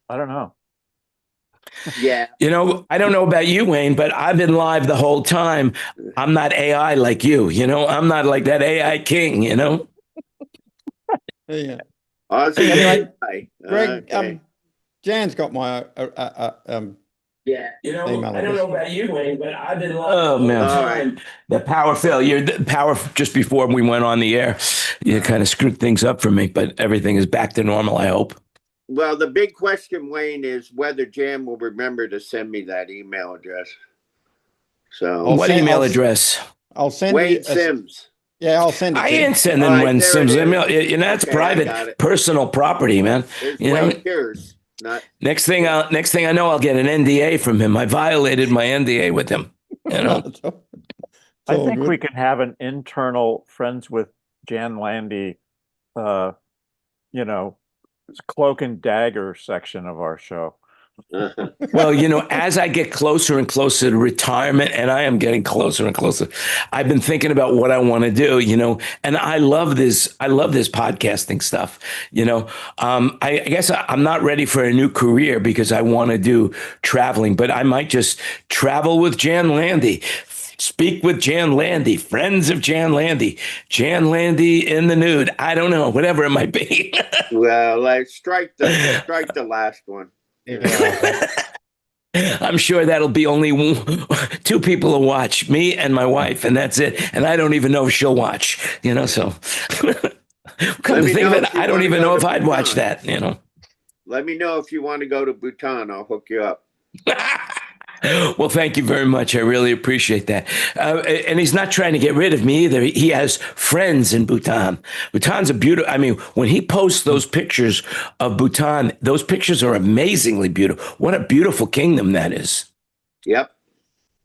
I don't know. Yeah. You know, I don't know about you, Wayne, but I've been live the whole time. I'm not AI like you, you know, I'm not like that AI king, you know? Yeah. Aussie Anyway, AI. Greg, Okay. Jan's got my Yeah, you know, email I don't address. know about you, Wayne, but I've been live oh, man. All right. The power failure, the power just before we went on the air, you kind of screwed things up for me, but everything is back to normal, I hope. Well, the big question, Wayne, is whether Jan will remember to send me that email address. So, what email address? I'll send Wayne you Sims. Yeah, I'll send it I to you. ain't sending All right, Wayne there Sims it is. email. You know, that's Okay, I got private, it. personal property, man. It's You know, Wayne Pierce, not next thing I know, I'll get an NDA from him. I violated my NDA with him. You know, It's all I think good. we can have an internal friends with Jan Landy, you know, cloak and dagger section of our show. well, you know, as I get closer and closer to retirement, and I am getting closer and closer, I've been thinking about what I want to do, you know, and I love this podcasting stuff, you know. I guess I'm not ready for a new career because I want to do traveling, but I might just travel with Jan Landy. Speak with Jan Landy, friends of Jan Landy in the nude. I don't know, whatever it might be. well, like strike the last one. Yeah. I'm sure that'll be only two people to watch, me and my wife, and that's it. And I don't even know if she'll watch, you know, so come to think of it, I don't even know if I'd watch that, you know. Let me know if you want to go to Bhutan. I'll hook you up. Well, thank you very much. I really appreciate that. And he's not trying to get rid of me either. He has friends in Bhutan. Bhutan's a beautiful, I mean, when he posts those pictures of Bhutan, those pictures are amazingly beautiful. What a beautiful kingdom that is. Yep.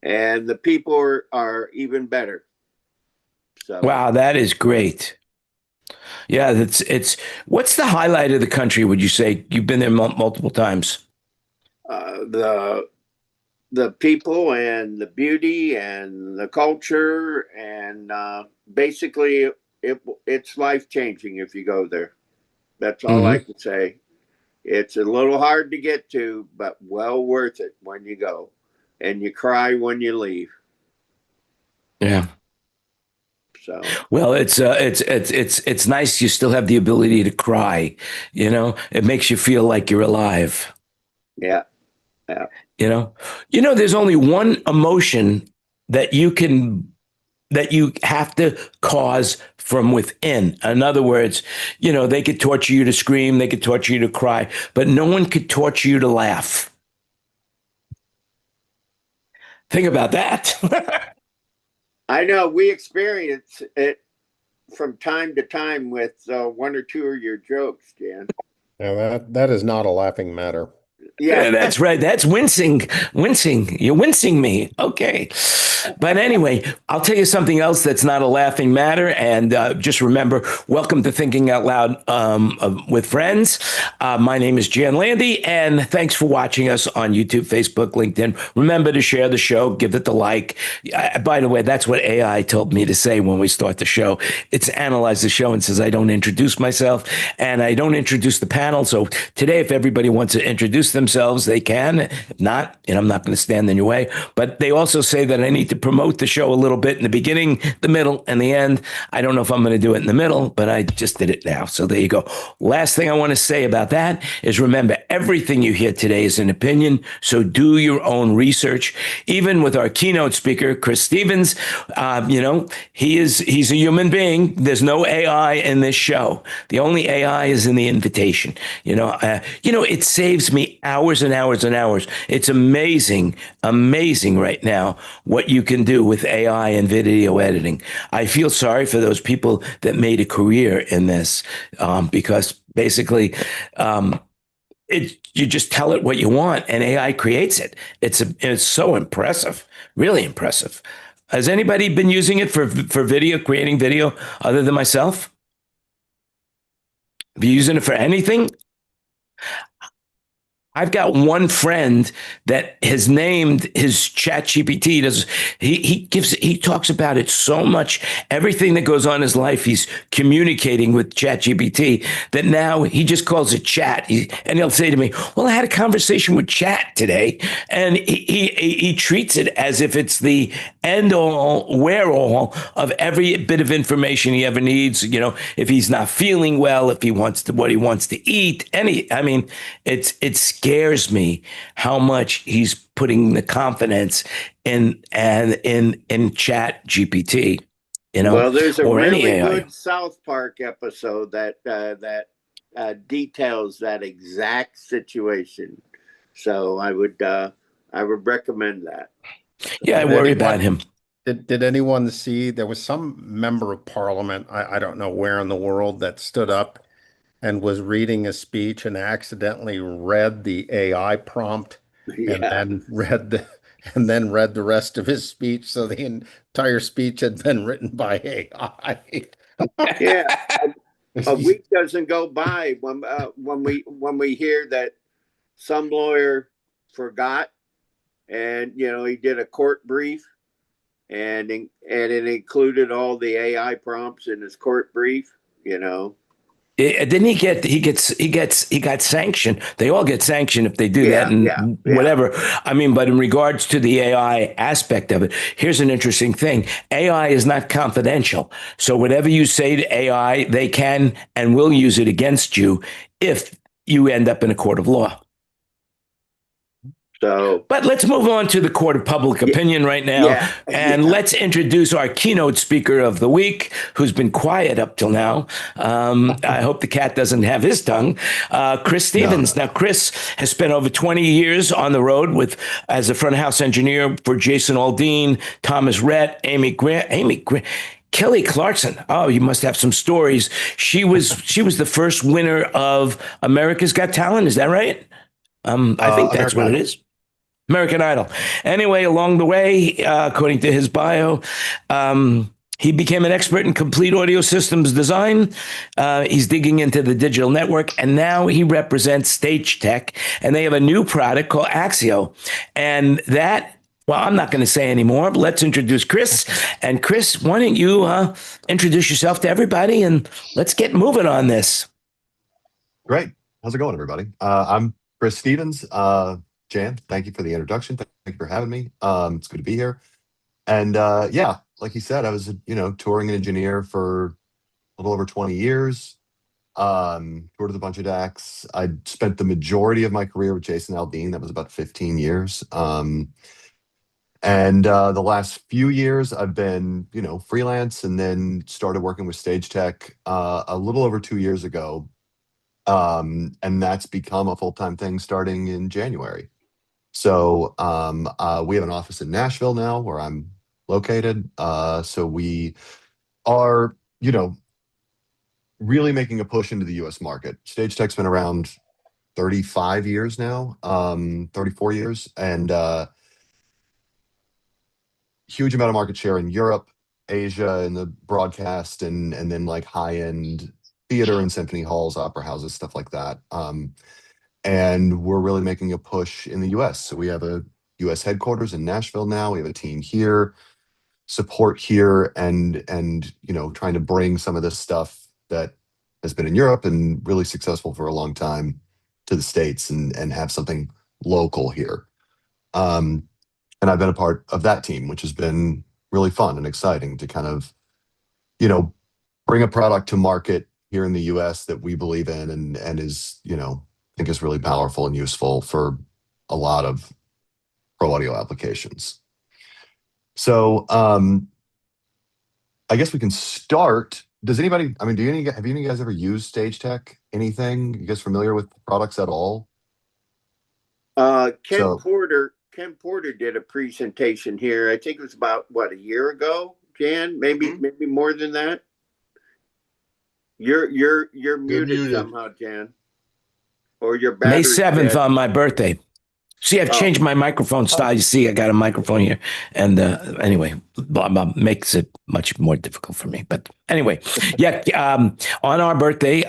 And the people are even better. So. Wow, that is great. Yeah, it's what's the highlight of the country, would you say? You've been there multiple times. The people and the beauty and the culture and basically it's life-changing if you go there. That's all I can say. It's a little hard to get to, but well worth it when you go, and you cry when you leave. Yeah. So well, it's nice you still have the ability to cry, you know. It makes you feel like you're alive. Yeah. Yeah. You know, there's only one emotion that you have to cause from within. In other words, you know, they could torture you to scream, they could torture you to cry, but no one could torture you to laugh. Think about that. I know we experience it from time to time with one or two of your jokes, Jan. Yeah, that is not a laughing matter. Yeah, that's right. That's wincing. You're wincing me. Okay. But anyway, I'll tell you something else that's not a laughing matter. And just remember, welcome to Thinking Out Loud with Friends. My name is Jan Landy, and thanks for watching us on YouTube, Facebook, LinkedIn. Remember to share the show, give it the like. By the way, that's what AI told me to say when we start the show. It's analyzed the show and says I don't introduce myself, and I don't introduce the panel. So today, if everybody wants to introduce themselves, they can. If not, and I'm not going to stand in your way. But they also say that I need to promote the show a little bit in the beginning, the middle, and the end. I don't know if I'm going to do it in the middle, but I just did it now. So there you go. Last thing I want to say about that is remember, everything you hear today is an opinion. So do your own research. Even with our keynote speaker, Chris Stevens, you know, he's a human being. There's no AI in this show. The only AI is in the invitation. You know, it saves me hours and hours and hours. It's amazing right now what you can do with AI and video editing. I feel sorry for those people that made a career in this because basically you just tell it what you want and AI creates it. It's so impressive, really impressive. Has anybody been using it for video, creating video other than myself? Have you using it for anything? I've got one friend that has named his chat GPT. He talks about it so much. Everything that goes on in his life, he's communicating with chat GPT that now he just calls it chat. And he'll say to me, well, I had a conversation with chat today. And he treats it as if it's the end all, where all of every bit of information he ever needs. You know, if he's not feeling well, if he wants to, what he wants to eat, it scares me how much he's putting the confidence in chat GPT, you know, Well, there's a or any really AI. good South Park episode that details that exact situation. So I would recommend that. Yeah, I Did worry anyone- about him. Did anyone see there was some member of parliament, I don't know where in the world, that stood up and was reading a speech and accidentally read the AI prompt and Yeah. then read the rest of his speech. So the entire speech had been written by AI. Yeah. A week doesn't go by when we hear that some lawyer forgot, and he did a court brief, and it included all the AI prompts in his court brief. Didn't he got sanctioned? They all get sanctioned if they do that, and whatever. I mean, but in regards to the AI aspect of it, here's an interesting thing: AI is not confidential. So whatever you say to AI, they can and will use it against you if you end up in a court of law. So, but let's move on to the court of public opinion right now. And let's introduce our keynote speaker of the week, who's been quiet up till now. I hope the cat doesn't have his tongue. Chris Stevens. No. Now, Chris has spent over 20 years on the road as a front of house engineer for Jason Aldean, Thomas Rhett, Amy Grant. Kelly Clarkson. Oh, you must have some stories. She was the first winner of America's Got Talent. Is that right? I think that's what it is. American Idol. Anyway, along the way, according to his bio, he became an expert in complete audio systems design. He's digging into the digital network, and now he represents Stagetec, and they have a new product called AXIO. And that, well, I'm not going to say anymore, but let's introduce Chris. And Chris, why don't you introduce yourself to everybody, and let's get moving on this. Great. How's it going, everybody? I'm Chris Stevens. Jan, thank you for the introduction. Thank you for having me. It's good to be here. And yeah, like you said, I was a touring engineer for a little over 20 years. Toured with a bunch of DACs. I spent the majority of my career with Jason Aldean. That was about 15 years. And the last few years, I've been freelance, and then started working with Stagetec a little over 2 years ago. And that's become a full-time thing starting in January. So we have an office in Nashville now where I'm located. So we are, really making a push into the US market. Stagetec's been around 35 years now, 34 years, and huge amount of market share in Europe, Asia, in the broadcast, and then like high-end theater and symphony halls, opera houses, stuff like that. And we're really making a push in the US. So we have a US headquarters in Nashville now. We have a team here, support here, and trying to bring some of this stuff that has been in Europe and really successful for a long time to the States, and have something local here. And I've been a part of that team, which has been really fun and exciting to kind of, bring a product to market here in the US that we believe in, and is, I think is really powerful and useful for a lot of pro audio applications. So I guess we can start. Does anybody, have any of you guys ever used Stagetec? Anything? You guys familiar with products at all? Ken Porter did a presentation here. I think it was about a year ago, Jan, maybe more than that. You're muted somehow, Jan. Or your battery. May 7th on my birthday. See, I've changed my microphone style. You see, I got a microphone here. And anyway, makes it much more difficult for me. But anyway, yeah, on our birthday,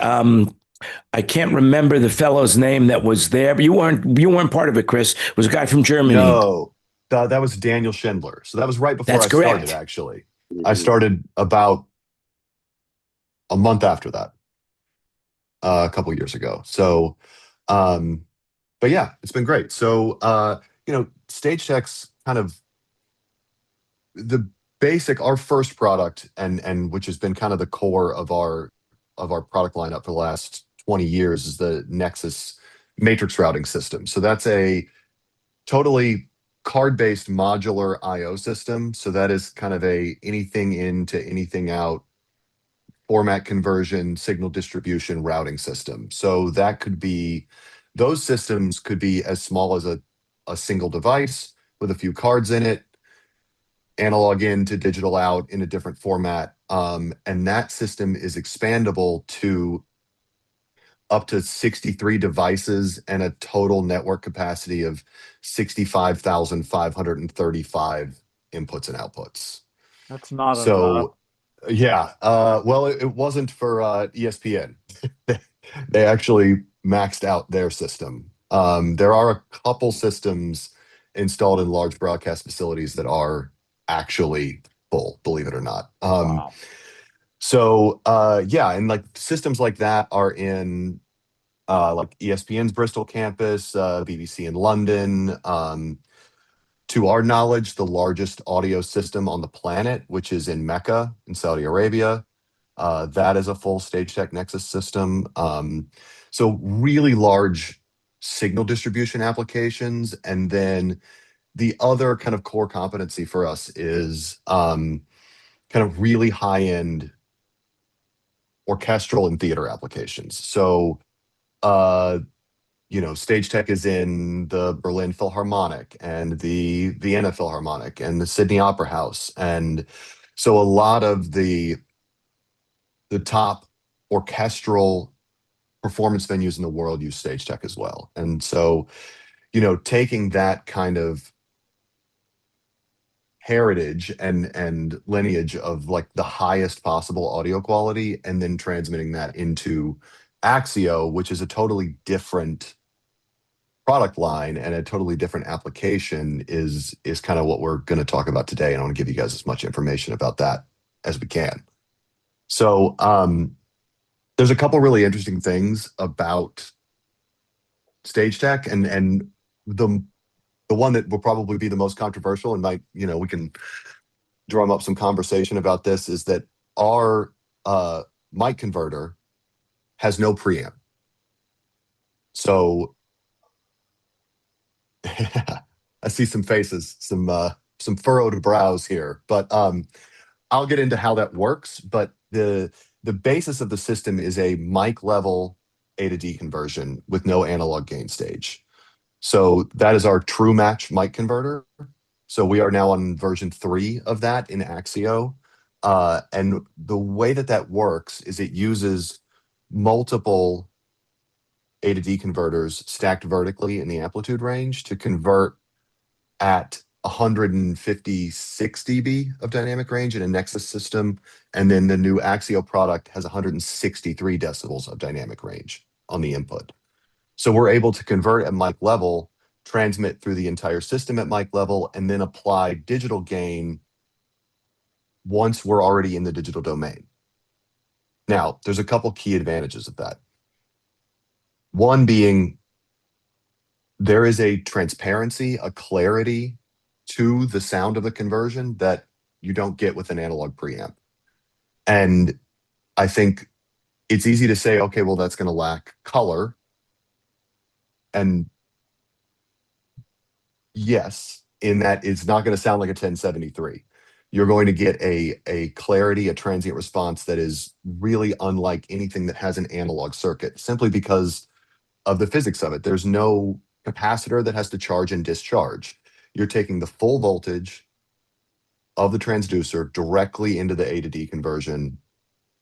I can't remember the fellow's name that was there, but you weren't part of it, Chris. It was a guy from Germany. No, that was Daniel Schindler. So that was right before That's I started, correct. actually. I started about a month after that, a couple years ago. So, but yeah, it's been great. So, Stagetec's kind of the basic, our first product, and which has been kind of the core of our product lineup for the last 20 years, is the Nexus matrix routing system. So that's a totally card-based modular IO system. So that is kind of a anything in to anything out format conversion, signal distribution routing system. So that could be, those systems could be as small as a single device with a few cards in it, analog in to digital out in a different format. And that system is expandable to up to 63 devices and a total network capacity of 65,535 inputs and outputs. That's not enough. So, yeah, well, it wasn't for ESPN. They actually maxed out their system. There are a couple systems installed in large broadcast facilities that are actually full, believe it or not. Wow. So, yeah, and like systems like that are in like ESPN's Bristol campus, BBC in London. To our knowledge, the largest audio system on the planet, which is in Mecca in Saudi Arabia. That is a full Stagetec Nexus system. So really large signal distribution applications. And then the other kind of core competency for us is kind of really high-end orchestral and theater applications. So Stagetec is in the Berlin Philharmonic and the Vienna Philharmonic and the Sydney Opera House. And so a lot of the top orchestral performance venues in the world use Stagetec as well. And so, taking that kind of heritage and lineage of like the highest possible audio quality and then transmitting that into AXIO, which is a totally different product line and a totally different application, is kind of what we're going to talk about today. And I want to give you guys as much information about that as we can. So there's a couple really interesting things about Stagetec, and the one that will probably be the most controversial and might, we can drum up some conversation about this, is that our mic converter has no preamp. So I see some faces, some furrowed brows here, but I'll get into how that works. But the basis of the system is a mic level A to D conversion with no analog gain stage. So that is our TrueMatch mic converter. So we are now on version 3 of that in AXIO. And the way that works is it uses multiple A to D converters stacked vertically in the amplitude range to convert at 156 dB of dynamic range in a Nexus system. And then the new AXIO product has 163 decibels of dynamic range on the input. So we're able to convert at mic level, transmit through the entire system at mic level, and then apply digital gain once we're already in the digital domain. Now, there's a couple key advantages of that. One being there is a transparency, a clarity to the sound of the conversion that you don't get with an analog preamp. And I think it's easy to say, okay, well, that's going to lack color. And yes, in that it's not going to sound like a 1073. You're going to get a clarity, a transient response that is really unlike anything that has an analog circuit, simply because of the physics of it. There's no capacitor that has to charge and discharge. You're taking the full voltage of the transducer directly into the A to D conversion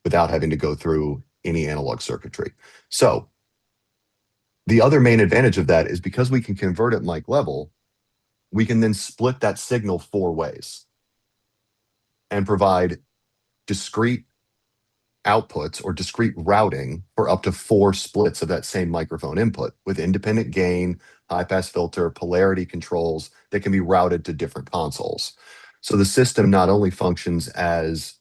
without having to go through any analog circuitry. So the other main advantage of that is because we can convert at mic level, we can then split that signal 4 ways and provide discrete outputs or discrete routing for up to 4 splits of that same microphone input with independent gain, high pass filter, polarity controls that can be routed to different consoles. So the system not only functions as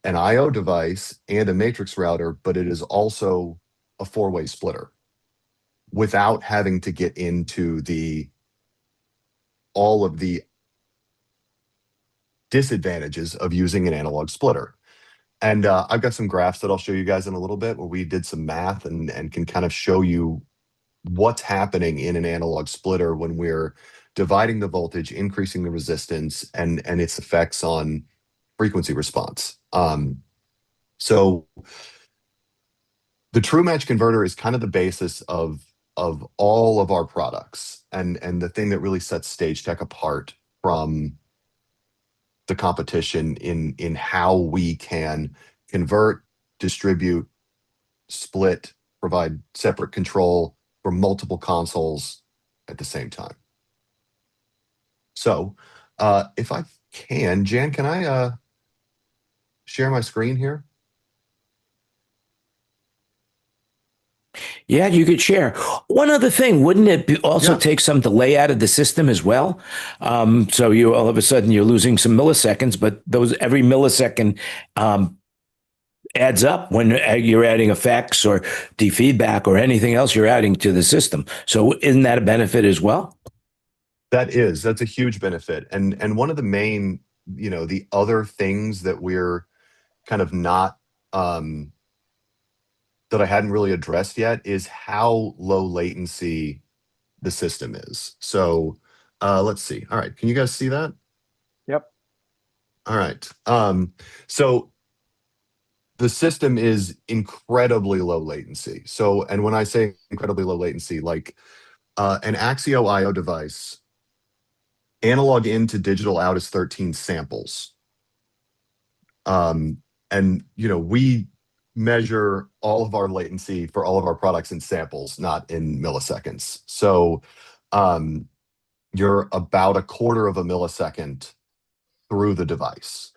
an IO device and a matrix router, but it is also a 4-way splitter without having to get into all of the disadvantages of using an analog splitter. And I've got some graphs that I'll show you guys in a little bit where we did some math and can kind of show you what's happening in an analog splitter when we're dividing the voltage, increasing the resistance, and its effects on frequency response. So the TrueMatch converter is kind of the basis of all of our products, and the thing that really sets Stagetec apart from the competition in how we can convert, distribute, split, provide separate control for multiple consoles at the same time. So if I can, Jan, can I share my screen here? Yeah, you could share. One other thing, wouldn't it also Yeah. take some delay out of the system as well? So you all of a sudden you're losing some milliseconds, but every millisecond adds up when you're adding effects or defeedback or anything else you're adding to the system. So isn't that a benefit as well? That's a huge benefit. And one of the main, the other things that we're kind of not that I hadn't really addressed yet is how low latency the system is. So let's see. All right, can you guys see that? Yep. All right. So the system is incredibly low latency. So, and when I say incredibly low latency, like an AXIO IO device, analog in to digital out is 13 samples. And we measure all of our latency for all of our products in samples, not in milliseconds. So you're about a quarter of a millisecond through the device.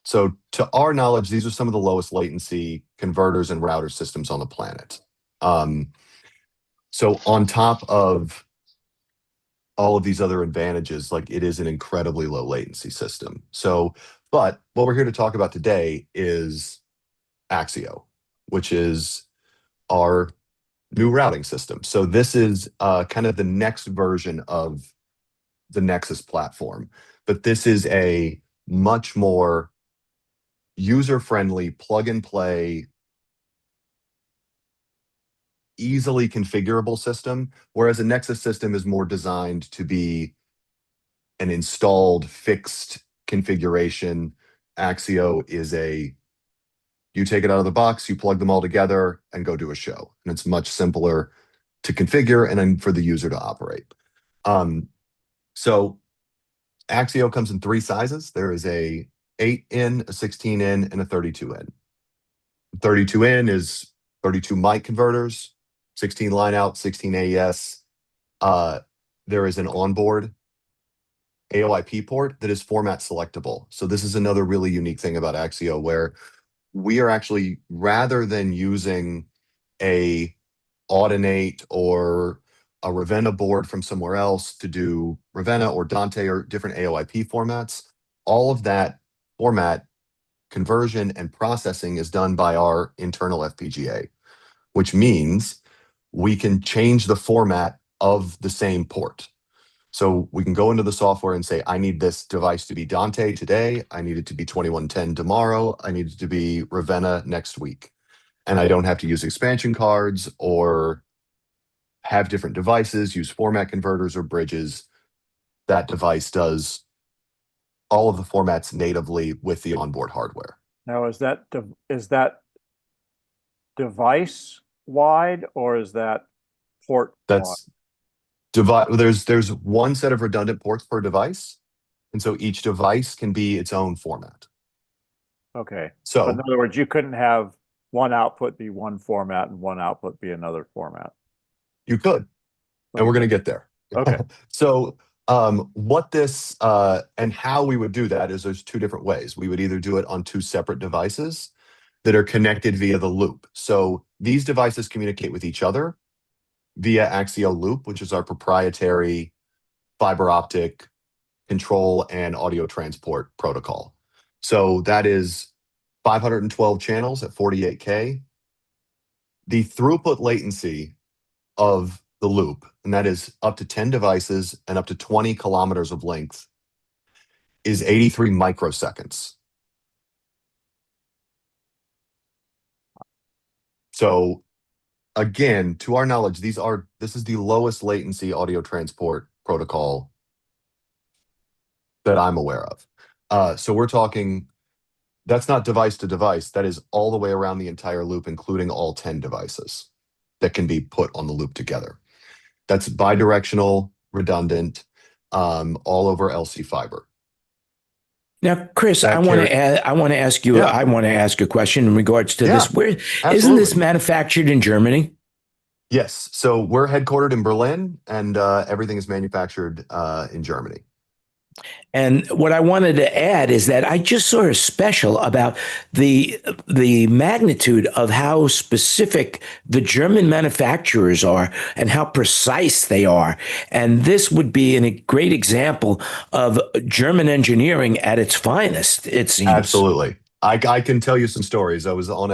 So to our knowledge, these are some of the lowest latency converters and router systems on the planet. So on top of all of these other advantages, like it is an incredibly low latency system. So, but what we're here to talk about today is AXIO, which is our new routing system. So this is kind of the next version of the Nexus platform, but this is a much more user-friendly, plug-and-play, easily configurable system, whereas a Nexus system is more designed to be an installed, fixed configuration. AXIO is you take it out of the box, you plug them all together and go do a show. And it's much simpler to configure and then for the user to operate. So AXIO comes in 3 sizes. There is a 8-in, a 16-in, and a 32-in. 32-in is 32 mic converters, 16 line out, 16 AES. There is an onboard AOIP port that is format selectable. So this is another really unique thing about AXIO, where we are actually, rather than using a Audinate or a Ravenna board from somewhere else to do Ravenna or Dante or different AOIP formats, all of that format conversion and processing is done by our internal FPGA, which means we can change the format of the same port. So we can go into the software and say, I need this device to be Dante today. I need it to be 2110 tomorrow. I need it to be Ravenna next week. And I don't have to use expansion cards or have different devices, use format converters or bridges. That device does all of the formats natively with the onboard hardware. Now, is that device wide or is that port wide? There's one set of redundant ports per device, and so each device can be its own format. Okay. So But in other words, you couldn't have one output be one format and one output be another format. you could, and we're going to get there. Okay. So what this and how we would do that is there's 2 different ways. We would either do it on 2 separate devices, that are connected via the loop. So these devices communicate with each other via AXIO loop, which is our proprietary fiber optic control and audio transport protocol. So that is 512 channels at 48K. The throughput latency of the loop, and that is up to 10 devices and up to 20 kilometers of length, is 83 microseconds. So again, to our knowledge, this is the lowest latency audio transport protocol that I'm aware of. So we're talking, that's not device to device. That is all the way around the entire loop, including all 10 devices that can be put on the loop together. That's bidirectional, redundant, all over LC fiber. Now, Chris, That I want carry- to add, I want to ask you. Yeah. I want to ask a question in regards to this. Where isn't absolutely. this manufactured in Germany? Yes. So we're headquartered in Berlin, and everything is manufactured in Germany. And what I wanted to add is that I just saw a special about the magnitude of how specific the German manufacturers are and how precise they are. And this would be a great example of German engineering at its finest, it seems. Absolutely. I can tell you some stories. I was on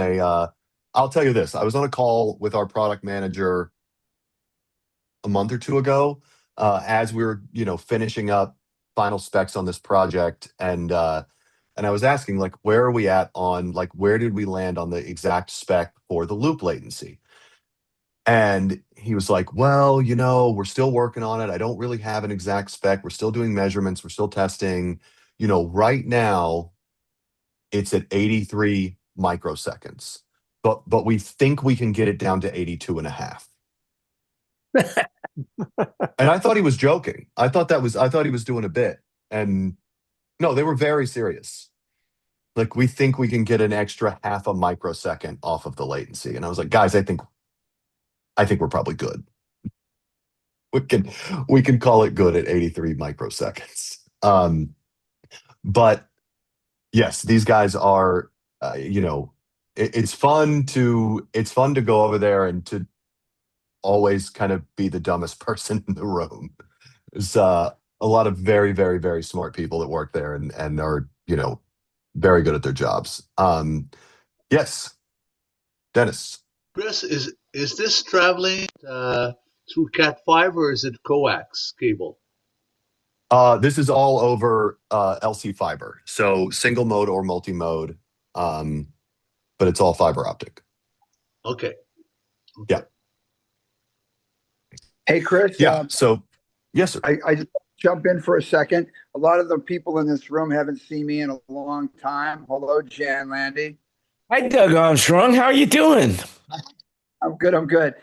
I'll tell you this. I was on a call with our product manager a month or two ago, as we were, finishing up final specs on this project. And I was asking, like, where are we at on, like, where did we land on the exact spec for the loop latency? And he was like, well, we're still working on it. I don't really have an exact spec. We're still doing measurements. We're still testing. Right now it's at 83 microseconds, but we think we can get it down to 82 and a half. And I thought he was joking. I thought he was doing a bit. And no, they were very serious. Like, we think we can get an extra half a microsecond off of the latency. And I was like, guys, I think we're probably good. We can call it good at 83 microseconds. But yes, these guys are, it's fun to go over there and to always kind of be the dumbest person in the room. There's a lot of very, very, very smart people that work there and are, very good at their jobs. Yes, Dennis. Chris, is this traveling through Cat5 or is it coax cable? This is all over LC fiber, so single mode or multi-mode, but it's all fiber optic. Okay. Yeah. Hey, Chris. Yeah. So, yes, sir. I just jump in for a second. A lot of the people in this room haven't seen me in a long time. Hello, Jan Landy. Hi, Doug Armstrong. How are you doing? I'm good. I'm good.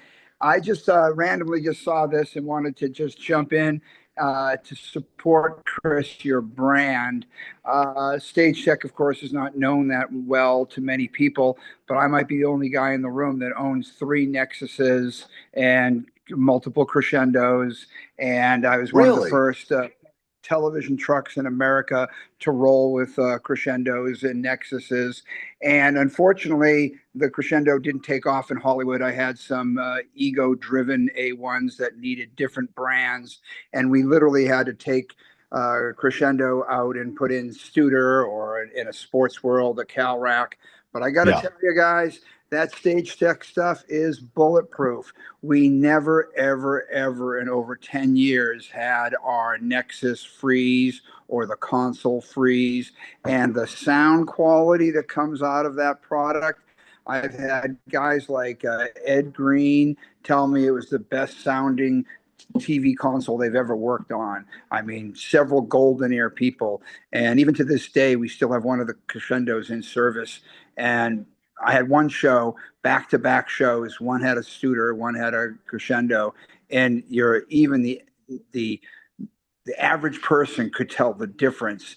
I just randomly just saw this and wanted to just jump in to support Chris, your brand. Stagetec, of course, is not known that well to many people, but I might be the only guy in the room that owns 3 Nexuses and multiple Crescendos. And I was one of the first television trucks in America to roll with Crescendos and Nexuses. And unfortunately, the Crescendo didn't take off in Hollywood. I had some ego-driven A1s that needed different brands. And we literally had to take Crescendo out and put in Studer or in a Sports World, a Calrac. But I got to tell you guys, that Stagetec stuff is bulletproof. We never, ever, ever in over 10 years had our Nexus freeze or the console freeze. And the sound quality that comes out of that product, I've had guys like Ed Green tell me it was the best sounding TV console they've ever worked on. I mean, several golden ear people. And even to this day, we still have one of the Crescendos in service. And I had one show, back-to-back shows. One had a Studer, one had a Crescendo, and even the average person could tell the difference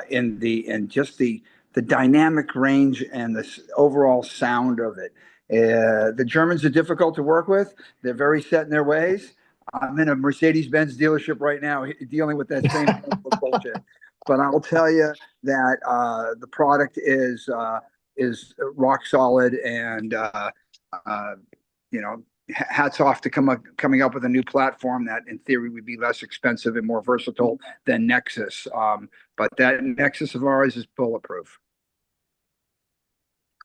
in just the dynamic range and the overall sound of it. The Germans are difficult to work with. They're very set in their ways. I'm in a Mercedes-Benz dealership right now dealing with that same bullshit. But I'll tell you that the product is is rock solid, and hats off to coming up with a new platform that in theory would be less expensive and more versatile than Nexus. But that Nexus of ours is bulletproof.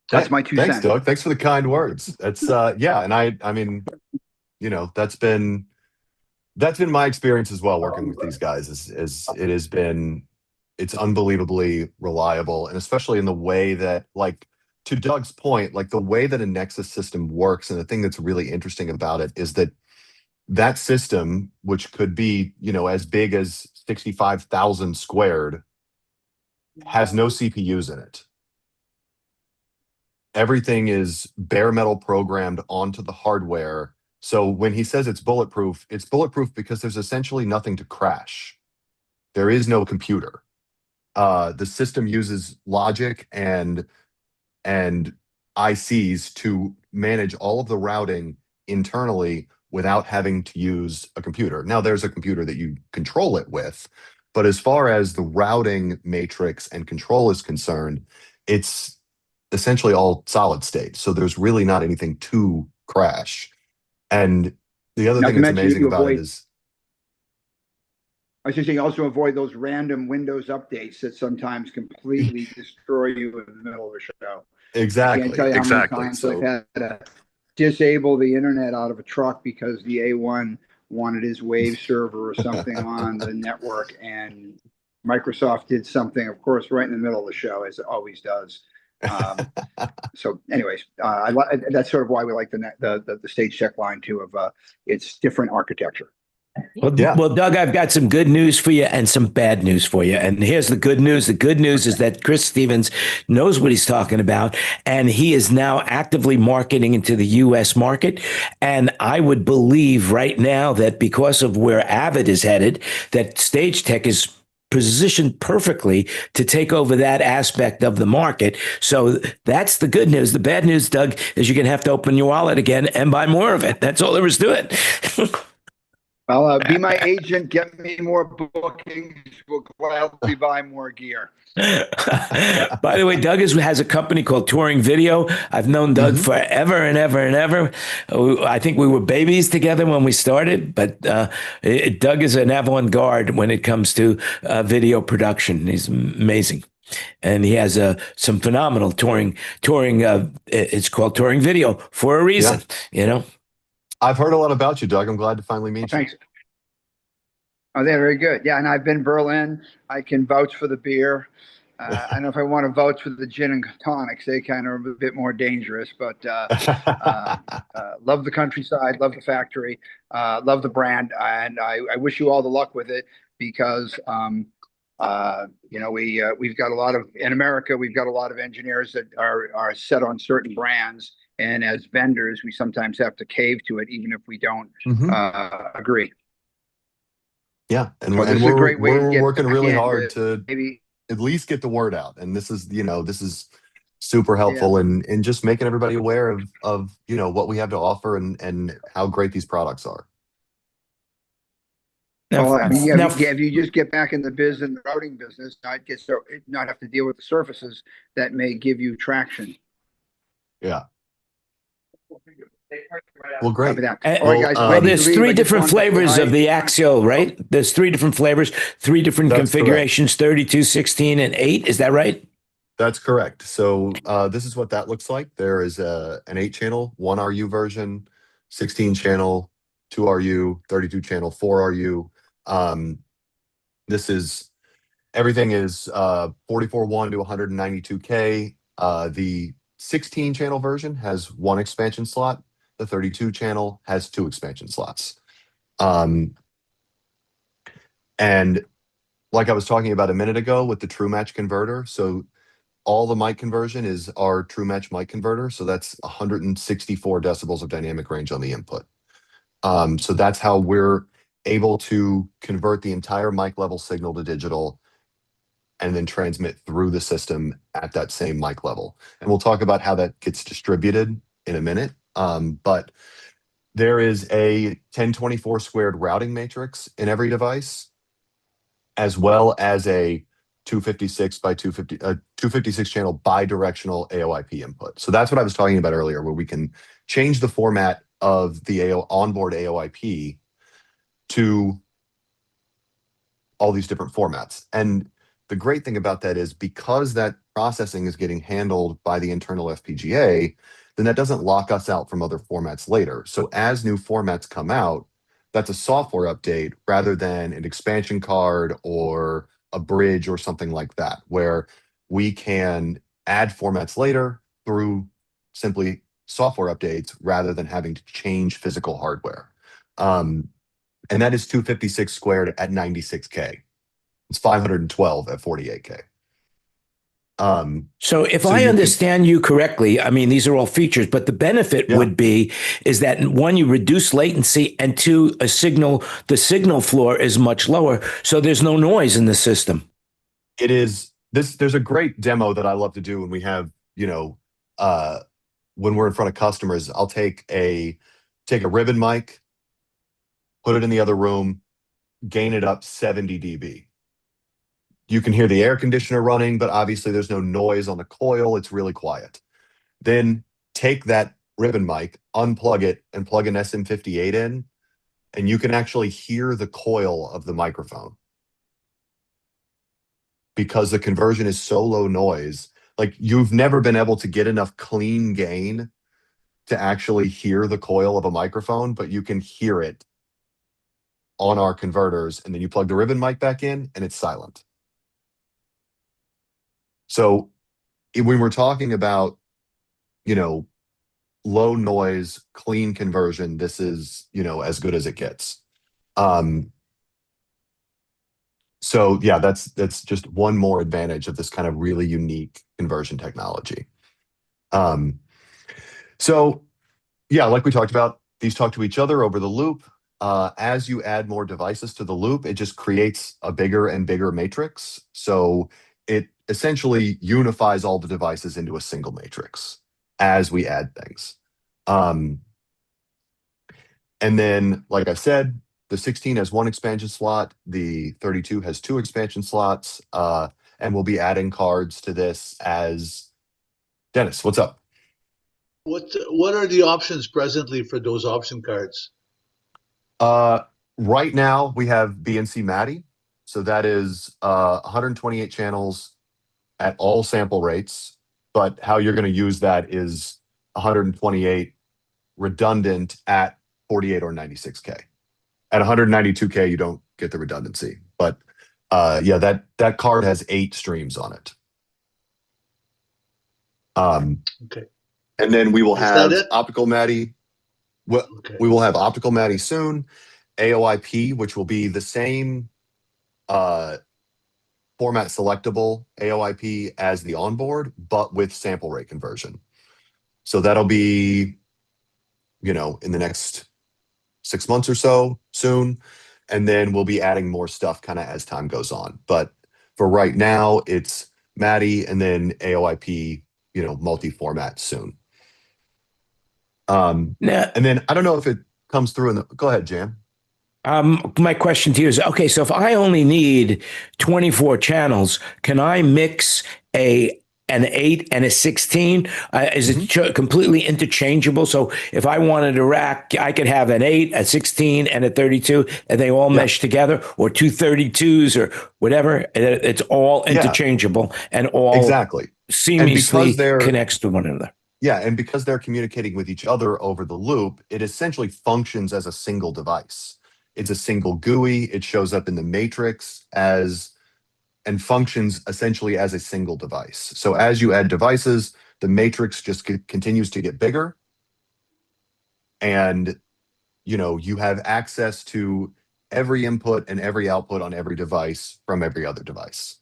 That's my 2 Thanks, cents. Doug. Thanks for the kind words. That's yeah, and I mean, that's been my experience as well working with these guys. Is it has been, it's unbelievably reliable, and especially in the way that, like, to Doug's point, like the way that a Nexus system works, and the thing that's really interesting about it is that that system, which could be, as big as 65,000 squared, has no CPUs in it. Everything is bare metal programmed onto the hardware. So when he says it's bulletproof because there's essentially nothing to crash. There is no computer. The system uses logic and ICs to manage all of the routing internally without having to use a computer. Now, there's a computer that you control it with, but as far as the routing matrix and control is concerned, it's essentially all solid state. So there's really not anything to crash. And the other Not thing to that's mention amazing you about it avoid- is, I was just saying, also avoid those random Windows updates that sometimes completely destroy you in the middle of a show. I can't tell you how many times I've had to disable the internet out of a truck because the A1 wanted his wave server or something on the network, and Microsoft did something, of course, right in the middle of the show, as it always does. So, anyways, that's sort of why we like the Stagetec line too. Of it's different architecture. Well, Yeah. well, Doug, I've got some good news for you and some bad news for you. And here's the good news. The good news is that Chris Stevens knows what he's talking about, and he is now actively marketing into the U.S. market. And I would believe right now that because of where Avid is headed, that Stagetec is positioned perfectly to take over that aspect of the market. So that's the good news. The bad news, Doug, is you're going to have to open your wallet again and buy more of it. That's all there is to it. Well, be my agent, get me more bookings. We'll gladly buy more gear. By the way, Doug has a company called Touring Video. I've known Doug forever and ever and ever. I think we were babies together when we started, but Doug is an avant-garde when it comes to video production. He's amazing. And he has some phenomenal touring. It's called Touring Video for a reason, I've heard a lot about you, Doug. I'm glad to finally meet you. Thanks. Oh, they're very good. Yeah, and I've been Berlin. I can vouch for the beer. I don't know if I want to vouch for the gin and tonics. They kind of are a bit more dangerous, but love the countryside, love the factory, love the brand, and I wish you all the luck with it because we've got a lot of, in America, we've got a lot of engineers that are set on certain brands. And as vendors, we sometimes have to cave to it, even if we don't agree. Yeah, and, So and this is a great way to we're get working really back hard into to maybe at least get the word out. And this is super helpful in just making everybody aware of what we have to offer and how great these products are. Well, I mean, if you just get back in the routing business, not have to deal with the surfaces that may give you traction. Yeah. Well, great. All right, guys. Well, there's three different flavors of the AXIO, right? There's three different flavors, three different configurations, 32, 16, and 8. Is that right? That's correct. So this is what that looks like. There is an 8-channel, 1RU version, 16-channel, 2RU, 32-channel, 4RU. Everything is 44.1 to 192K. The 16-channel version has 1 expansion slot. The 32-channel has 2 expansion slots. And like I was talking about a minute ago with the TrueMatch converter, so all the mic conversion is our TrueMatch mic converter. So that's 164 decibels of dynamic range on the input. So that's how we're able to convert the entire mic level signal to digital and then transmit through the system at that same mic level. And we'll talk about how that gets distributed in a minute. But there is a 1024 squared routing matrix in every device, as well as a 256 by 250, 256 channel bi-directional AOIP input. So that's what I was talking about earlier, where we can change the format of the onboard AOIP to all these different formats. And the great thing about that is because that processing is getting handled by the internal FPGA, then that doesn't lock us out from other formats later. So as new formats come out, that's a software update rather than an expansion card or a bridge or something like that, where we can add formats later through simply software updates rather than having to change physical hardware. And that is 256 squared at 96K. It's 512 at 48K. So if so I you understand you correctly, I mean, these are all features, but the benefit Yeah. would be is that one, you reduce latency, and two, the signal floor is much lower. So there's no noise in the system. It is this. There's a great demo that I love to do when we have, when we're in front of customers. I'll take a ribbon mic, put it in the other room, gain it up 70 dB. You can hear the air conditioner running, but obviously there's no noise on the coil. It's really quiet. Then take that ribbon mic, unplug it, and plug an SM58 in, and you can actually hear the coil of the microphone. Because the conversion is so low noise, like you've never been able to get enough clean gain to actually hear the coil of a microphone, but you can hear it on our converters, and then you plug the ribbon mic back in and it's silent. So when we're talking about, low noise, clean conversion, this is, as good as it gets. So yeah, that's just one more advantage of this kind of really unique conversion technology. So yeah, like we talked about, these talk to each other over the loop. As you add more devices to the loop, it just creates a bigger and bigger matrix. So it essentially unifies all the devices into a single matrix as we add things. And then, like I said, the 16 has one expansion slot, the 32 has two expansion slots, and we'll be adding cards to this as Dennis, what's up? What are the options presently for those option cards? Right now we have BNC MADI. So that is 128 channels at all sample rates, but how you're going to use that is 128 redundant at 48 or 96K. At 192K, you don't get the redundancy. But yeah, that card has 8 streams on it. Okay. And then we will have it? optical MADI. Well, Okay. we will have optical MADI soon. AOIP, which will be the same format selectable AOIP as the onboard, but with sample rate conversion. So that'll be, in the next 6 months or so soon. And then we'll be adding more stuff kind of as time goes on. But for right now, it's MADI and then AOIP, multi-format soon. And then I don't know if it comes through in the, go ahead, Jan. My question to you is, okay, so if I only need 24 channels, can I mix an 8 and a 16? Is it completely interchangeable? So if I wanted a rack, I could have an 8, a 16, and a 32, and they all mesh together, or two 32s or whatever. It's all interchangeable and all exactly seamlessly connects to one another. Yeah, and because they're communicating with each other over the loop, it essentially functions as a single device. It's a single GUI. It shows up in the matrix and functions essentially as a single device. So as you add devices, the matrix just continues to get bigger. And, you have access to every input and every output on every device from every other device.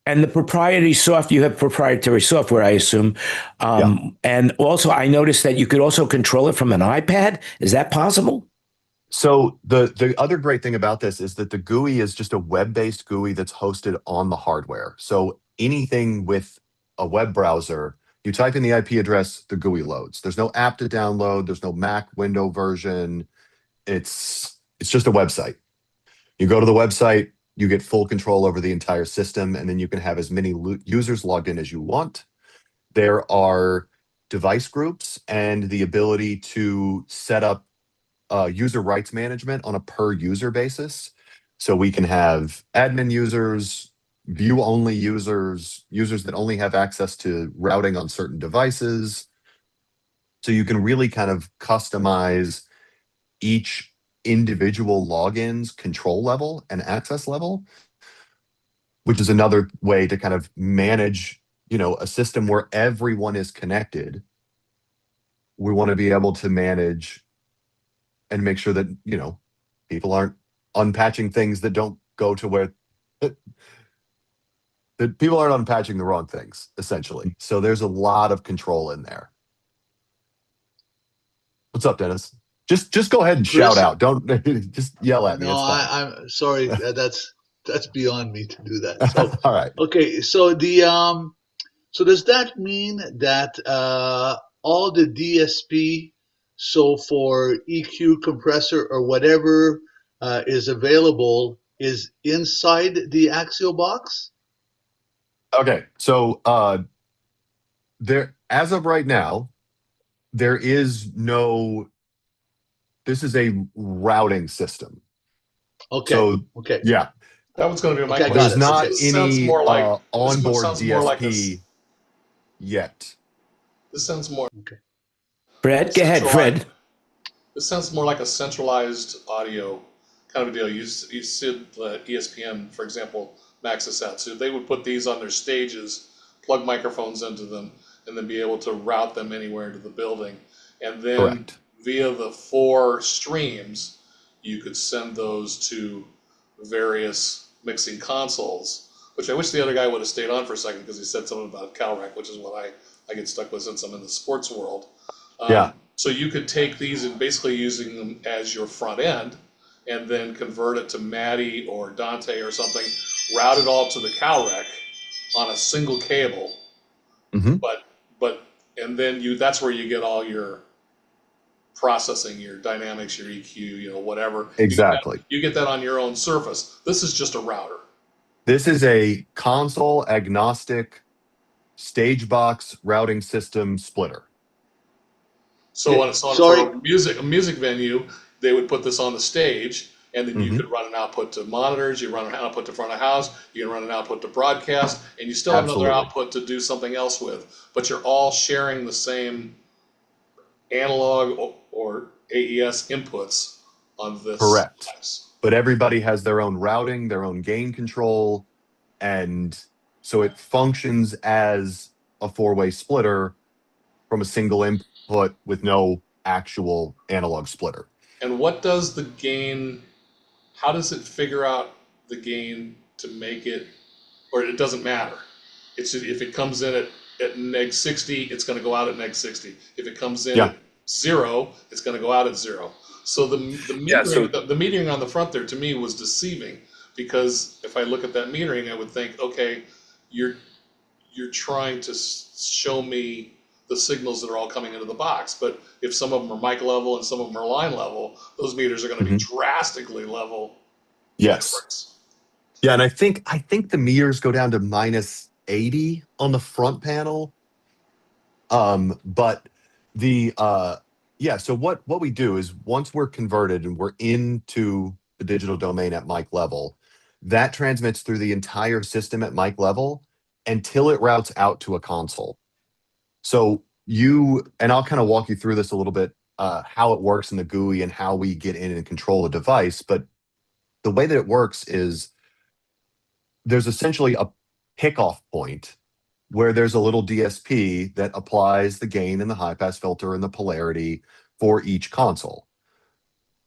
And the proprietary software, you have proprietary software, I assume. And also I noticed that you could also control it from an iPad. Is that possible? So the other great thing about this is that the GUI is just a web-based GUI that's hosted on the hardware. So anything with a web browser, you type in the IP address, the GUI loads. There's no app to download. There's no Mac window version. It's just a website. You go to the website, You get full control over the entire system, and then you can have as many users logged in as you want. There are device groups and the ability to set up user rights management on a per user basis. So we can have admin users, view only users, users that only have access to routing on certain devices. So you can really kind of customize each individual login's control level and access level, which is another way to kind of manage, a system where everyone is connected. We want to be able to manage and make sure that, people aren't unpatching things that don't go to where that people aren't unpatching the wrong things, essentially. So there's a lot of control in there. What's up, Dennis? Just go ahead and Chris? shout out. Don't just yell at me. No, It's fine. I'm sorry. That's beyond me to do that. So All right. okay, so so does that mean that all the DSP, so for EQ compressor or whatever is available, is inside the Axio box? Okay. So there, as of right now, there is no. This is a routing system. Okay. So Okay. yeah, That was going to be my Okay, I question. got there's it. not Okay. any onboard sounds more like DSP yet. this sounds more Fred, go ahead, Fred. This sounds more like a centralized audio kind of a deal. You see ESPN, for example, max this out. So they would put these on their stages, plug microphones into them, and then be able to route them anywhere into the building. And then Correct. via the 4 streams, you could send those to various mixing consoles, which I wish the other guy would have stayed on for a second because he said something about CalRec, which is what I get stuck with since I'm in the sports world. Yeah. So you could take these and basically using them as your front end and then convert it to Maddie or Dante or something, route it all to the CalRec on a single cable. Mm-hmm. And then that's where you get all your processing, your dynamics, your EQ, whatever. Exactly. You get that on your own surface. This is just a router. This is a console agnostic stage box routing system splitter. So Sorry. for a music venue, they would put this on the stage, and then you could run an output to monitors, you run an output to front of house, you can run an output to broadcast, and you still have Absolutely. another output to do something else with. But you're all sharing the same analog or AES inputs on this Correct. device. But everybody has their own routing, their own gain control, and so it functions as a 4-way splitter from a single input with no actual analog splitter. And what does the gain, how does it figure out the gain to make it, or it doesn't matter? It's if it comes in at neg 60, it's going to go out at neg 60. If it comes in at 0, it's going to go out at 0. So the metering on the front there to me was deceiving, because if I look at that metering, I would think, okay, you're trying to show me the signals that are all coming into the box. But if some of them are mic level and some of them are line level, those meters are going to be drastically level. Yes. Difference. Yeah, and I think the meters go down to minus 80 on the front panel. But the so what we do is once we're converted and we're into the digital domain at mic level, that transmits through the entire system at mic level until it routes out to a console. So and I'll kind of walk you through this a little bit, how it works in the GUI and how we get in and control the device. But the way that it works is there's essentially a pickoff point where there's a little DSP that applies the gain and the high pass filter and the polarity for each console.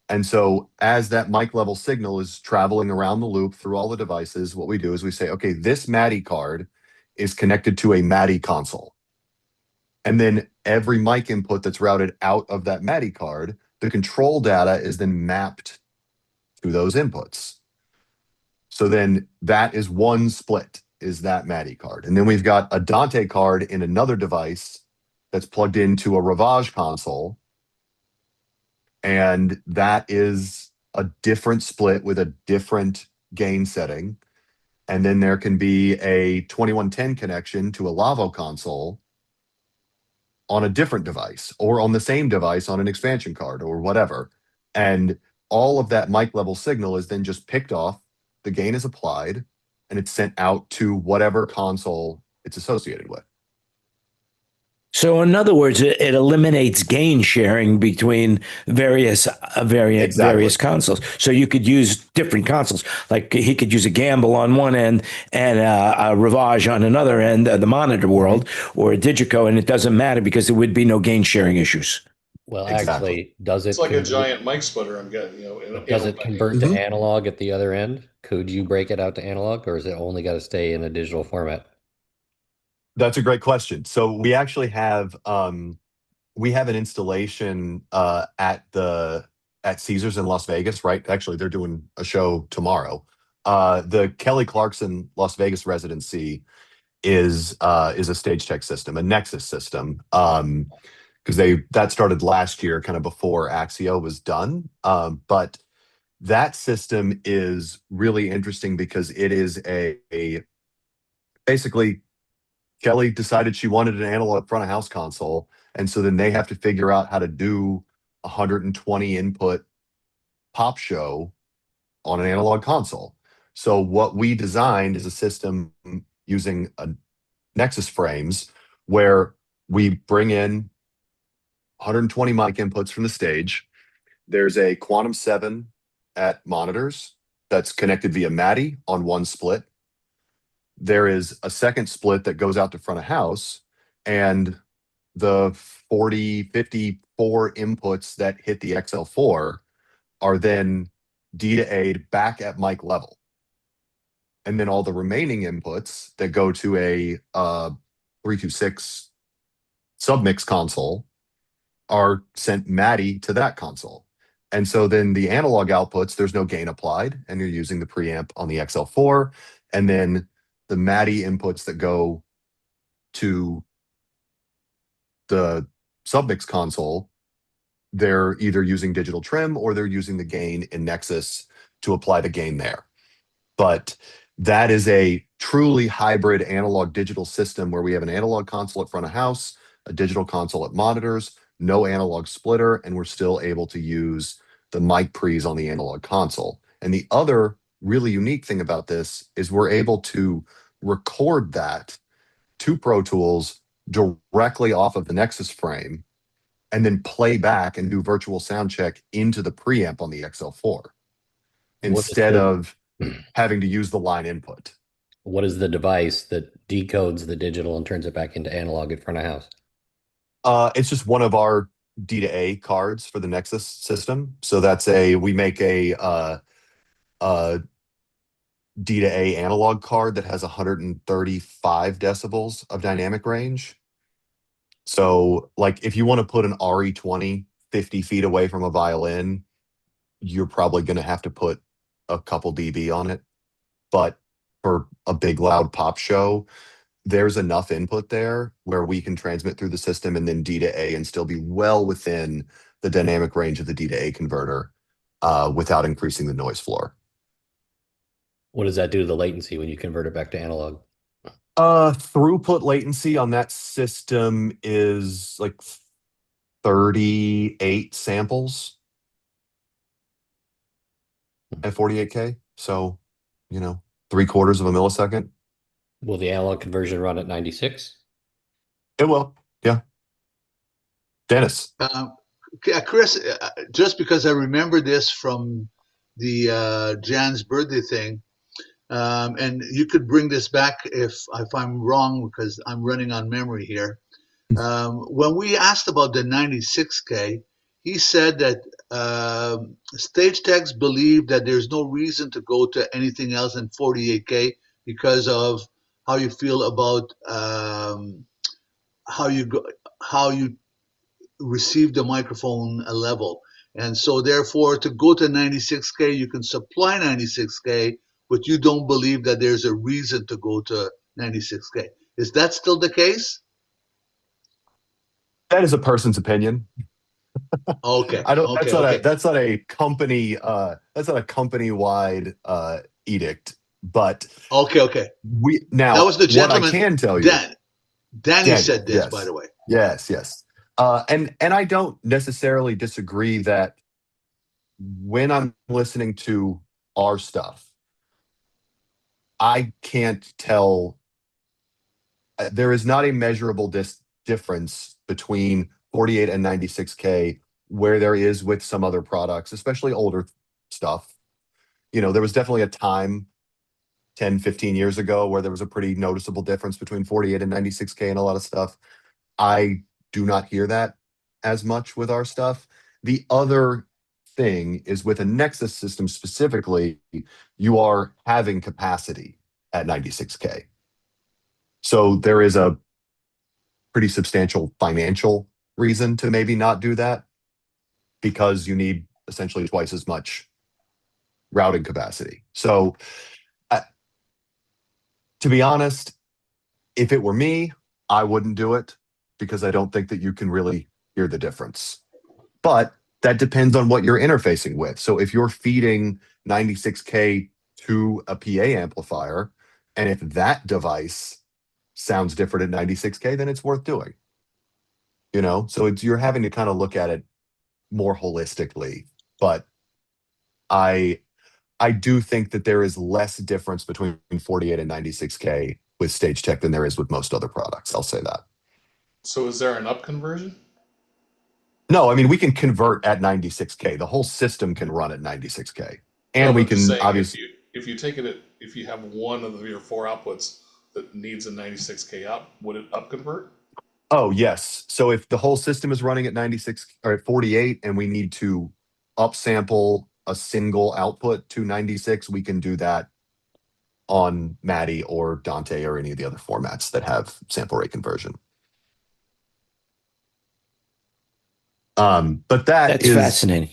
And so as that mic level signal is traveling around the loop through all the devices, what we do is we say, okay, this MADI card is connected to a MADI console. And then every mic input that's routed out of that MADI card, the control data is then mapped to those inputs. So then that is one split, is that MADI card. And then we've got a Dante card in another device that's plugged into a Ravage console. And that is a different split with a different gain setting, and then there can be a 2110 connection to a Lavo console on a different device, or on the same device on an expansion card or whatever. And all of that mic level signal is then just picked off, the gain is applied, and it's sent out to whatever console it's associated with. So, in other words, it eliminates gain sharing between various various consoles. So you could use different consoles. Like he could use a Gamble on one end and a Rivage on another end of the monitor world, or a Digico, and it doesn't matter because there would be no gain sharing issues. Well, Exactly. actually, does it It's like a convert, giant mic splitter. I'm getting, does it convert to Mhm. analog at the other end? Could you break it out to analog, or is it only got to stay in a digital format? That's a great question. So we actually have we have an installation at Caesars in Las Vegas, right? Actually, they're doing a show tomorrow. The Kelly Clarkson Las Vegas residency is a Stagetec system, a Nexus system, because that started last year, kind of before AXIO was done. But that system is really interesting because it is a basically Kelly decided she wanted an analog front of house console, and so then they have to figure out how to do 120 input pop show on an analog console. So what we designed is a system using a Nexus frames where we bring in 120 mic inputs from the stage. There's a Quantum 7 at monitors that's connected via MADI on one split. There is a second split that goes out to front of house, and the 40, 54 inputs that hit the XL4 are then D to A back at mic level. And then all the remaining inputs that go to a 326 submix console are sent MADI to that console. And so then the analog outputs, there's no gain applied, and you're using the preamp on the XL4. And then the MADI inputs that go to the submix console, they're either using digital trim or they're using the gain in Nexus to apply the gain there. But that is a truly hybrid analog digital system where we have an analog console at front of house, a digital console at monitors, no analog splitter, and we're still able to use the mic pre's on the analog console. And the other really unique thing about this is we're able to record that to Pro Tools directly off of the Nexus frame and then play back and do virtual sound check into the preamp on the XL4 instead of having to use the line input. What is the device that decodes the digital and turns it back into analog at front of house? It's just one of our D to A cards for the Nexus system. So that's we make a D to A analog card that has 135 decibels of dynamic range. So like if you want to put an RE20 50 feet away from a violin, you're probably going to have to put a couple dB on it. But for a big loud pop show, there's enough input there where we can transmit through the system and then D to A and still be well within the dynamic range of the D to A converter without increasing the noise floor. What does that do to the latency when you convert it back to analog? Throughput latency on that system is like 38 samples at 48K. So, 3/4 of a millisecond. Will the analog conversion run at 96? It will. Yeah. Dennis. Chris, just because I remember this from the Jan's birthday thing, and you could bring this back if I'm wrong, because I'm running on memory here. When we asked about the 96K, he said that Stagetechs believe that there's no reason to go to anything else than 48K because of how you feel about how you receive the microphone level. And so therefore, to go to 96K, you can supply 96K, but you don't believe that there's a reason to go to 96K. Is that still the case? That is a person's opinion. Okay. I don't. Okay. That's not a company. That's not a company-wide edict, but Okay. we That now was the what I gentleman. can tell you, Danny Daniel, said this, by yes, the way. yes. And I don't necessarily disagree that when I'm listening to our stuff, I can't tell. There is not a measurable difference between 48 and 96K where there is with some other products, especially older stuff. There was definitely a time 10, 15 years ago where there was a pretty noticeable difference between 48 and 96K and a lot of stuff. I do not hear that as much with our stuff. The other thing is with a Nexus system specifically, you are having capacity at 96K. So there is a pretty substantial financial reason to maybe not do that because you need essentially twice as much routing capacity. So to be honest, if it were me, I wouldn't do it because I don't think that you can really hear the difference. But that depends on what you're interfacing with. So if you're feeding 96K to a PA amplifier, and if that device sounds different at 96K, then it's worth doing. So you're having to kind of look at it more holistically. But I do think that there is less difference between 48 and 96K with Stagetec than there is with most other products. I'll say that. So is there an up conversion? No, I mean, we can convert at 96K. The whole system can run at 96K. And No, we but just can saying, obviously, if you take it if you have one of your four outputs that needs a 96K up, would it up convert? oh, yes. So if the whole system is running at 96 or at 48 and we need to upsample a single output to 96, we can do that on Matty or Dante or any of the other formats that have sample rate conversion. But That's fascinating.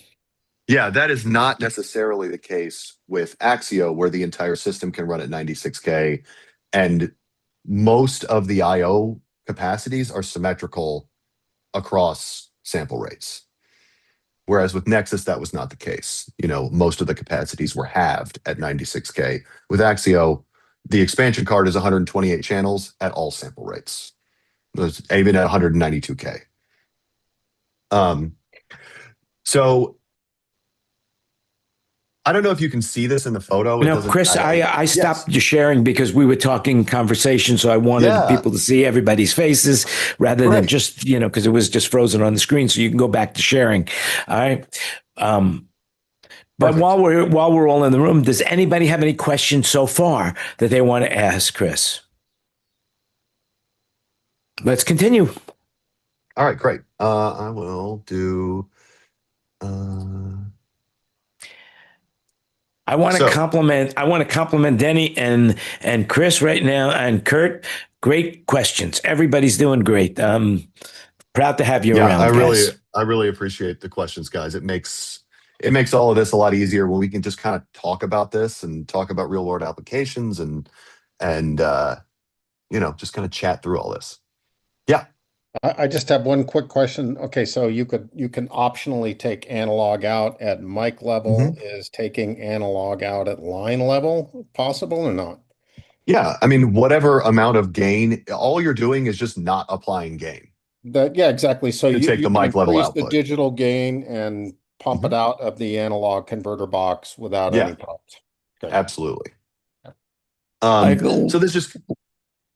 Yeah, that is not necessarily the case with AXIO, where the entire system can run at 96K, and most of the I/O capacities are symmetrical across sample rates. Whereas with Nexus, that was not the case. Most of the capacities were halved at 96K. With AXIO, the expansion card is 128 channels at all sample rates. It was even at 192K. So I don't know if you can see this in the photo. Chris, I stopped sharing because we were talking conversation, so I wanted people to see everybody's faces rather than just, because it was just frozen on the screen. So you can go back to sharing. All right. But while we're all in the room, does anybody have any questions so far that they want to ask Chris? Let's continue. All right, great. I will do. I want to compliment Denny and Chris right now, and Kurt. Great questions. Everybody's doing great. Proud to have you around, guys. I really appreciate the questions, guys. It makes all of this a lot easier when we can just kind of talk about this and talk about real world applications and just kind of chat through all this. Yeah. I just have one quick question. Okay, so you can optionally take analog out at mic level. Is taking analog out at line level possible or not? Yeah, I mean, whatever amount of gain, all you're doing is just not applying gain. Yeah, exactly. So you take the mic level increase output. the digital gain and pump it out of the analog converter box without any problems. Okay. Absolutely. So this just.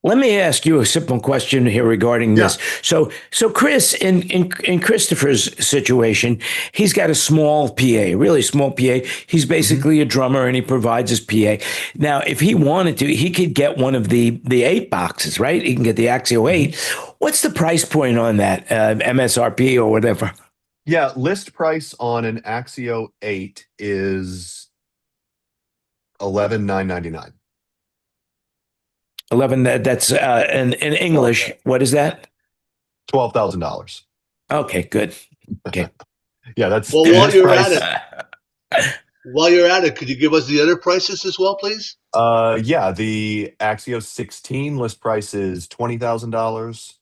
Let me ask you a simple question here regarding this. So Chris, in Christopher's situation, he's got a small PA, really small PA. He's basically a drummer and he provides his PA. Now, if he wanted to, he could get one of the 8 boxes, right? He can get the AXIO 8. What's the price point on that, MSRP or whatever? Yeah, list price on an AXIO 8 is $11,999. 11. That's in English. What is that? $12,000. Okay, good. Okay. Yeah, that's. Well, while you're at it, could you give us the other prices as well, please? Yeah, the AXIO 16 list price is $20,000,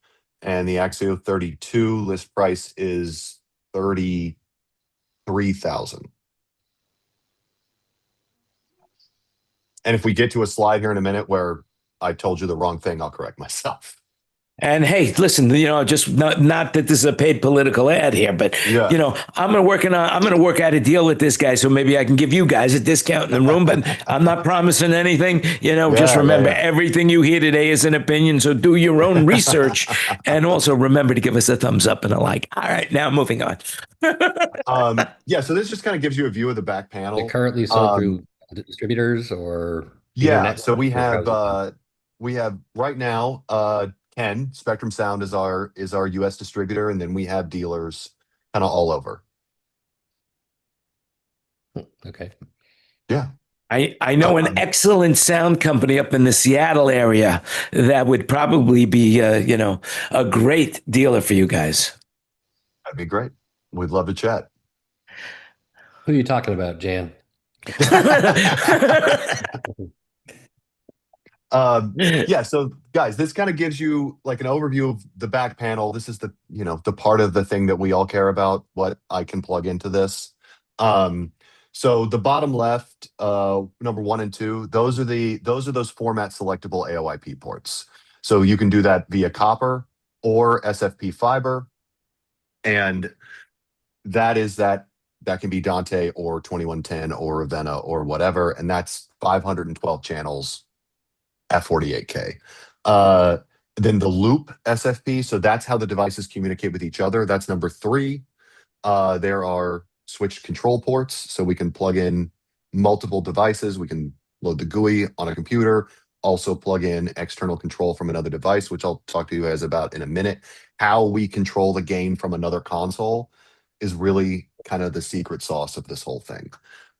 and the AXIO 32 list price is $33,000. And if we get to a slide here in a minute where I told you the wrong thing, I'll correct myself. And hey, listen, just not that this is a paid political ad here, but Yeah. I'm going to work out a deal with this guy, so maybe I can give you guys a discount in the room, but I'm not promising anything. Just remember, everything you hear today is an opinion, so do your own research, and also remember to give us a thumbs up and a like. All right, now moving on. Yeah, so this just kind of gives you a view of the back panel. They're currently sold through distributors or yeah, so we have right now Ken Spectrum Sound is our US distributor, and then we have dealers kind of all over. Okay. Yeah. I know an excellent sound company up in the Seattle area that would probably be a great dealer for you guys. That'd be great. We'd love to chat. Who are you talking about, Jan? Yeah, so guys, this kind of gives you like an overview of the back panel. This is the part of the thing that we all care about, what I can plug into this. So the bottom left, number 1 and 2, those are those format selectable AOIP ports. So you can do that via copper or SFP fiber, and that can be Dante or 2110 or Ravenna or whatever, and that's 512 channels at 48K. Then the loop SFP, so that's how the devices communicate with each other. That's number 3. There are switched control ports, so we can plug in multiple devices. We can load the GUI on a computer, also plug in external control from another device, which I'll talk to you guys about in a minute. How we control the gain from another console is really kind of the secret sauce of this whole thing.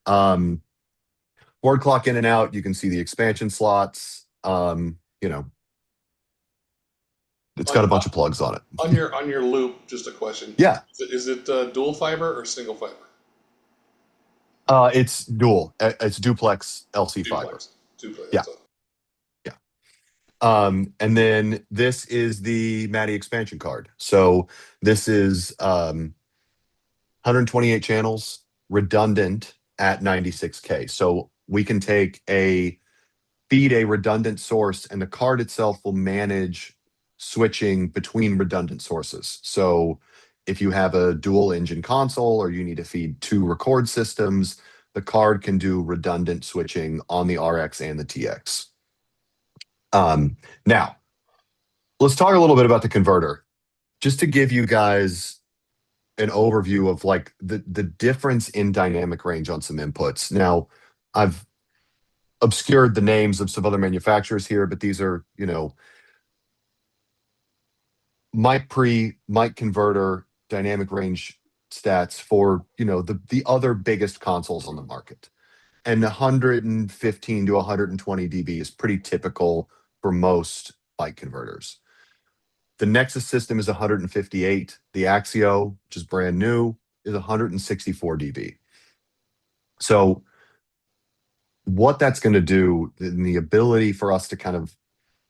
Board clock in and out, you can see the expansion slots. It's got a bunch of plugs on it. On your loop, just a question. Yeah. Is it dual fiber or single fiber? It's dual. It's duplex LC fiber. Duplex. Yeah. Yeah. And then this is the Matty expansion card. So this is 128 channels, redundant at 96K. So we can feed a redundant source, and the card itself will manage switching between redundant sources. So if you have a dual engine console or you need to feed 2 record systems, the card can do redundant switching on the RX and the TX. Now, let's talk a little bit about the converter, just to give you guys an overview of like the difference in dynamic range on some inputs. Now, I've obscured the names of some other manufacturers here, but these are, mic converter dynamic range stats for, the other biggest consoles on the market. And 115 to 120 dB is pretty typical for most mic converters. The Nexus system is 158. The AXIO, which is brand new, is 164 dB. So what that's going to do, and the ability for us to kind of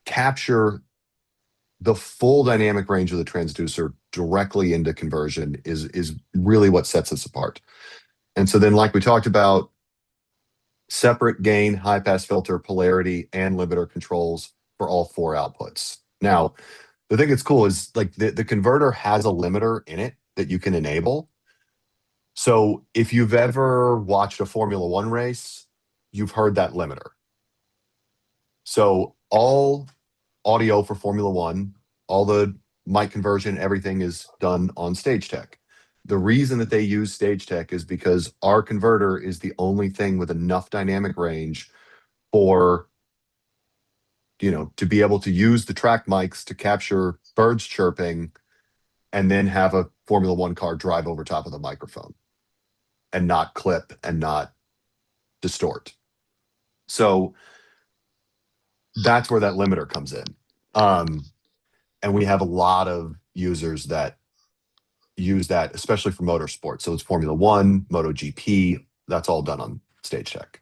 capture the full dynamic range of the transducer directly into conversion is really what sets us apart. And so then, like we talked about, separate gain, high pass filter, polarity, and limiter controls for all 4 outputs. Now, the thing that's cool is like the converter has a limiter in it that you can enable. So if you've ever watched a Formula One race, you've heard that limiter. So all audio for Formula One, all the mic conversion, everything is done on Stagetec. The reason that they use Stagetec is because our converter is the only thing with enough dynamic range for, to be able to use the track mics to capture birds chirping and then have a Formula One car drive over top of the microphone and not clip and not distort. So that's where that limiter comes in. And we have a lot of users that use that, especially for motorsport. So it's Formula One, MotoGP, that's all done on Stagetec.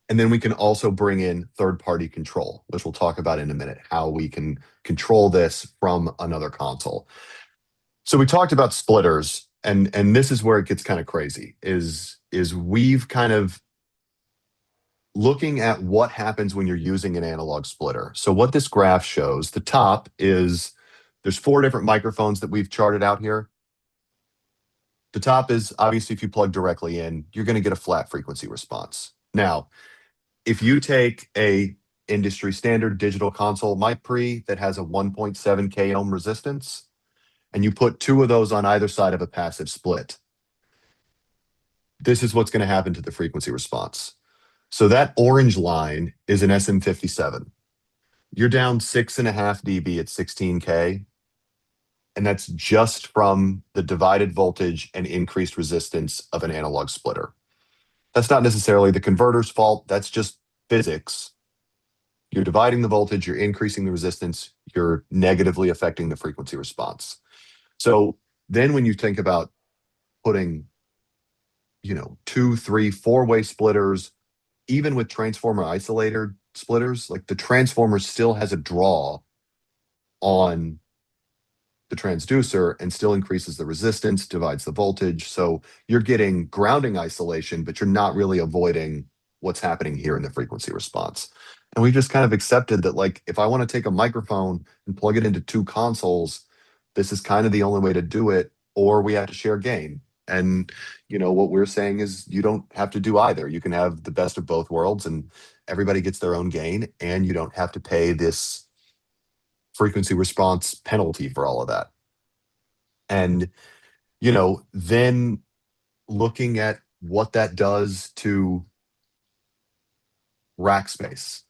And then we can also bring in third-party control, which we'll talk about in a minute, how we can control this from another console. So we talked about splitters, and this is where it gets kind of crazy, is we've kind of looking at what happens when you're using an analog splitter. So what this graph shows, the top is, there's 4 different microphones that we've charted out here. The top is obviously if you plug directly in, you're going to get a flat frequency response. Now, if you take a industry standard digital console mic pre that has a 1.7 k ohm resistance, and you put 2 of those on either side of a passive split, this is what's going to happen to the frequency response. So that orange line is an SM57. You're down 6.5 dB at 16K, and that's just from the divided voltage and increased resistance of an analog splitter. That's not necessarily the converter's fault. That's just physics. You're dividing the voltage, you're increasing the resistance, you're negatively affecting the frequency response. So then when you think about putting, 2, 3, 4-way splitters, even with transformer isolator splitters, like the transformer still has a draw on the transducer and still increases the resistance, divides the voltage. So you're getting grounding isolation, but you're not really avoiding what's happening here in the frequency response. And we just kind of accepted that, like, if I want to take a microphone and plug it into 2 consoles, this is kind of the only way to do it, or we have to share gain. And, what we're saying is you don't have to do either. You can have the best of both worlds and everybody gets their own gain, and you don't have to pay this frequency response penalty for all of that. And, then looking at what that does to rack space.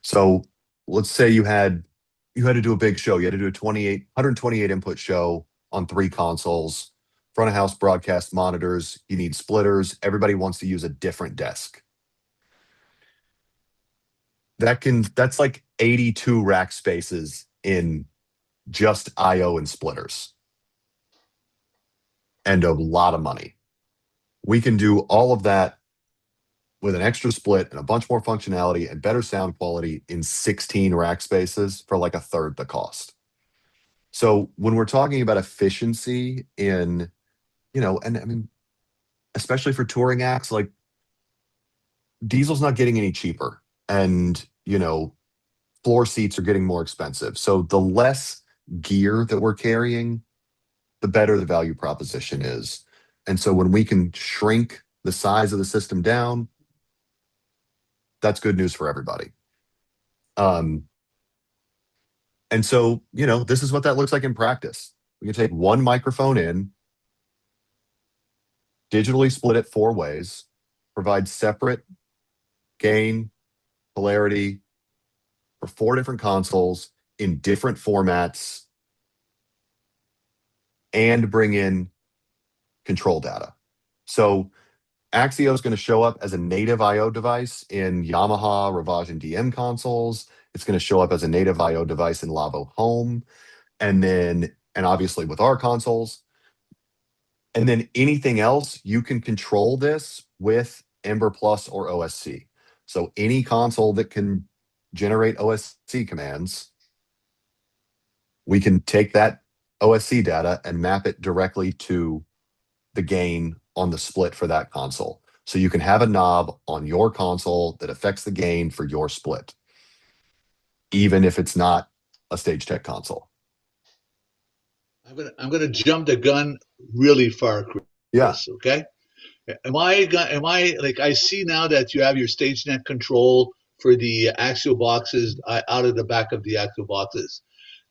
So let's say you had to do a big show. You had to do a 128 input show on 3 consoles, front of house broadcast monitors. You need splitters. Everybody wants to use a different desk. That's like 82 rack spaces in just IO and splitters, and a lot of money. We can do all of that with an extra split and a bunch more functionality and better sound quality in 16 rack spaces for like a third the cost. So when we're talking about efficiency in, and I mean, especially for touring acts, like diesel's not getting any cheaper, and, floor seats are getting more expensive. So the less gear that we're carrying, the better the value proposition is. And so when we can shrink the size of the system down, that's good news for everybody. And so, this is what that looks like in practice. We can take one microphone in, digitally split it 4 ways, provide separate gain, polarity for 4 different consoles in different formats, and bring in control data. So AXIO is going to show up as a native I/O device in Yamaha, Ravage, and DM consoles. It's going to show up as a native I/O device in Lavo Home, and obviously with our consoles. And then anything else, you can control this with Ember Plus or OSC. So any console that can generate OSC commands, we can take that OSC data and map it directly to the gain on the split for that console. So you can have a knob on your console that affects the gain for your split, even if it's not a Stagetec console. I'm gonna jump the gun really far, Chris. Yeah. Okay. Am I like, I see now that you have your StageNet control for the AXIO boxes out of the back of the AXIO boxes.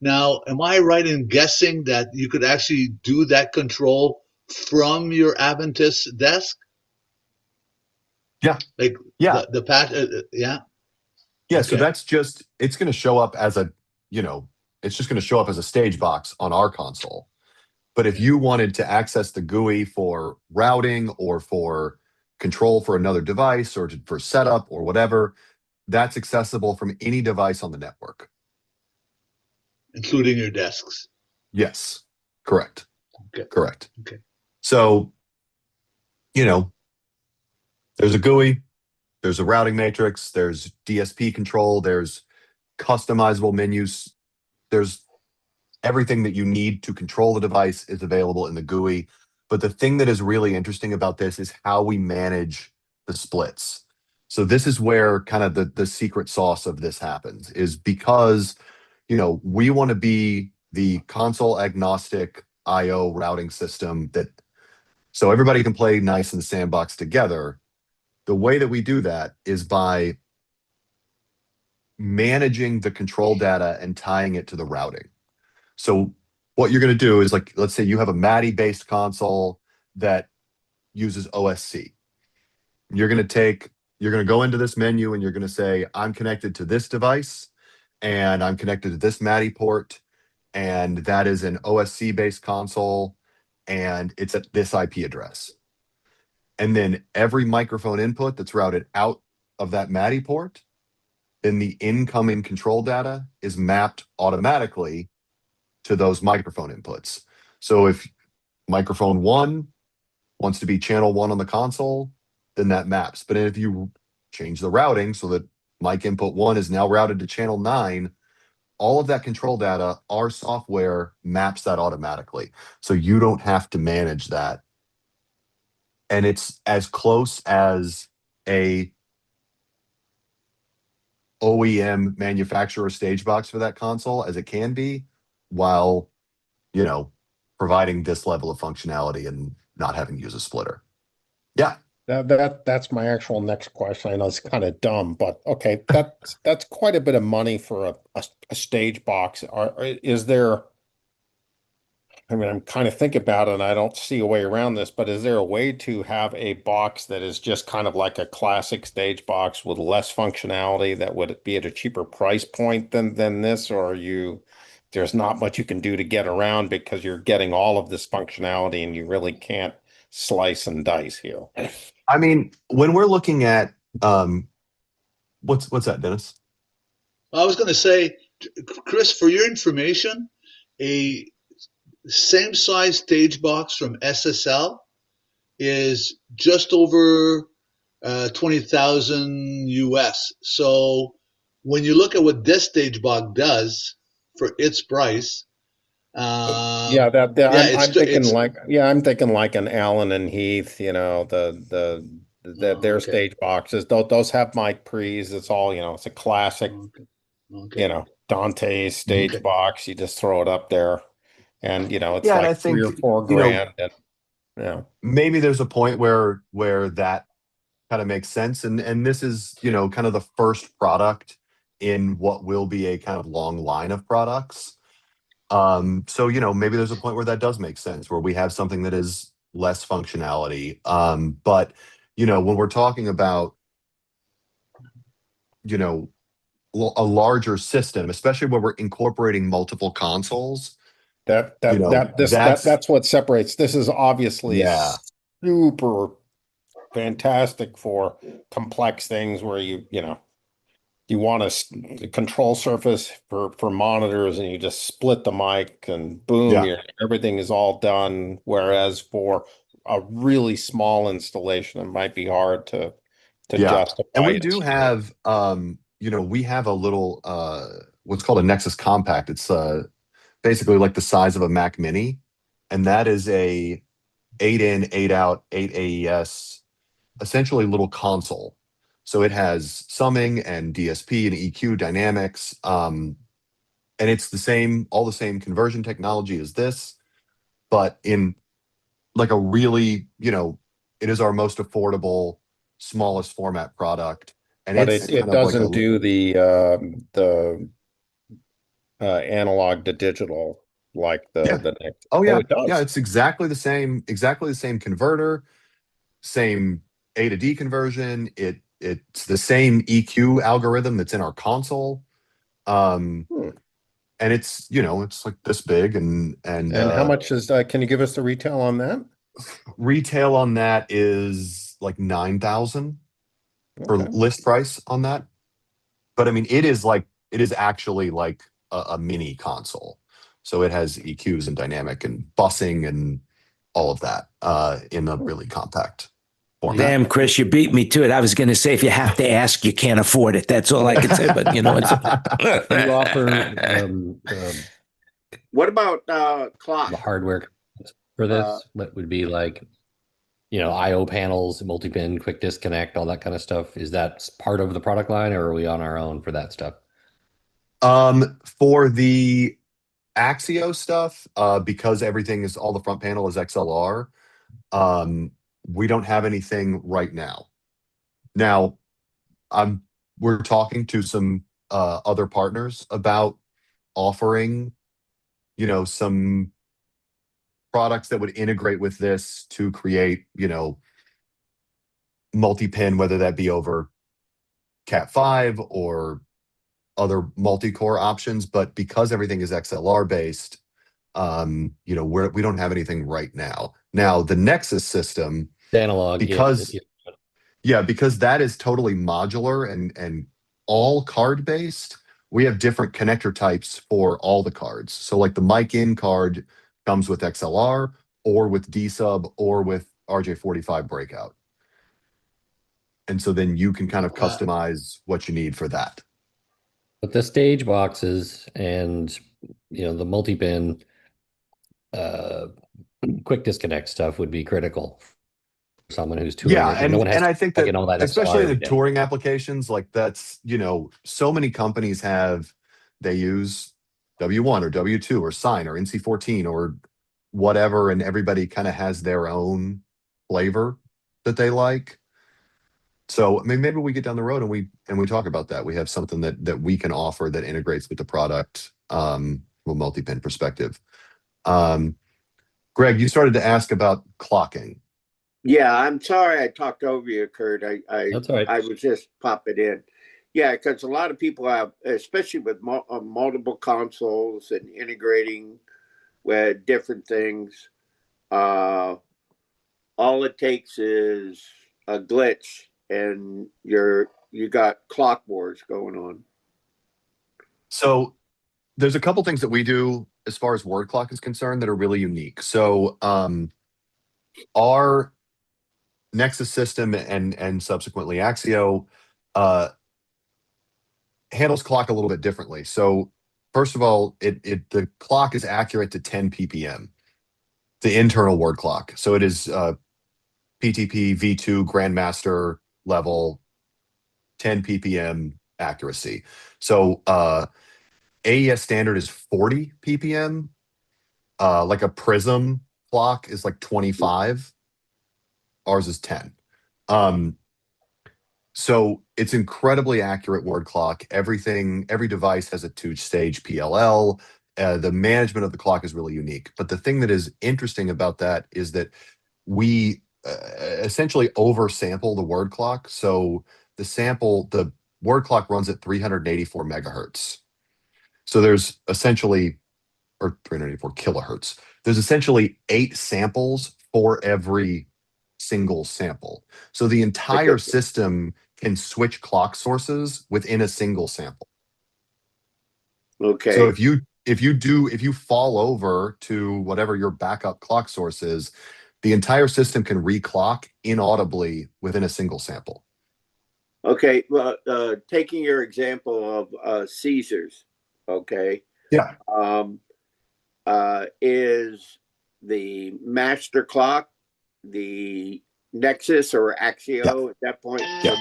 Now, am I right in guessing that you could actually do that control from your Aventus desk? Yeah. Like, yeah, the patch, yeah. yeah. So Okay. that's just, it's going to show up as a, it's just going to show up as a stage box on our console. But if you wanted to access the GUI for routing or for control for another device or for setup or whatever, that's accessible from any device on the network. Including your desks. Yes, correct. Okay. Correct. Okay. So, there's a GUI, there's a routing matrix, there's DSP control, there's customizable menus, there's everything that you need to control the device is available in the GUI. But the thing that is really interesting about this is how we manage the splits. So this is where kind of the secret sauce of this happens, is because, we want to be the console agnostic IO routing system so everybody can play nice in the sandbox together. The way that we do that is by managing the control data and tying it to the routing. So what you're going to do is, like, let's say you have a MADI based console that uses OSC. You're going to go into this menu and you're going to say, I'm connected to this device and I'm connected to this MADI port, and that is an OSC based console and it's at this IP address. And then every microphone input that's routed out of that MADI port, then the incoming control data is mapped automatically to those microphone inputs. So if microphone 1 wants to be channel 1 on the console, then that maps. But if you change the routing so that mic input 1 is now routed to channel 9, all of that control data, our software maps that automatically. So you don't have to manage that. And it's as close as a OEM manufacturer stage box for that console as it can be, while, providing this level of functionality and not having to use a splitter. Yeah. That's my actual next question. I know it's kind of dumb, but okay, that's quite a bit of money for a stage box. Is there? I mean, I'm kind of thinking about it, and I don't see a way around this, but is there a way to have a box that is just kind of like a classic stage box with less functionality that would be at a cheaper price point than this, or there's not much you can do to get around because you're getting all of this functionality and you really can't slice and dice here? I mean, when we're looking at what's that, Dennis? I was going to say, Chris, for your information, a same size stage box from SSL is just over 20,000 US. So when you look at what this stage box does for its price, I'm thinking like an Allen and Heath, their stage boxes. Those have mic pre's. It's all, it's a classic, Dante's stage box. You just throw it up there, and it's and I like think, 3 or 4 grand. And maybe there's a point where that kind of makes sense, and this is kind of the first product in what will be a kind of long line of products. So maybe there's a point where that does make sense, where we have something that is less functionality. But when we're talking about a larger system, especially when we're incorporating multiple consoles, that's what separates. This is obviously yeah, super fantastic for complex things where you want a control surface for monitors, and you just split the mic and boom, everything is all done. Whereas for a really small installation, it might be hard to justify. And we do have we have a little what's called a Nexus Compact. It's basically like the size of a Mac Mini, and that is a 8-in, 8-out, 8 AES, essentially little console. So it has summing and DSP and EQ dynamics, and it's all the same conversion technology as this, but in like a really, it is our most affordable, smallest format product, and but it's it kind of doesn't like do the analog to digital like the next. Oh yeah, it does. yeah, it's exactly the same converter, same A to D conversion. It's the same EQ algorithm that's in our console. And it's it's like this big, and how much is can you give us the retail on that? Retail on that is like 9,000 for list price on that. But I mean, it is actually like a mini console. So it has EQs and dynamic and busing and all of that in a really compact format. Damn, Chris, you beat me to it. I was going to say, if you have to ask, you can't afford it. That's all I can say. But you offer what about clock? the hardware for this? What would be like IO panels, multi-pin, quick disconnect, all that kind of stuff? Is that part of the product line, or are we on our own for that stuff? For the AXIO stuff, because everything is all the front panel is XLR, we don't have anything right now. Now, we're talking to some other partners about offering, some products that would integrate with this to create, multi-pin, whether that be over Cat5 or other multi-core options. But because everything is XLR based, we don't have anything right now. Now, the Nexus system, The analog, because because that is totally modular and all card based, we have different connector types for all the cards. So like the mic in card comes with XLR or with D sub or with RJ45 breakout. And so then you can kind of customize what you need for that. But the stage boxes and the multi-pin quick disconnect stuff would be critical for someone who's touring. Yeah, No one has and I to think plug that in all that especially in XLR the every day. touring applications, like that's, so many companies they use W1 or W2 or Sign or NC14 or whatever, and everybody kind of has their own flavor that they like. So I mean, maybe we get down the road and we talk about that. We have something that we can offer that integrates with the product from a multi-pin perspective. Greg, you started to ask about clocking. Yeah, I'm sorry I talked over you, Kurt. That's all right. I was just popping in. Yeah, because a lot of people have, especially with multiple consoles and integrating with different things. All it takes is a glitch, and you got clock wars going on. So there's a couple things that we do as far as word clock is concerned that are really unique. So our Nexus system and subsequently AXIO handles clock a little bit differently. So first of all, the clock is accurate to 10 ppm, the internal word clock. So it is PTP V2 Grandmaster level 10 ppm accuracy. So AES standard is 40 ppm. Like a Prism clock is like 25. Ours is 10. So it's incredibly accurate word clock. Every device has a two-stage PLL. The management of the clock is really unique. But the thing that is interesting about that is that we essentially oversample the word clock. So the word clock runs at 384 megahertz. So there's essentially, or 384 kilohertz. There's essentially 8 samples for every single sample. So the entire system can switch clock sources within a single sample. Okay. So if you fall over to whatever your backup clock source is, the entire system can reclock inaudibly within a single sample. Okay. Well, taking your example of Caesars, okay. Yeah. Is the master clock the Nexus or AXIO at that point? Yeah.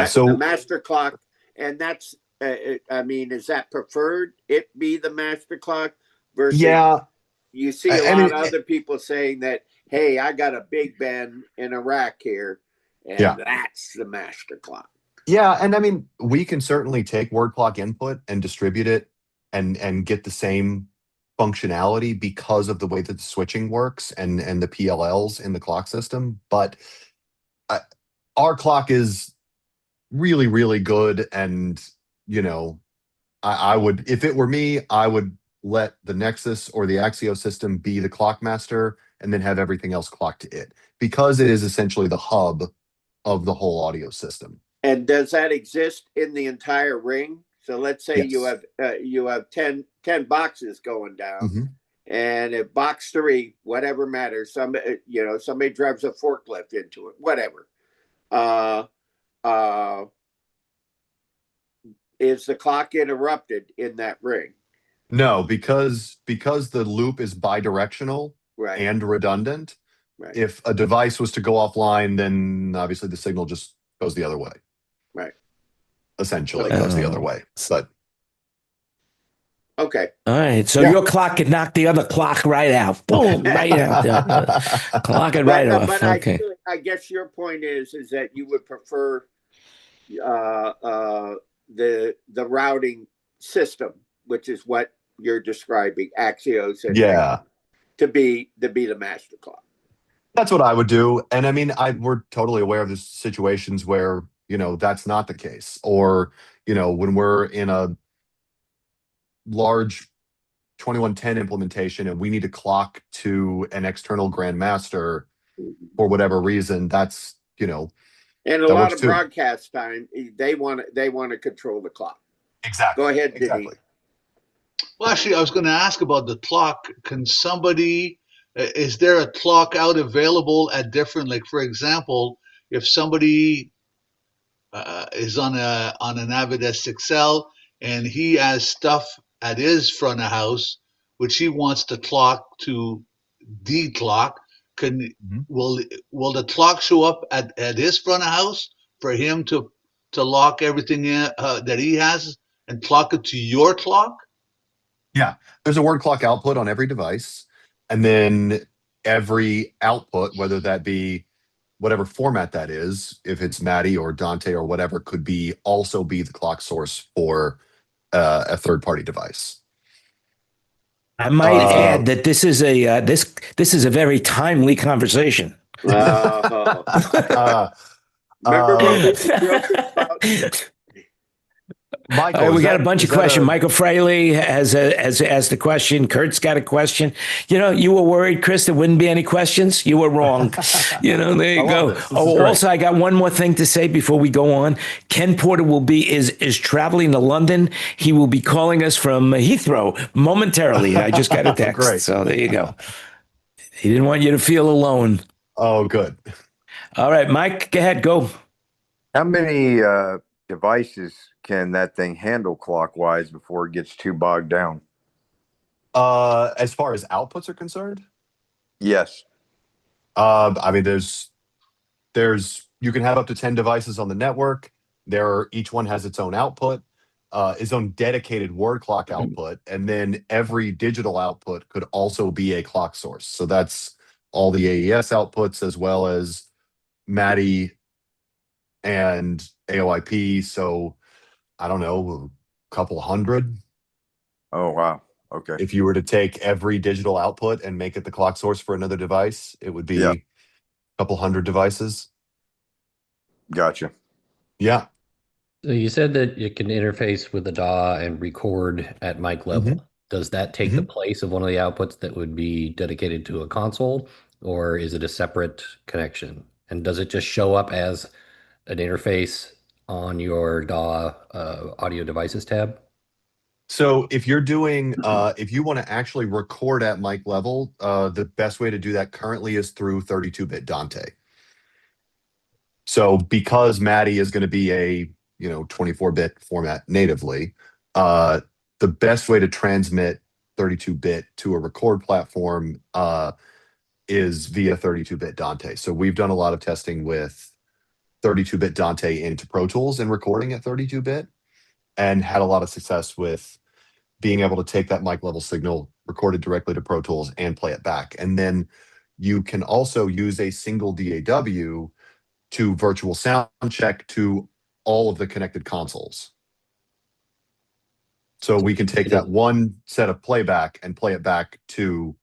So the master clock, and that's, I mean, is that preferred? It be the master clock versus? Yeah. You see a lot of other people saying that, hey, I got a Big Ben in a rack here, and that's the master clock. Yeah, and I mean, we can certainly take word clock input and distribute it and get the same functionality because of the way that the switching works and the PLLs in the clock system. But our clock is really, really good. And, I would, if it were me, I would let the Nexus or the AXIO system be the clock master and then have everything else clocked to it, because it is essentially the hub of the whole audio system. And does that exist in the entire ring? So let's say you have 10 boxes going down, Mm-hmm. and if box 3, whatever matters, somebody drives a forklift into it, whatever. Is the clock interrupted in that ring? No, because the loop is bidirectional. Right. and redundant. Right. If a device was to go offline, then obviously the signal just goes the other way. Right. Essentially goes the other way. But Okay. All right, so Yeah. your clock could knock the other clock right out. Boom, right out. Clock it right off. But Okay. I guess your point is that you would prefer the routing system, which is what you're describing, Axios, and yeah, to be the master clock. that's what I would do. And I mean, we're totally aware of the situations where, that's not the case. Or, when we're in a large 2110 implementation and we need to clock to an external grandmaster for whatever reason, that's, And a that lot works of too. broadcast time, they want to control the clock. Exactly. Go ahead, Denise. Exactly. Well, actually, I was going to ask about the clock. Can somebody, is there a clock out available at different, like for example, if somebody is on an Avid S6L and he has stuff at his front of house, which he wants the clock to declock, Mhm. will the clock show up at his front of house for him to lock everything in, that he has and clock it to your clock? Yeah. There's a word clock output on every device. And then every output, whether that be whatever format that is, if it's Matty or Dante or whatever, could also be the clock source for a third-party device. I might add that this is a this is a very timely conversation. Remember what we joked about? Michael, All right, we is got that- a bunch is of that questions. a- Michael Fraley has the question. Kurt's got a question. You were worried, Chris, there wouldn't be any questions. You were wrong. There you I go. love this. This is great. Also, I got one more thing to say before we go on. Ken Porter is traveling to London. He will be calling us from Heathrow momentarily. I just got a text. Great. So there you go. He didn't want you to feel alone. Oh, good. All right, Mike, go ahead. Go. How many devices can that thing handle clockwise before it gets too bogged down? As far as outputs are concerned, Yes. I mean, there's you can have up to 10 devices on the network. Each one has its own output, its own dedicated word clock output, and then every digital output could also be a clock source. So that's all the AES outputs as well as MADI and AOIP. So I don't know, a couple hundred. Oh, wow. Okay. If you were to take every digital output and make it the clock source for another device, it would be Yeah. a couple hundred devices. Gotcha. Yeah. So you said that you can interface with the DAW and record at mic level. Does that take the place of one of the outputs that would be dedicated to a console, or is it a separate connection? And does it just show up as an interface on your DAW audio devices tab? So if you're doing, if you want to actually record at mic level, the best way to do that currently is through 32-bit Dante. So because MADI is going to be a 24-bit format natively, the best way to transmit 32-bit to a record platform is via 32-bit Dante. So we've done a lot of testing with 32-bit Dante into Pro Tools and recording at 32-bit, and had a lot of success with being able to take that mic level signal, record it directly to Pro Tools, and play it back. And then you can also use a single DAW to virtual sound check to all of the connected consoles. So we can take that one set of playback and play it back to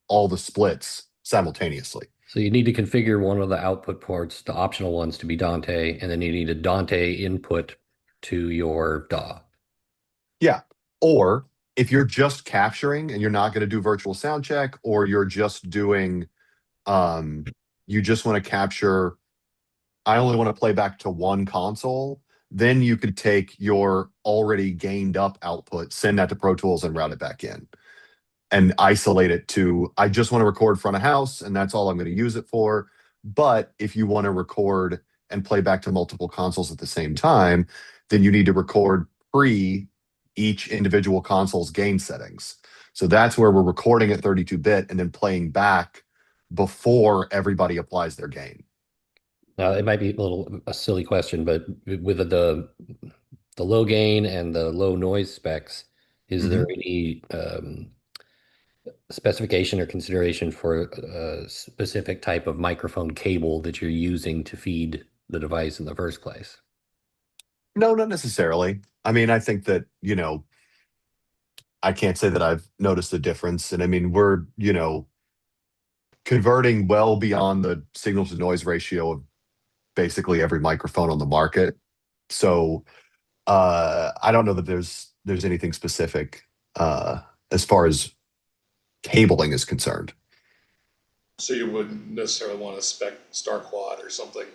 all the splits simultaneously. So you need to configure one of the output ports, the optional ones, to be Dante, and then you need a Dante input to your DAW. Yeah. Or if you're just capturing and you're not going to do virtual sound check, or you're just doing, you just want to capture, I only want to play back to one console, then you could take your already gained up output, send that to Pro Tools and route it back in and isolate it to, I just want to record front of house and that's all I'm going to use it for. But if you want to record and play back to multiple consoles at the same time, then you need to record each individual console's gain settings. So that's where we're recording at 32-bit and then playing back before everybody applies their gain. Now, it might be a silly question, but with the low gain and the low noise specs, is there any specification or consideration for a specific type of microphone cable that you're using to feed the device in the first place? No, not necessarily. I mean, I think that, I can't say that I've noticed a difference. And I mean, we're, converting well beyond the signal to noise ratio of basically every microphone on the market. So I don't know that there's anything specific as far as cabling is concerned. So you wouldn't necessarily want to spec Star Quad or something.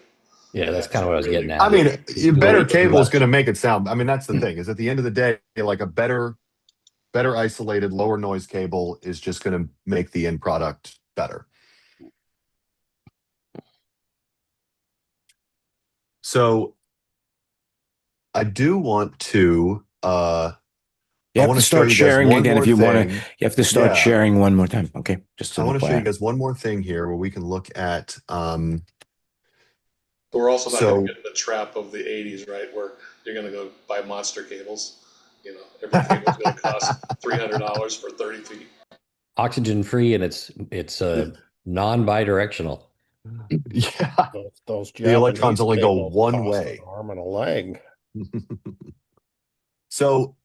Yeah, that's kind of what I was getting at. I mean, better Really cable is left. going to make it sound. I mean, that's the thing, is at the end of the day, like a better isolated, lower noise cable is just going to make the end product better. So I do want to You have to start sharing again if you want to. You have to start sharing one more time. Okay, just I want to show you guys one more thing here where we can look at. But we're also not going to get in the trap of the 80s, right? Where you're going to go buy monster cables. Every cable's going to cost $300 for 30 feet. Oxygen free, and it's non-bidirectional. Yeah, those the electrons Japanese only go cables one cost way. an arm and a leg. So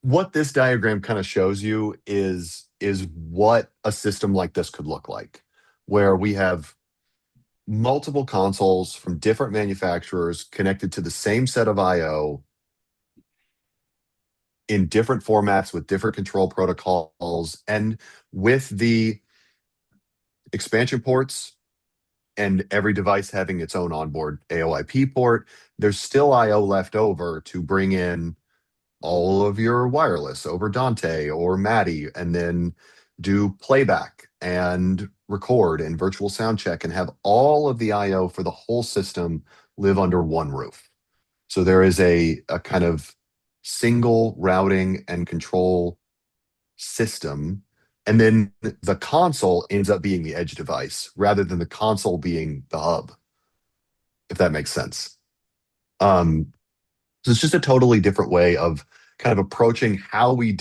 what this diagram kind of shows you is what a system like this could look like, where we have multiple consoles from different manufacturers connected to the same set of I/O in different formats with different control protocols, and with the expansion ports and every device having its own onboard AOIP port, there's still I/O left over to bring in all of your wireless over Dante or Matty, and then do playback and record and virtual sound check and have all of the I/O for the whole system live under one roof. So there is a kind of single routing and control system. And then the console ends up being the edge device rather than the console being the hub, if that makes sense. So it's just a totally different way of kind of approaching how we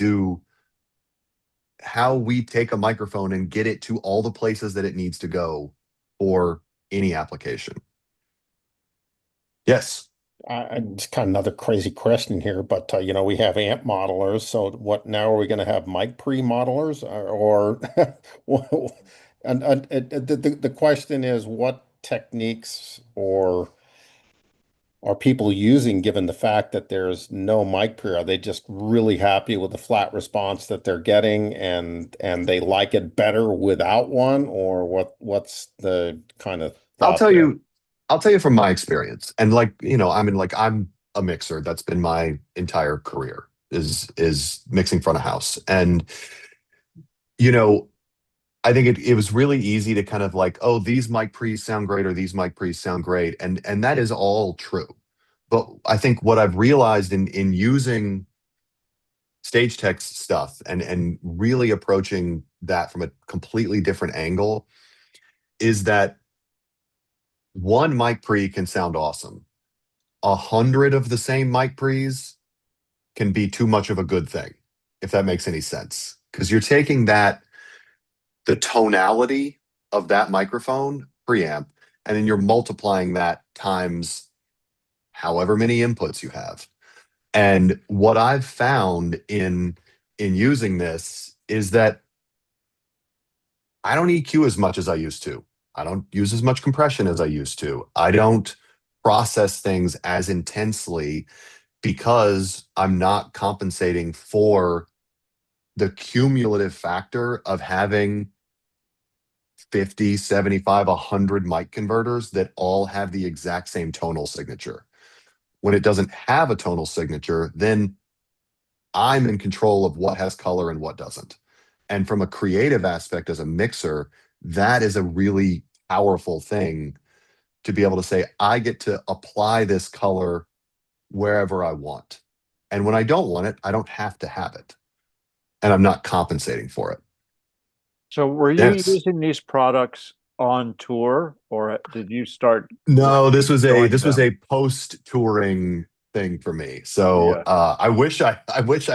take a microphone and get it to all the places that it needs to go for any application. Yes. It's kind of another crazy question here, but we have amp modelers. So what now are we going to have mic pre-modelers or and the question is, what techniques or are people using, given the fact that there's no mic pre? Are they just really happy with the flat response that they're getting and they like it better without one, or what's the kind of I'll thought tell there? you from my experience. And I'm a mixer. That's been my entire career is mixing front of house. And I think it was really easy to kind of like, oh, these mic pre's sound great or these mic pre's sound great. And that is all true. But I think what I've realized in using Stagetec's stuff and really approaching that from a completely different angle is that one mic pre can sound awesome. 100 of the same mic pre's can be too much of a good thing, if that makes any sense. Because you're taking the tonality of that microphone preamp, and then you're multiplying that times however many inputs you have. And what I've found in using this is that I don't EQ as much as I used to. I don't use as much compression as I used to. I don't process things as intensely because I'm not compensating for the cumulative factor of having 50, 75, 100 mic converters that all have the exact same tonal signature. When it doesn't have a tonal signature, then I'm in control of what has color and what doesn't. And from a creative aspect as a mixer, that is a really powerful thing to be able to say, I get to apply this color wherever I want. And when I don't want it, I don't have to have it. and I'm not compensating for it. So were you Yes. using these products on tour, or did you start? No, this was enjoying a them? post-touring thing for me. So Yeah. I wish I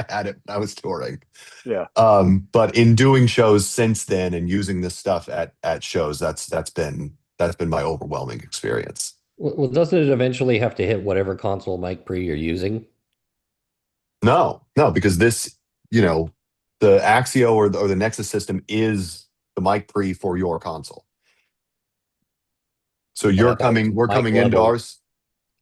had it when I was touring. Yeah. But in doing shows since then and using this stuff at shows, that's been my overwhelming experience. Well, doesn't it eventually have to hit whatever console mic pre you're using? No, because this, the Axio or the Nexus system is the mic pre for your console. So But I thought it was we're mic coming into level. ours.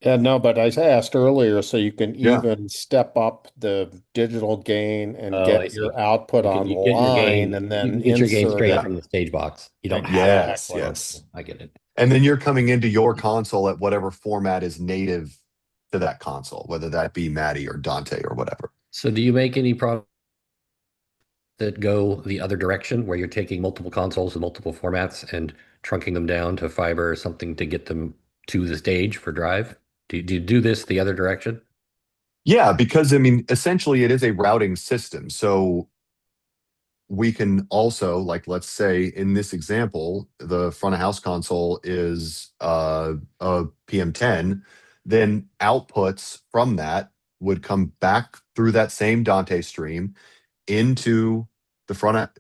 Yeah, no, but I asked earlier, so you can Yeah. even step up the digital gain and Oh, I get see. your output You get your online gain. and You then can get your gain insert straight it. from the stage box. You don't have Yes, Exactly. yes. I get it. And then you're coming into your console at whatever format is native to that console, whether that be Matty or Dante or whatever. So do you make any products that go the other direction, where you're taking multiple consoles and multiple formats and trunking them down to fiber or something to get them to the stage for drive? Do you do this the other direction? Yeah, because I mean, essentially it is a routing system. So we can also, like, let's say in this example, the front of house console is a PM10, then outputs from that would come back through that same Dante stream into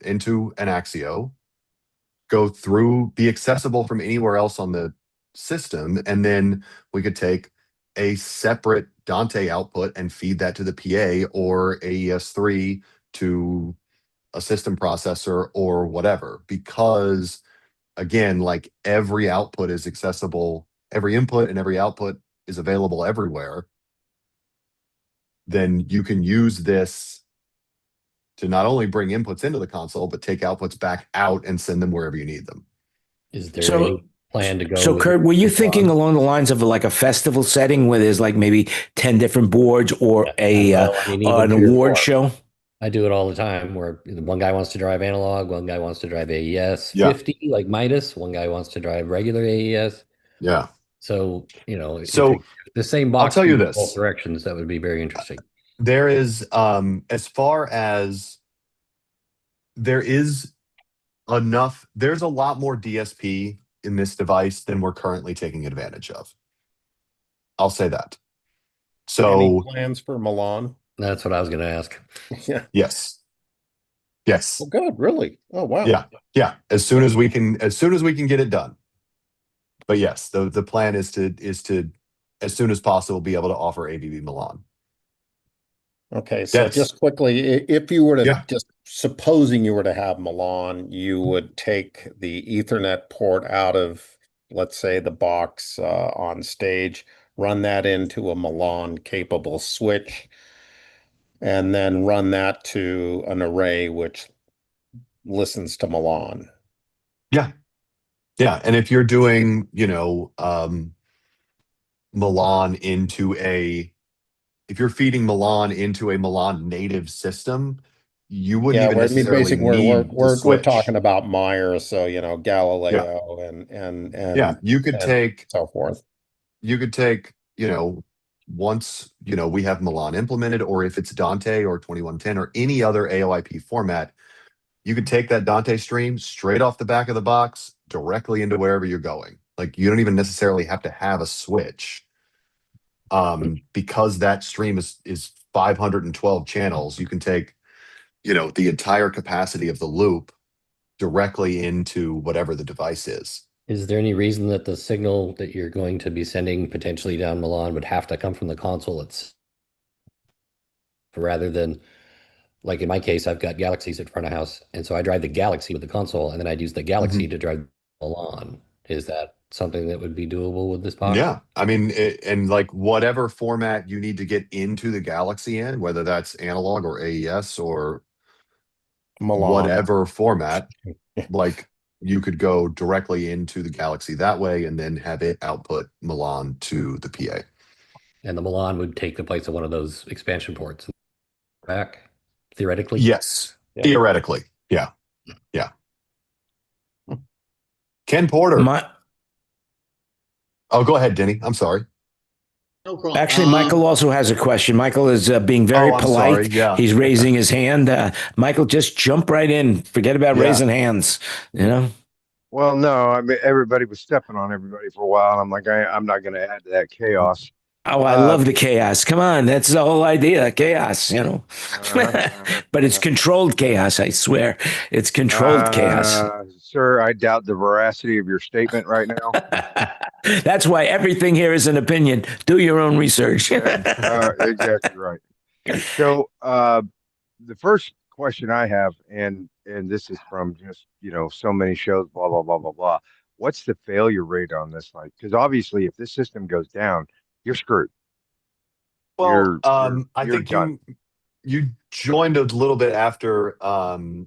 into an Axio, go through, be accessible from anywhere else on the system, and then we could take a separate Dante output and feed that to the PA or AES3 to a system processor or whatever. Because again, like, every output is accessible, every input and every output is available everywhere. Then you can use this to not only bring inputs into the console, but take outputs back out and send them wherever you need them. Is there So, any plan to go so with Kurt, were you thinking Milan? along the lines of like a festival setting where there's like maybe 10 different boards, or Well, I mean, even an 3 or award 4. show? I do it all the time, where one guy wants to drive analog, one guy wants to drive AES Yeah. 50 like Midas, one guy wants to drive regular AES. Yeah. So, if So the same I'll box tell you can go both this. directions, that would be very interesting. There is, as far as there is enough, there's a lot more DSP in this device than we're currently taking advantage of. I'll say that. Any So plans for Milan? That's what I was going to ask. Yeah. yes. Oh, good. Really? Oh, wow. Yeah. As soon as we can get it done. But yes, the plan is to as soon as possible be able to offer AVB Milan. Okay, so Yes. just quickly, if you were to Yeah. just supposing you were to have Milan, you would take the Ethernet port out of, let's say, the box on stage, run that into a Milan capable switch, and then run that to an array which listens to Milan. Yeah. And if you're doing, Milan if you're feeding Milan into a Milan native system, you wouldn't even necessarily basically need the we're switch. talking about Meyer, so Yeah. Galileo Yeah. You could and take so forth. once, we have Milan implemented, or if it's Dante or 2110 or any other AOIP format, you could take that Dante stream straight off the back of the box directly into wherever you're going. Like, you don't even necessarily have to have a switch. Because that stream is 512 channels, you can take, the entire capacity of the loop directly into whatever the device is. Is there any reason that the signal that you're going to be sending potentially down Milan would have to come from the console rather than, like in my case, I've got Galaxies at front of house, and so I drive the Galaxy with the console, and then I'd use the Galaxy to drive Milan. Is that something that would be doable with this box? Yeah. I mean, and like, whatever format you need to get into the Galaxy in, whether that's analog or AES or Milan. whatever format, like, you could go directly into the Galaxy that way and then have it output Milan to the PA. And the Milan would take the place of one of those expansion ports back, theoretically? Yes. Yeah. Theoretically. Yeah. Ken Porter. Oh, go ahead, Denny. I'm sorry. No problem. Actually, Michael also has a question. Michael is being very I'm polite. sorry. Yeah. He's raising his hand. Michael, just jump right in. Forget about Yeah. raising hands. You know. Well, no, I mean everybody was stepping on everybody for a while. And I'm like, I'm not going to add to that chaos. Oh, I love the chaos. Come on, that's the whole idea. Chaos, you know. But it's controlled chaos. I swear, it's controlled chaos. Sir, I doubt the veracity of your statement right now. That's why everything here is an opinion. Do your own research. Exactly right. So, the first question I have, and this is from just so many shows, blah blah blah blah blah. What's the failure rate on this like? Because obviously, if this system goes down, you're screwed. Well, I you're think done. you joined a little bit after Doug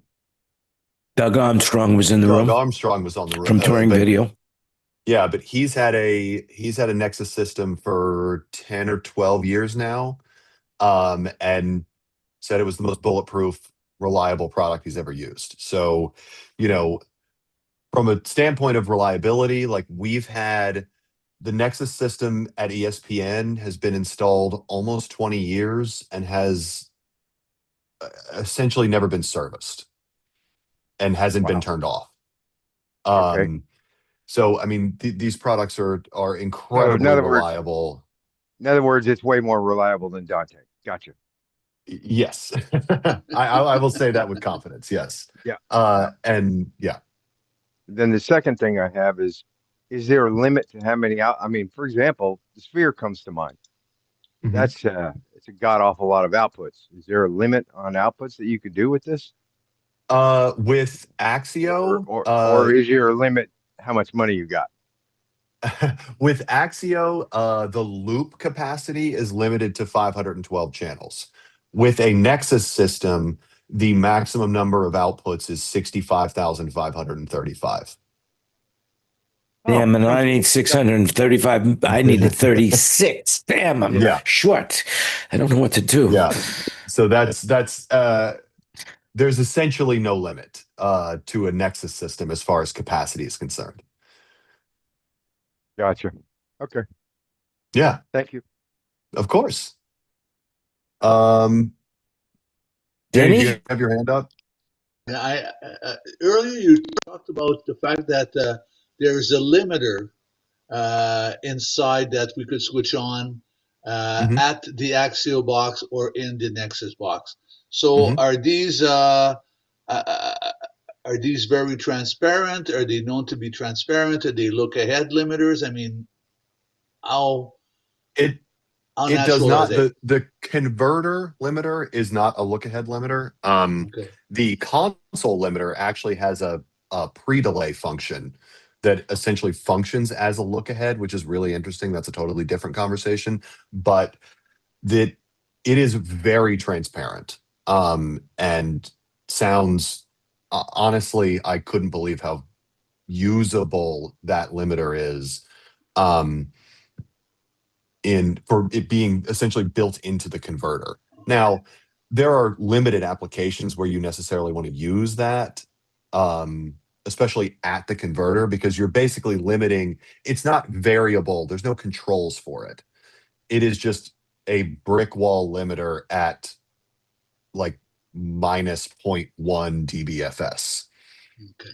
Armstrong was in the Doug room Armstrong was on the room from Touring but, Video. Yeah, but he's had a Nexus system for 10 or 12 years now, and said it was the most bulletproof, reliable product he's ever used. So, from a standpoint of reliability, like we've had the Nexus system at ESPN has been installed almost 20 years and has essentially never been serviced and hasn't been turned off. Okay. So, I mean, these products are incredibly reliable. In other words, it's way more reliable than Dante. Gotcha. Yes. I will say that with confidence. Yes. Yeah. And yeah. Then the second thing I have is there a limit to how many I mean, for example, the Sphere comes to mind. Mhm. That's it's a god awful lot of outputs. Is there a limit on outputs that you could do with this? With AXIO, or is there a limit how much money you got? with AXIO, the loop capacity is limited to 512 channels. With a Nexus system, the maximum number of outputs is 65,535. Damn, and I need 635. I needed 36. Damn, I'm short. I don't know what to do. Yeah. So that's there's essentially no limit to a Nexus system as far as capacity is concerned. Gotcha. Okay. Yeah. Thank you. Of course. Denny, do you have your hand up? Yeah, earlier you talked about the fact that there's a limiter inside that we could switch on at the AXIO box or in the Nexus box. So are these very transparent? Are they known to be transparent? Are they look ahead limiters? I mean, how it does not. The converter limiter is not a look ahead limiter. Okay. The console limiter actually has a pre-delay function that essentially functions as a look ahead, which is really interesting. That's a totally different conversation, but it is very transparent and sounds honestly, I couldn't believe how usable that limiter is. For it being essentially built into the converter. Now, there are limited applications where you necessarily want to use that, especially at the converter, because you're basically limiting. It's not variable. There's no controls for it. It is just a brick wall limiter at like minus 0.1 dBFS. Okay.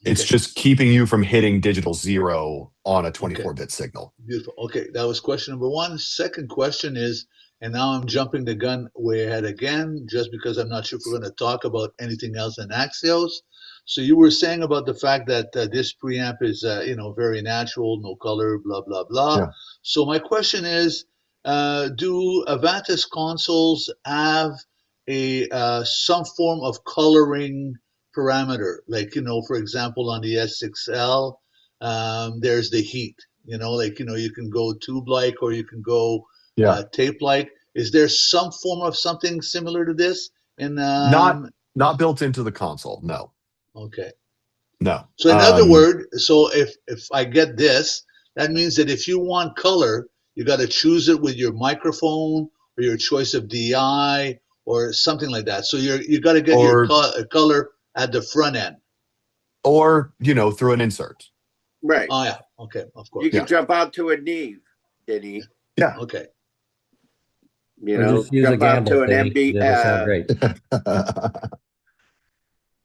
It's just keeping you from hitting digital zero on a 24-bit signal. Beautiful. Okay, that was question number one. Second question is, and now I'm jumping the gun way ahead again, just because I'm not sure if we're going to talk about anything else in Axios. So you were saying about the fact that this preamp is, very natural, no color, blah blah blah. Yeah. So my question is, do Avantis consoles have a some form of coloring parameter? Like, for example, on the S6L, there's the heat. You can go tube-like or you can go tape-like. Is there some form of something similar to this? Not built into the console. No. Okay. No. So in other words, so if I get this, that means that if you want color, you got to choose it with your microphone or your choice of DI or something like that. So you got to get your color at the front end. Or, through an insert. Right. Oh, yeah. Okay, of course. You can jump out to a Neve, Denny. Yeah. Okay. You Or know, just use a jump out to gamble an thing. MD. It'll sound great.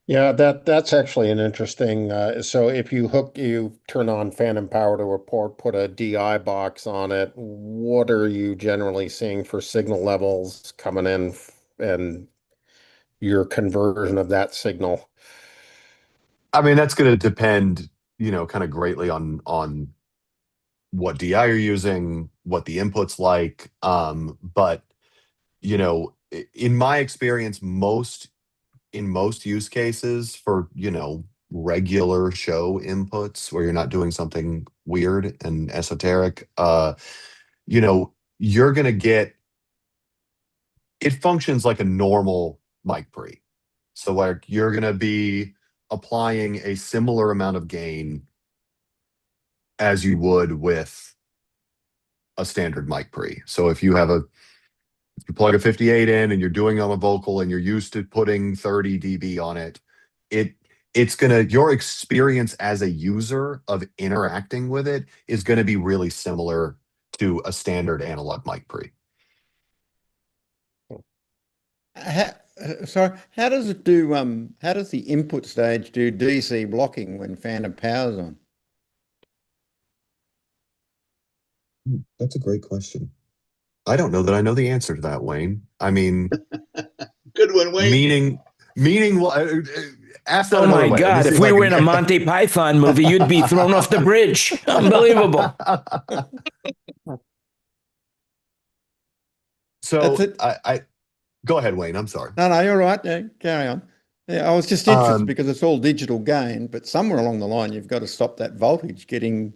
Yeah, that's actually an interesting. So if you turn on phantom power to a port, put a DI box on it, what are you generally seeing for signal levels coming in and your conversion of that signal? I mean, that's going to depend, kind of greatly on what DI you're using, what the input's like. But in my experience, in most use cases for, regular show inputs where you're not doing something weird and esoteric, you know, you're going to get, it functions like a normal mic pre. So like you're going to be applying a similar amount of gain as you would with a standard mic pre. So if you plug a 58 in and you're doing on a vocal and you're used to putting 30 dB on it, your experience as a user of interacting with it is going to be really similar to a standard analog mic pre. Sorry, how does it do? How does the input stage do DC blocking when phantom power's on? That's a great question. I don't know that I know the answer to that, Wayne. I mean, Good one, Wayne. meaning what? Ask that Oh another my way. Let me God. see If we I were can- in a Monty Python movie, you'd be thrown off the bridge. Unbelievable. So That's it. I go ahead, Wayne. I'm sorry. No, you're right. Yeah, carry on. Yeah, I was just interested Um, because it's all digital gain, but somewhere along the line you've got to stop that voltage getting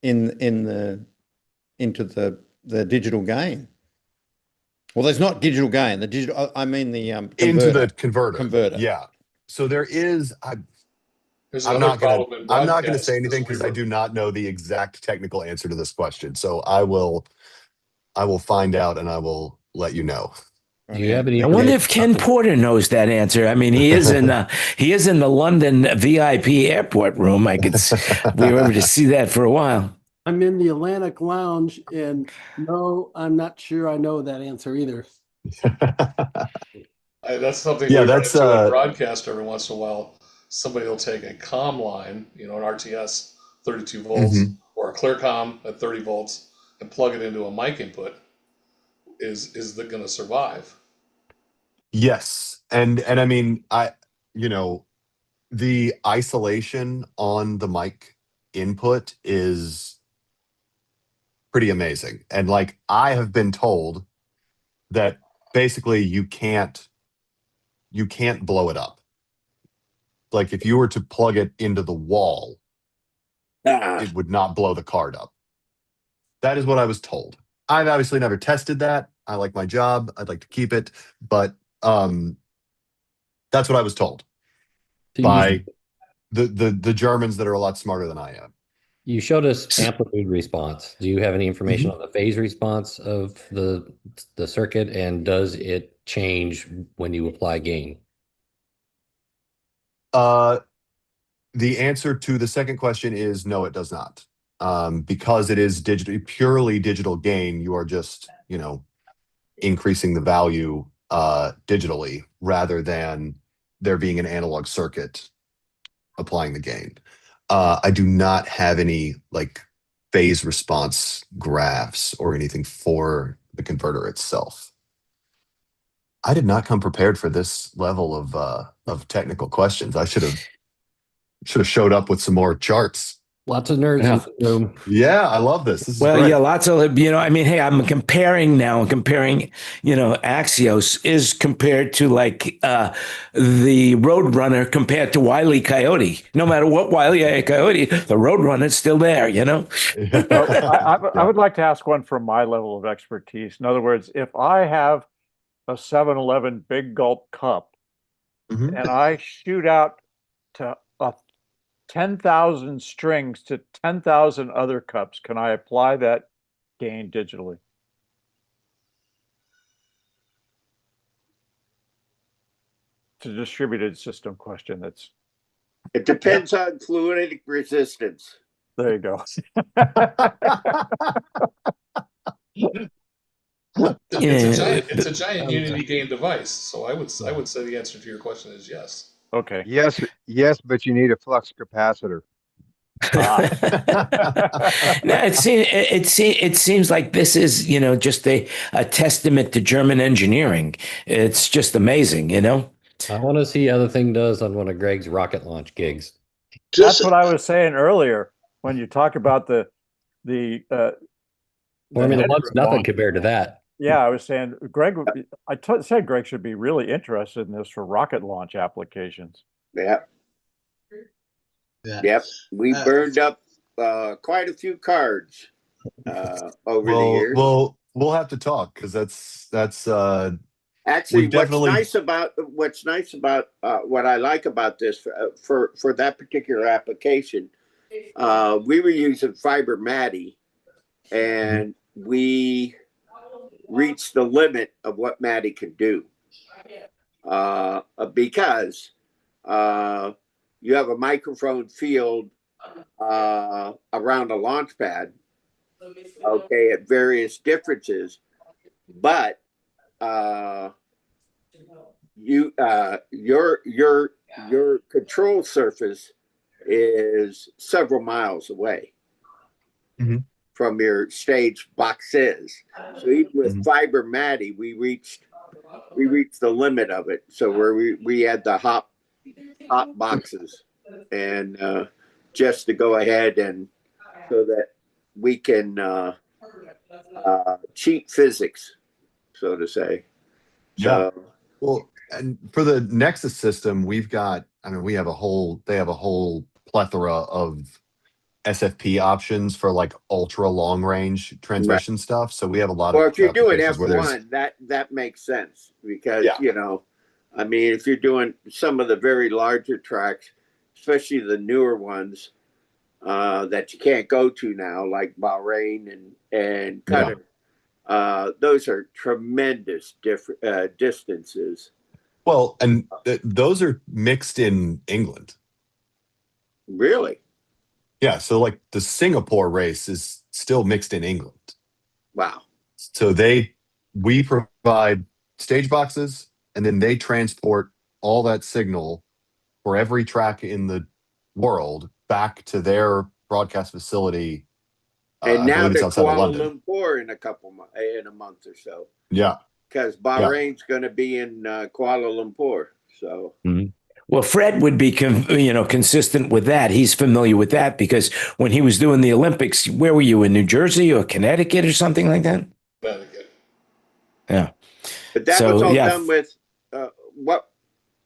into the digital gain. Well, there's not digital gain. The digital, I mean the into the converter. converter. Yeah. So there is. There's I'm another not gonna. problem in I'm not gonna broadcast say is anything because I reverb. do not know the exact technical answer to this question. So I will find out and I will let you know. Do you have any I wonder information if Ken about the- Porter knows that answer. I mean, he is in the London VIP airport room. We were able to see that for a while. I'm in the Atlantic Lounge, and no, I'm not sure I know that answer either. That's something Yeah, we run that's into in broadcast every once in a while. Somebody will take a comm line, an RTS 32 volts mhm. or a clear comm at 30 volts and plug it into a mic input. Is that going to survive? Yes, and I mean the isolation on the mic input is pretty amazing, and like I have been told that basically you can't blow it up. Like if you were to plug it into the wall, it would not blow the card up. That is what I was told. I've obviously never tested that. I like my job. I'd like to keep it, but that's what I was told So by the Germans that are a lot smarter than I am. you showed us amplitude response. Do you have any information Mm-hmm. on the phase response of the circuit, and does it change when you apply gain? The answer to the second question is no, it does not. Because it is purely digital gain, you are just, increasing the value digitally rather than there being an analog circuit applying the gain. I do not have any like phase response graphs or anything for the converter itself. I did not come prepared for this level of technical questions. I should have showed up with some more charts. Lots of nerds in the room. Yeah, I love this. This is Well, great. yeah, lots of, I mean, hey, I'm comparing now and comparing, Axios is compared to like the Roadrunner compared to Wile E. Coyote. No matter what Wile E. Coyote, the Roadrunner's still there, Well, I would like to ask one from my level of expertise. In other words, if I have a 7-Eleven big gulp cup Mhm. and I shoot out to 10,000 strings to 10,000 other cups, can I apply that gain digitally? It's a distributed system question. It depends on fluidic resistance. There you go. It's a giant unity gain device. So I would say the answer to your question is yes. Okay. Yes, but you need a flux capacitor. No, it seems like this is, just a testament to German engineering. It's just amazing, I want to see how the thing does on one of Greg's rocket launch gigs. That's what I was saying earlier when you talk about the Formula One's headroom nothing launch. compared to that. Yeah, I was saying Greg. Said Greg should be really interested in this for rocket launch applications. Yeah. Yep. We burned up quite a few cards over the years. Well, we'll have to talk because that's actually what's nice about what I like about this for that particular application. We were using fiber Matty, and we reached the limit of what Matty could do because you have a microphone field around a launch pad, okay, at various differences, but your control surface is several miles away from your stage boxes. So even with fiber Matty, we reached the limit of it. So where we had the hot boxes, and just to go ahead and so that we can cheat physics, so to say. Yeah. Well, and for the Nexus system, we have a whole plethora of SFP options for like ultra long range transmission stuff. So we have a lot of. Well, if you're doing F1, that makes sense because I mean, if you're doing some of the very larger tracks, especially the newer ones that you can't go to now, like Bahrain and Qatar. Those are tremendous distances. Well, and those are mixed in England. Really? Yeah. So like the Singapore race is still mixed in England. Wow. So we provide stage boxes, and then they transport all that signal for every track in the world back to their broadcast facility. And now they're Kuala Lumpur in a month or so. Yeah. Because Bahrain's going to be in Kuala Lumpur. So. Well, Fred would be, consistent with that. He's familiar with that because when he was doing the Olympics, where were you, in New Jersey or Connecticut or something like that? Connecticut. Yeah. But that was all done with what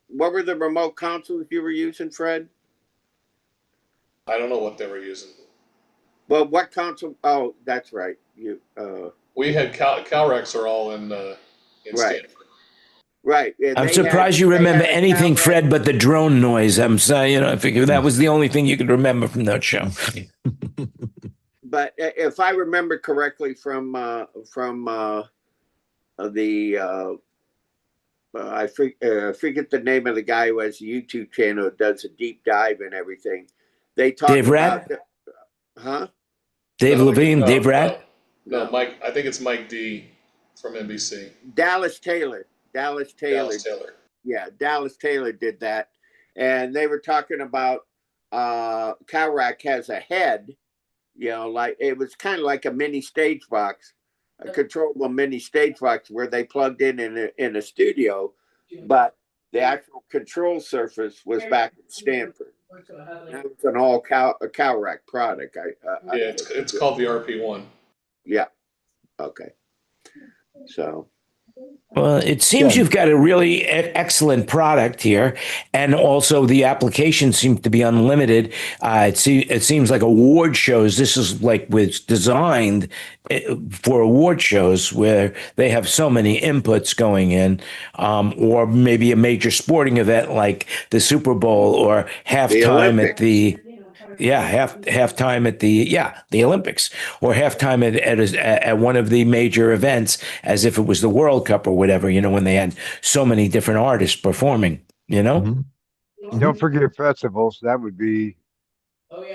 were the remote consoles you were using, Fred? I don't know what they were using. Well, what console? Oh, that's right. We had Calrex are all in Stanford. Right. I'm surprised you remember anything, Fred, but the drone noise. I'm sorry, I figured that was the only thing you could remember from that show. But if I remember correctly from the I forget the name of the guy who has a YouTube channel that does a deep dive and everything. They talk Dave about Ratt? Dave Levine, Dave Ratt? No, Mike. I think it's Mike D from NBC. Dallas Taylor. Yeah, Dallas Taylor did that, and they were talking about Calrac has a head, like it was kind of like a mini stage box, a controllable mini stage box where they plugged in a studio, but the actual control surface was back at Stanford. That was an all Calrac product. It's called the RP1. Yeah. Okay. So. Well, it seems you've got a really excellent product here, and also the applications seem to be unlimited. It seems like award shows. This is like was designed for award shows where they have so many inputs going in, or maybe a major sporting event like the Super Bowl or halftime at the. Halftime at the Olympics, or halftime at one of the major events, as if it was the World Cup or whatever. When they had so many different artists performing. Don't forget festivals. That would be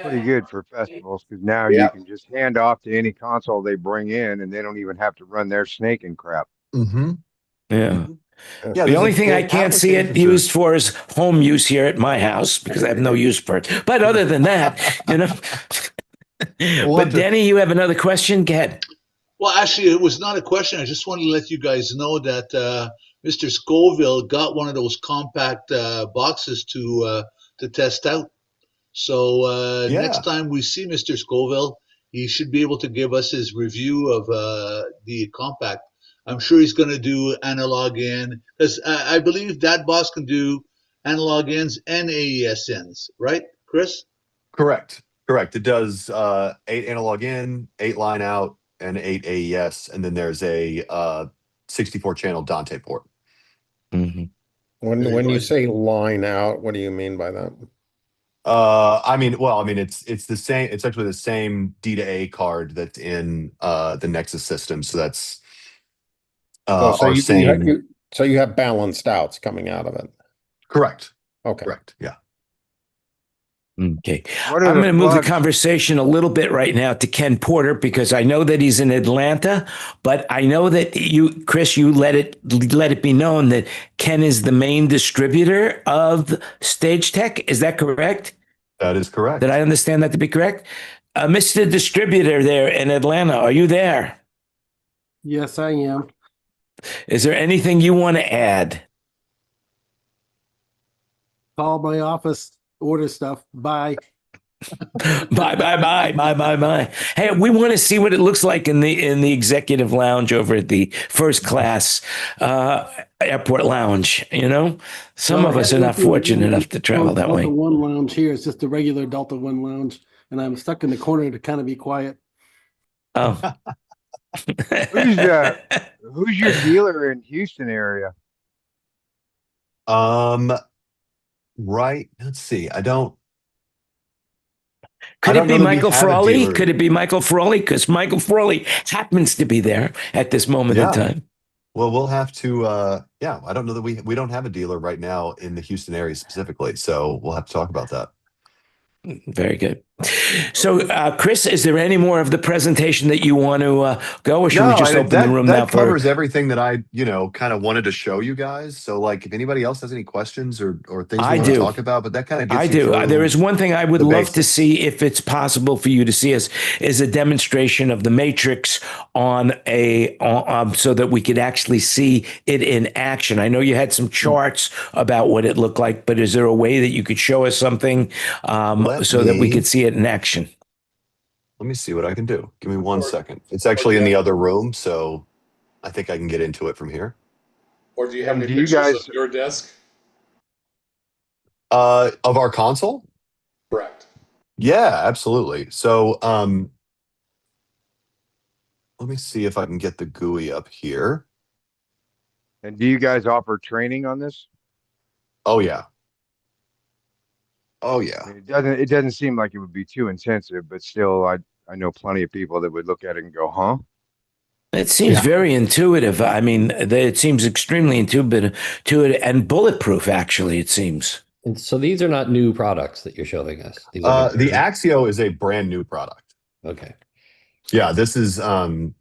pretty good for festivals because now you can just hand off to any console they bring in, and they don't even have to run their snake and crap. Mm-hmm. Yeah. Yeah, The only thing I can't see it applications are- used for is home use here at my house because I have no use for it. But other than that, you know. But Denny, you have another question? Go ahead. Well, actually, it was not a question. I just wanted to let you guys know that Mr. Scoville got one of those compact boxes to test out. So next time we see Mr. Scoville, he should be able to give us his review of the compact. I'm sure he's going to do analog in, because I believe that box can do analog ins and AES ins, right, Chris? Correct. It does 8 analog in, 8 line out, and 8 AES, and then there's a 64 channel Dante port. Mm-hmm. When you say line out, what do you mean by that? It's the same. It's actually the same D to A card that's in the Nexus system. So that's so you have balanced outs coming out of it. Correct. Okay. Correct. Yeah. Okay. I'm going to move the conversation a little bit right now to Ken Porter because I know that he's in Atlanta, but I know that you, Chris, you let it be known that Ken is the main distributor of Stagetec. Is that correct? That is correct. Did I understand that to be correct? Mr. Distributor there in Atlanta, are you there? Yes, I am. Is there anything you want to add? Call my office, order stuff. Bye. Bye. Hey, we want to see what it looks like in the executive lounge over at the first class airport lounge. You know, some of us are not fortunate enough to travel that way. Delta One lounge here. It's just a regular Delta One lounge, and I'm stuck in the corner to kind of be quiet. Oh, who's your dealer in Houston area? Right. Let's see. Could it be Michael Frawley? Could it be Michael Frawley? Because Michael Frawley happens to be there at this moment in time. Well, we'll have to. I don't know that we don't have a dealer right now in the Houston area specifically, so we'll have to talk about that. Very good. So, Chris, is there any more of the presentation that you want to go, or should we just open the room now? That covers everything that I, kind of wanted to show you guys. So, like, if anybody else has any questions or things we want to talk about, but that kind of gets you through There is one thing I would love to see, if it's possible for you to see us, is a demonstration of the matrix on so that we could actually see it in action. I know you had some charts about what it looked like, but is there a way that you could show us something so that we could see it in action? Let me see what I can do. Give me 1 second. It's actually in the other room, so I think I can get into it from here. Or do you have any pictures of your desk? Of our console? Correct. Yeah, absolutely. So let me see if I can get the GUI up here. And do you guys offer training on this? Oh yeah. I mean, it doesn't seem like it would be too intensive, but still I know plenty of people that would look at it and go, huh? It seems very intuitive. I mean, it seems extremely intuitive and bulletproof, actually, it seems. And so these are not new products that you're showing us. These the AXIO is a brand new product. Okay. Yeah, this is it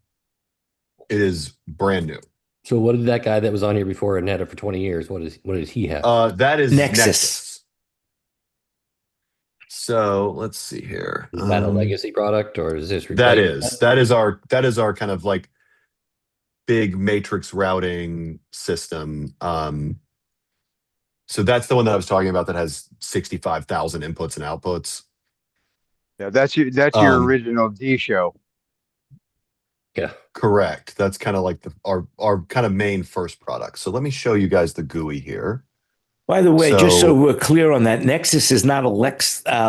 is brand new. So what did that guy that was on here before and had it for 20 years, what does he have? That is Nexus. So let's see here. Is that a legacy product, or is this that is our kind of like big matrix routing system. So that's the one that I was talking about that has 65,000 inputs and outputs. Yeah, that's your original D show. Yeah, correct. That's kind of like our kind of main first product. So let me show you guys the GUI here. By the way, just so we're clear on that, Nexus is not a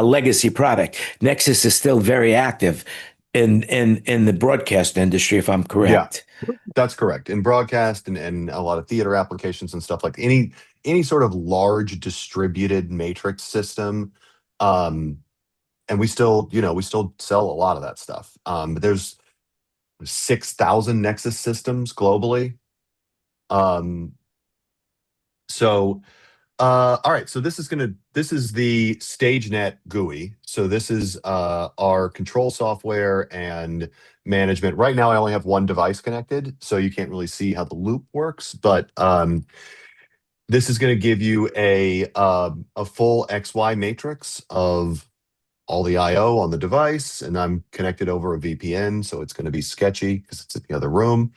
legacy product. Nexus is still very active in the broadcast industry, if I'm correct. Yeah, that's correct. In broadcast and a lot of theater applications and stuff, like any sort of large distributed matrix system. And we still sell a lot of that stuff. But there's 6,000 Nexus systems globally. So All right, so this is the StageNet GUI. So this is our control software and management. Right now, I only have one device connected, so you can't really see how the loop works. But this is going to give you a full XY matrix of all the I/O on the device, and I'm connected over a VPN, so it's going to be sketchy because it's in the other room.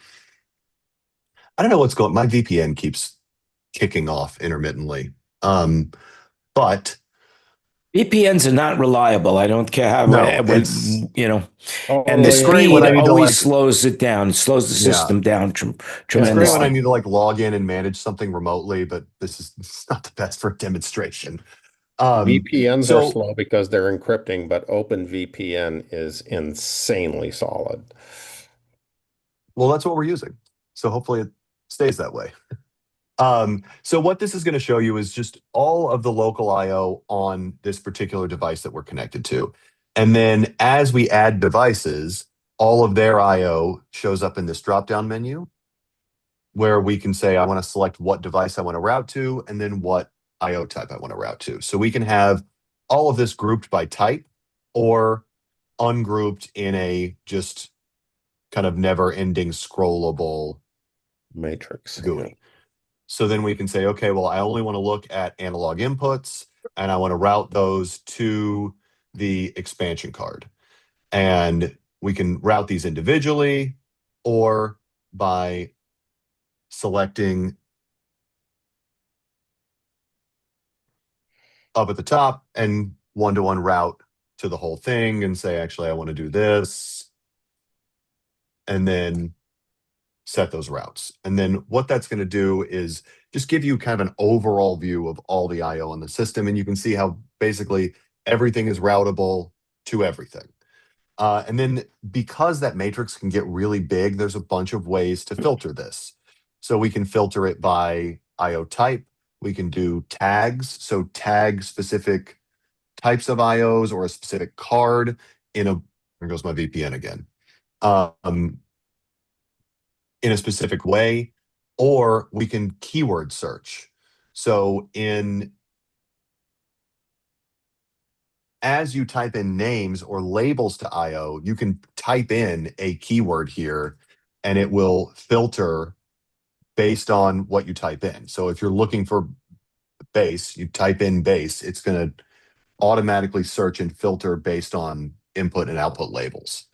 I don't know what's going. My VPN keeps kicking off intermittently. But VPNs are not reliable. I don't care how, no, it's you know, Oh, and the it's great when speed I need to always like slows it down, slows the yeah. system down It's great tremendously. when I need to like log in and manage something remotely, but this is not the best for a demonstration. VPNs are So slow because they're encrypting, but OpenVPN is insanely solid. well, that's what we're using. So hopefully it stays that way. So what this is going to show you is just all of the local I/O on this particular device that we're connected to. And then as we add devices, all of their I/O shows up in this drop-down menu where we can say, I want to select what device I want to route to, and then what I/O type I want to route to. So we can have all of this grouped by type or ungrouped in a just kind of never-ending scrollable Matrix. GUI. Yeah. So then we can say, okay, well, I only want to look at analog inputs and I want to route those to the expansion card. And we can route these individually or by selecting up at the top and one-to-one route to the whole thing and say, actually, I want to do this. And then set those routes. And then what that's going to do is just give you kind of an overall view of all the I/O on the system. And you can see how basically everything is routable to everything. And then because that matrix can get really big, there's a bunch of ways to filter this. So we can filter it by I/O type. We can do tags. So tag specific types of I/Os or a specific card in a, there goes my VPN again. In a specific way, or we can keyword search. So as you type in names or labels to I/O, you can type in a keyword here and it will filter based on what you type in. So if you're looking for bass, you type in bass, it's going to automatically search and filter based on input and output labels.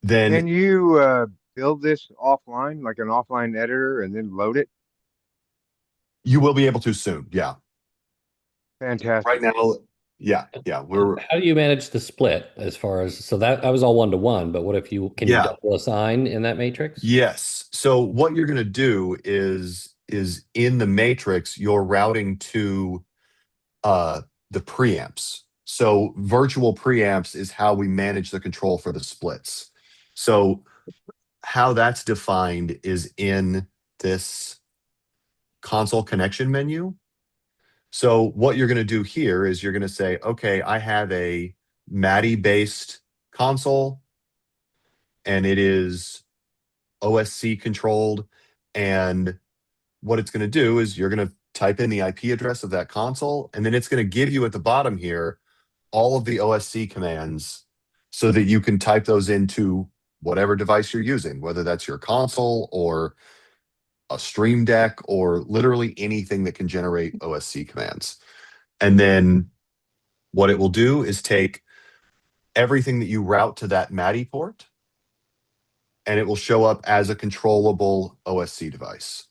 Then Can you build this offline, like an offline editor, and then load it? you will be able to soon. Yeah. Fantastic. Right now, yeah. How do you manage the split as far as, so that was all 1-to-1, but what if you, can you double assign in that matrix? Yes. So what you're going to do is in the matrix, you're routing to the preamps. So virtual preamps is how we manage the control for the splits. So how that's defined is in this console connection menu. So what you're going to do here is you're going to say, okay, I have a MADI-based console, and it is OSC controlled. And what it's going to do is you're going to type in the IP address of that console, and then it's going to give you at the bottom here all of the OSC commands so that you can type those into whatever device you're using, whether that's your console or a Stream Deck or literally anything that can generate OSC commands. And then what it will do is take everything that you route to that MADI port, and it will show up as a controllable OSC device.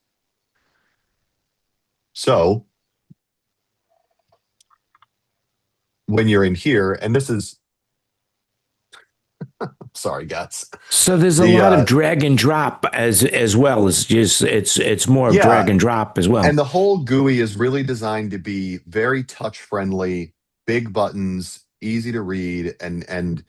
So when you're in here, and this is, sorry, guys. So there's a lot of drag and drop as well. It's just it's more of drag and drop as well. And the whole GUI is really designed to be very touch friendly, big buttons, easy to read, and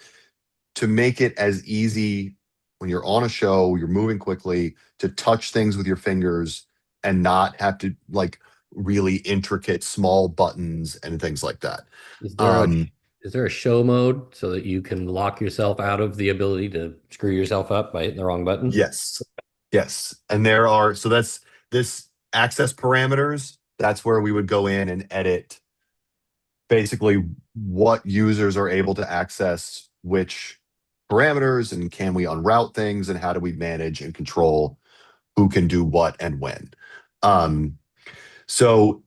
to make it as easy when you're on a show, you're moving quickly, to touch things with your fingers and not have to like really intricate small buttons and things like that. Is there a show mode so that you can lock yourself out of the ability to screw yourself up by hitting the wrong button? Yes. And there are, so that's this access parameters, that's where we would go in and edit basically what users are able to access which parameters, and can we unroute things, and how do we manage and control who can do what and when. So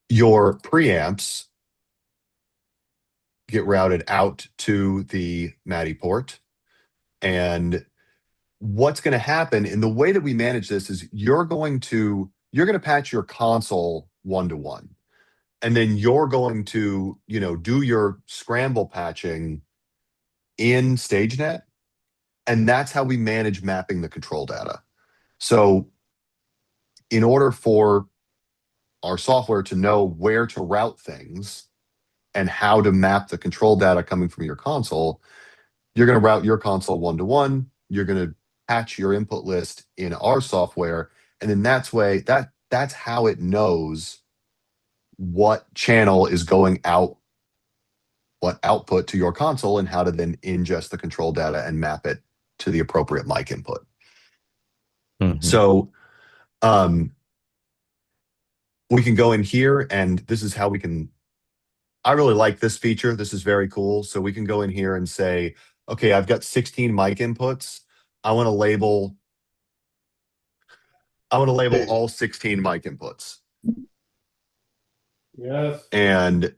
your preamps get routed out to the MADI port. And what's going to happen, and the way that we manage this is you're going to patch your console 1-to-1. And then you're going to, do your scramble patching in StageNet. And that's how we manage mapping the control data. So in order for our software to know where to route things and how to map the control data coming from your console, you're going to route your console 1-to-1. You're going to patch your input list in our software. And then that's how it knows what channel is going out, what output to your console, and how to then ingest the control data and map it to the appropriate mic input. So we can go in here, and this is how we can, I really like this feature. This is very cool. So we can go in here and say, okay, I've got 16 mic inputs. I want to label all 16 mic inputs. Yes. And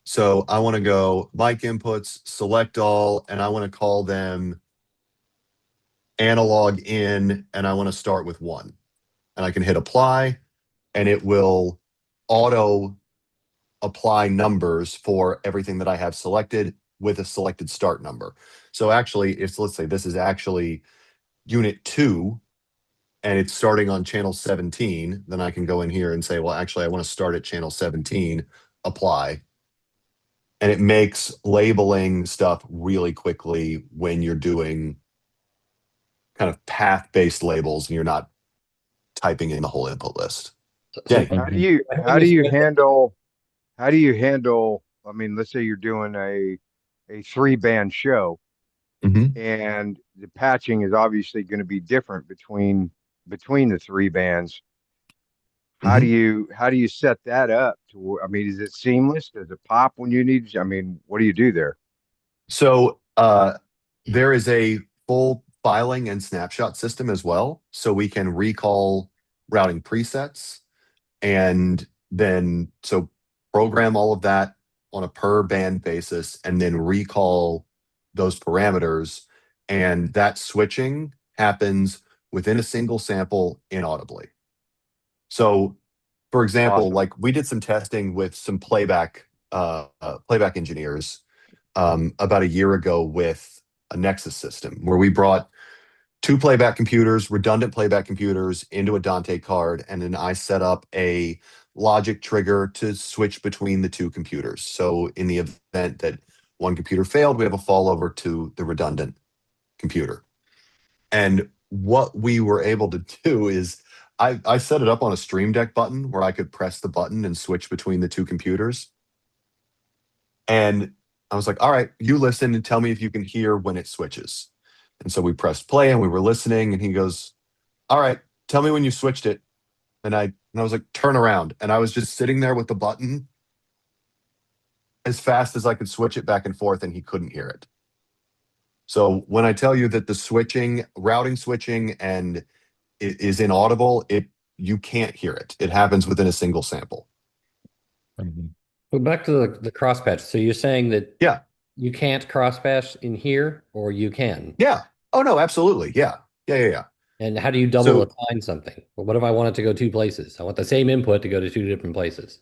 so I want to go mic inputs, select all, and I want to call them analog in, and I want to start with 1. And I can hit apply, and it will auto apply numbers for everything that I have selected with a selected start number. So actually, let's say this is actually unit 2, and it's starting on channel 17, then I can go in here and say, well, actually, I want to start at channel 17, apply. And it makes labeling stuff really quickly when you're doing kind of path-based labels and you're not typing in the whole input list. Danny. How do you handle, I mean, let's say you're doing a 3-band show, and the patching is obviously going to be different between the 3 bands. How do you set that up to, I mean, is it seamless? Does it pop when you need, I mean, what do you do there? So there is a full filing and snapshot system as well. So we can recall routing presets, and then so program all of that on a per band basis, and then recall those parameters. And that switching happens within a single sample inaudibly. So, for example, Awesome. like we did some testing with some playback engineers about a year ago with a Nexus system, where we brought 2 playback computers, redundant playback computers, into a Dante card, and then I set up a logic trigger to switch between the 2 computers. So in the event that one computer failed, we have a fallover to the redundant computer. And what we were able to do is I set it up on a Stream Deck button where I could press the button and switch between the 2 computers. And I was like, all right, you listen and tell me if you can hear when it switches. And so we pressed play and we were listening, and he goes, all right, tell me when you switched it. And I was like, turn around. And I was just sitting there with the button as fast as I could switch it back and forth, and he couldn't hear it. So when I tell you that the routing switching and it is inaudible, you can't hear it. It happens within a single sample. But back to the cross-patch. So you're saying that you can't cross-patch in here, or you can? Yeah. Oh, no, absolutely. Yeah. And how do you double assign something? Well, what if I want it to go 2 places? I want the same input to go to 2 different places.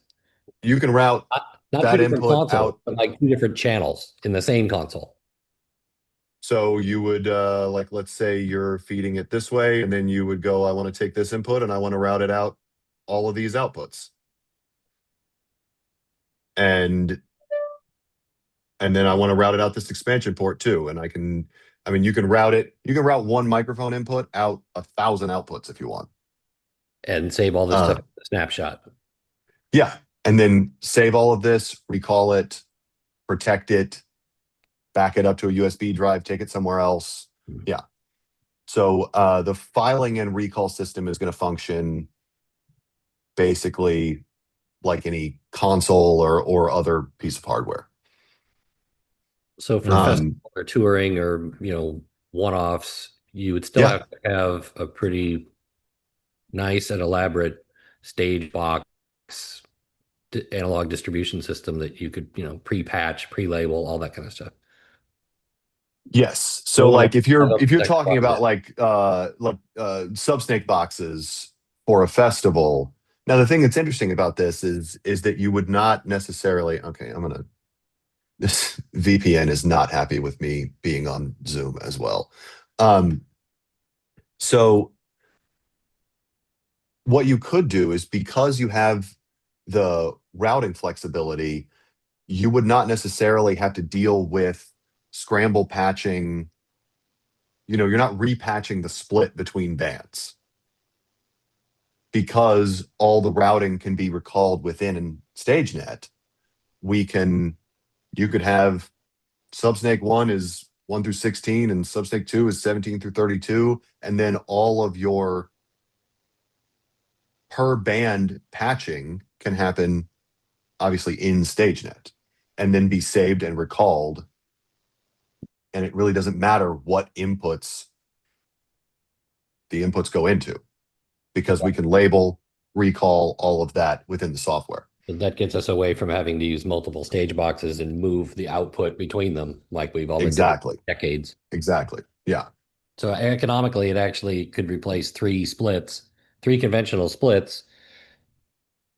You can route not that 2 different input consoles, out, but like 2 different channels in the same console. So you would, like, let's say you're feeding it this way, and then you would go, I want to take this input and I want to route it out all of these outputs. And then I want to route it out this expansion port too. And you can route 1 microphone input out 1,000 outputs if you want. And save all this stuff in the snapshot. Yeah. And then save all of this, recall it, protect it, back it up to a USB drive, take it somewhere else. Yeah. So the filing and recall system is going to function basically like any console or other piece of hardware. So for festival or touring or, one-offs, you would still have to have a pretty nice and elaborate stage box analog distribution system that you could, pre-patch, pre-label, all that kind of stuff. Yes. So like if you're talking about like subsnake boxes for a festival. Now the thing that's interesting about this is that you would not necessarily, okay, this VPN is not happy with me being on Zoom as well. So what you could do is, because you have the routing flexibility, you would not necessarily have to deal with scramble patching. You're not repatching the split between bands, because all the routing can be recalled within StageNet. You could have Subsnake 1 is 1 through 16 and Subsnake 2 is 17 through 32, and then all of your per band patching can happen obviously in StageNet and then be saved and recalled. And it really doesn't matter what inputs the inputs go into, because we can label, recall, all of that within the software. That gets us away from having to use multiple stage boxes and move the output between them like we've all been doing for decades. Exactly. Yeah. So economically, it actually could replace three conventional splits,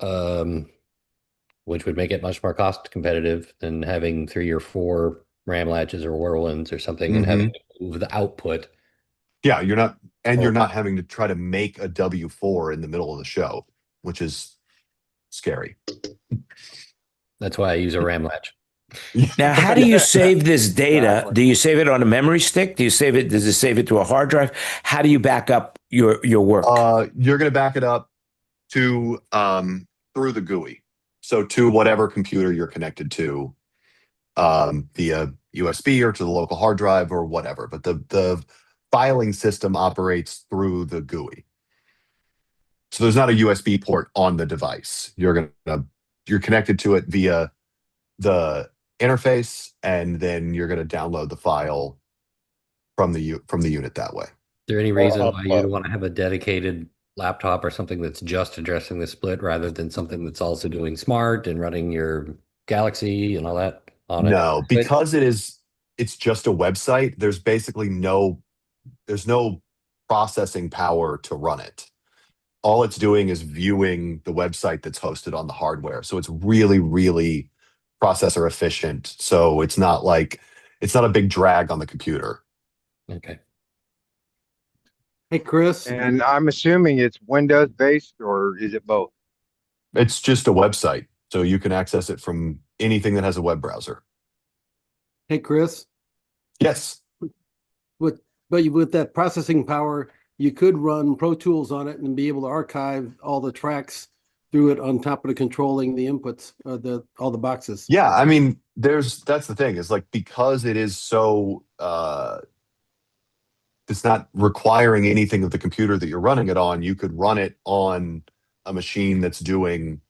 which would make it much more cost competitive than having 3 or 4 RAM latches or whirlwinds or something and having to move the output. Yeah, you're not having to try to make a W4 in the middle of the show, which is scary. That's why I use a RAM latch. Now, how do you save this data? Do you save it on a memory stick? Does it save it to a hard drive? How do you back up your work? You're going to back it up to through the GUI. So to whatever computer you're connected to, via USB or to the local hard drive or whatever. But the filing system operates through the GUI. So there's not a USB port on the device. You're connected to it via the interface, and then you're going to download the file from the unit that way. Is there any reason why you'd want to have a dedicated laptop or something that's just addressing the split rather than something that's also doing smart and running your Galaxy and all that on it? No, because it's just a website. There's basically there's no processing power to run it. All it's doing is viewing the website that's hosted on the hardware. So it's really, really processor efficient. So it's not a big drag on the computer. Okay. Hey, Chris. And I'm assuming it's Windows based, or is it both? It's just a website. So you can access it from anything that has a web browser. Hey, Chris. Yes. But with that processing power, you could run Pro Tools on it and be able to archive all the tracks through it on top of the controlling the inputs, all the boxes. Yeah, I mean, that's the thing, is like, because it is so it's not requiring anything of the computer that you're running it on. You could run it on a machine that's doing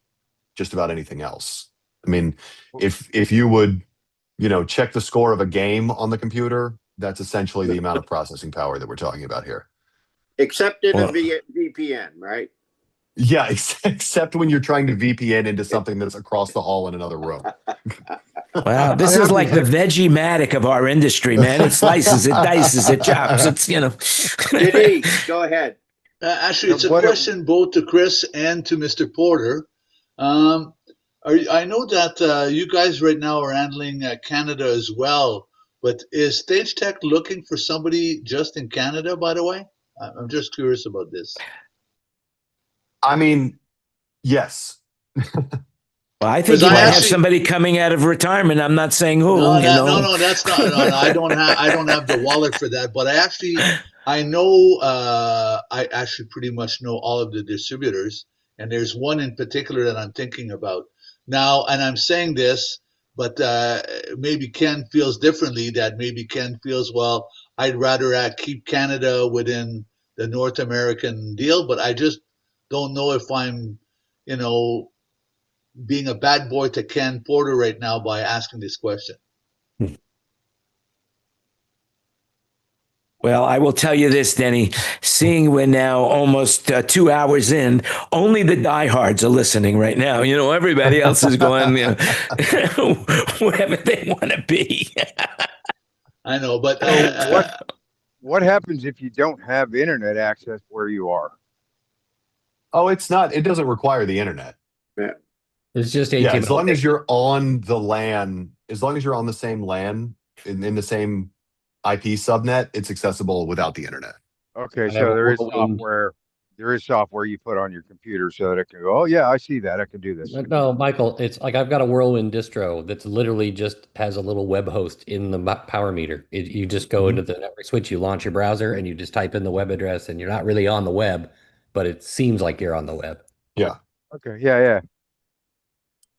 just about anything else. I mean, if you would, check the score of a game on the computer, that's essentially the amount of processing power that we're talking about here. Except in a VPN, right? Yeah, except when you're trying to VPN into something that's across the hall in another room. Wow, this is like the Veggie-matic of our industry, man. It slices, it dices, it chops. It's, Denise, go ahead. Actually, it's a question both to Chris and to Mr. Porter. I know that you guys right now are handling Canada as well, but is Stagetec looking for somebody just in Canada, by the way? I'm just curious about this. I mean, yes. Well, I think you might have somebody coming out of retirement. I'm not saying who. No, that's not. No, I don't have the wallet for that. But I know. I actually pretty much know all of the distributors, and there's one in particular that I'm thinking about now. And I'm saying this, but maybe Ken feels differently. That maybe Ken feels, well, I'd rather keep Canada within the North American deal, but I just don't know if I'm, you know, being a bad boy to Ken Porter right now by asking this question. Well, I will tell you this, Denny. Seeing we're now almost 2 hours in, only the diehards are listening right now. You know, everybody else is going wherever they want to be. I know, but So what happens if you don't have internet access where you are? Oh, it's not. It doesn't require the internet. Yeah. It's just Yeah, HTML. as long as you're on the LAN, as long as you're on the same LAN in the same IP subnet, it's accessible without the internet. Okay, I so have a there is whirlwind. software. There is software you put on your computer so that it can go, oh yeah, I see that. I can do this. No, Michael, it's like I've got a Whirlwind distro that's literally just has a little web host in the power meter. You just go into the network switch, you launch your browser, and you just type in the web address, and you're not really on the web, but it seems like you're on the web. Yeah. Okay, yeah.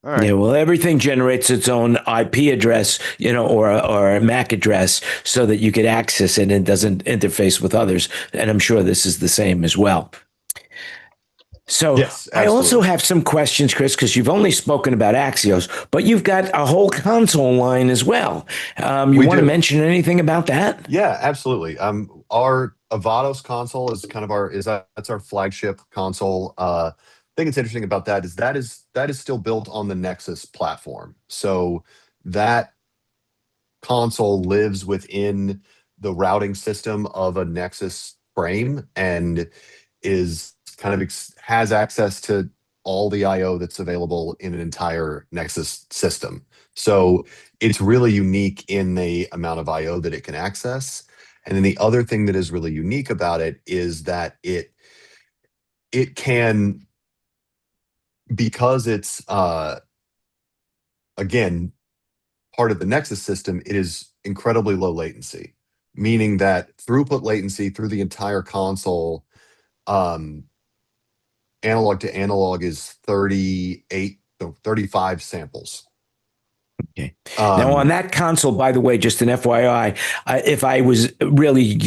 All right. Yeah, well, everything generates its own IP address, or a MAC address, so that you could access it and it doesn't interface with others. And I'm sure this is the same as well. So Yes, I also absolutely. have some questions, Chris, because you've only spoken about Axios, but you've got a whole console line as well. You We want to do. mention anything about that? Yeah, absolutely. Our Avatos console is kind of that's our flagship console. Thing that's interesting about that is still built on the Nexus platform. So that console lives within the routing system of a Nexus frame and is kind of has access to all the IO that's available in an entire Nexus system. So it's really unique in the amount of IO that it can access. And then the other thing that is really unique about it is that it can, because it's again part of the Nexus system, it is incredibly low latency, meaning that throughput latency through the entire console, analog to analog, is 35 samples. Okay. Now, on that console, by the way, just an FYI, if I was really,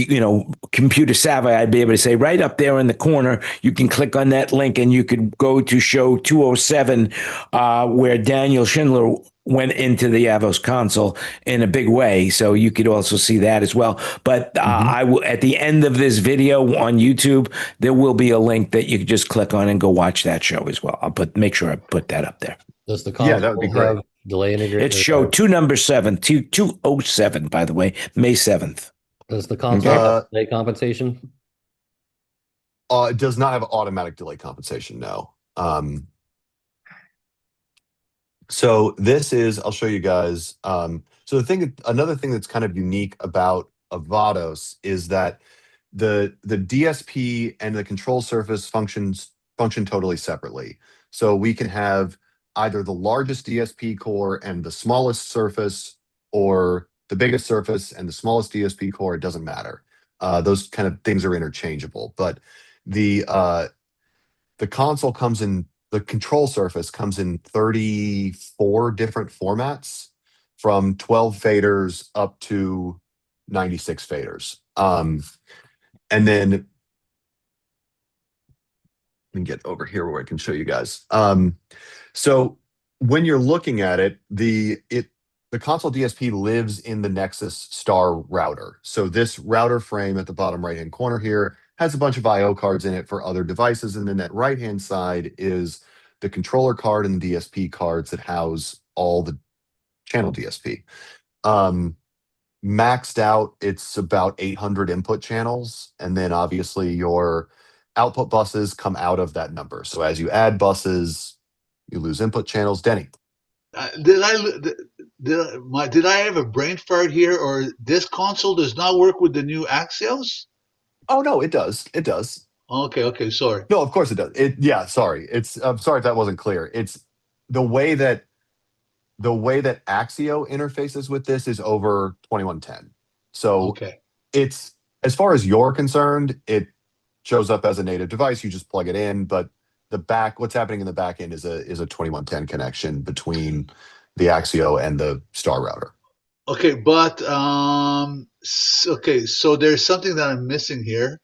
computer savvy, I'd be able to say right up there in the corner, you can click on that link and you could go to show 207, where Daniel Schindler went into the Avos console in a big way. So you could also see that as well. But I will, at the end of this video on YouTube, there will be a link that you can just click on and go watch that show as well. Make sure I put that up there. Does the console that would be great. have delay integration? It's show 207, by the way, May 7th. Does the console have delay compensation? It does not have automatic delay compensation, no. So this is, I'll show you guys. So another thing that's kind of unique about Avatos is that the DSP and the control surface function totally separately. So we can have either the largest DSP core and the smallest surface, or the biggest surface and the smallest DSP core. It doesn't matter. Those kind of things are interchangeable. But the console comes in, the control surface comes in 34 different formats, from 12 faders up to 96 faders. And then let me get over here where I can show you guys. So when you're looking at it, the console DSP lives in the Nexus Star router. So this router frame at the bottom right-hand corner here has a bunch of IO cards in it for other devices. And then that right-hand side is the controller card and the DSP cards that house all the channel DSP. Maxed out, it's about 800 input channels. And then obviously your output buses come out of that number. So as you add buses, you lose input channels. Denny. Did I have a brain fart here, or this console does not work with the new Axios? Oh no, it does. It does. Okay, sorry. No, of course it does. Sorry. I'm sorry if that wasn't clear. It's the way that Axio interfaces with this is over 2110. So it's, as far as you're concerned, it shows up as a native device. You just plug it in, but what's happening in the back end is a 2110 connection between the Axio and the Star router. Okay, but okay, so there's something that I'm missing here.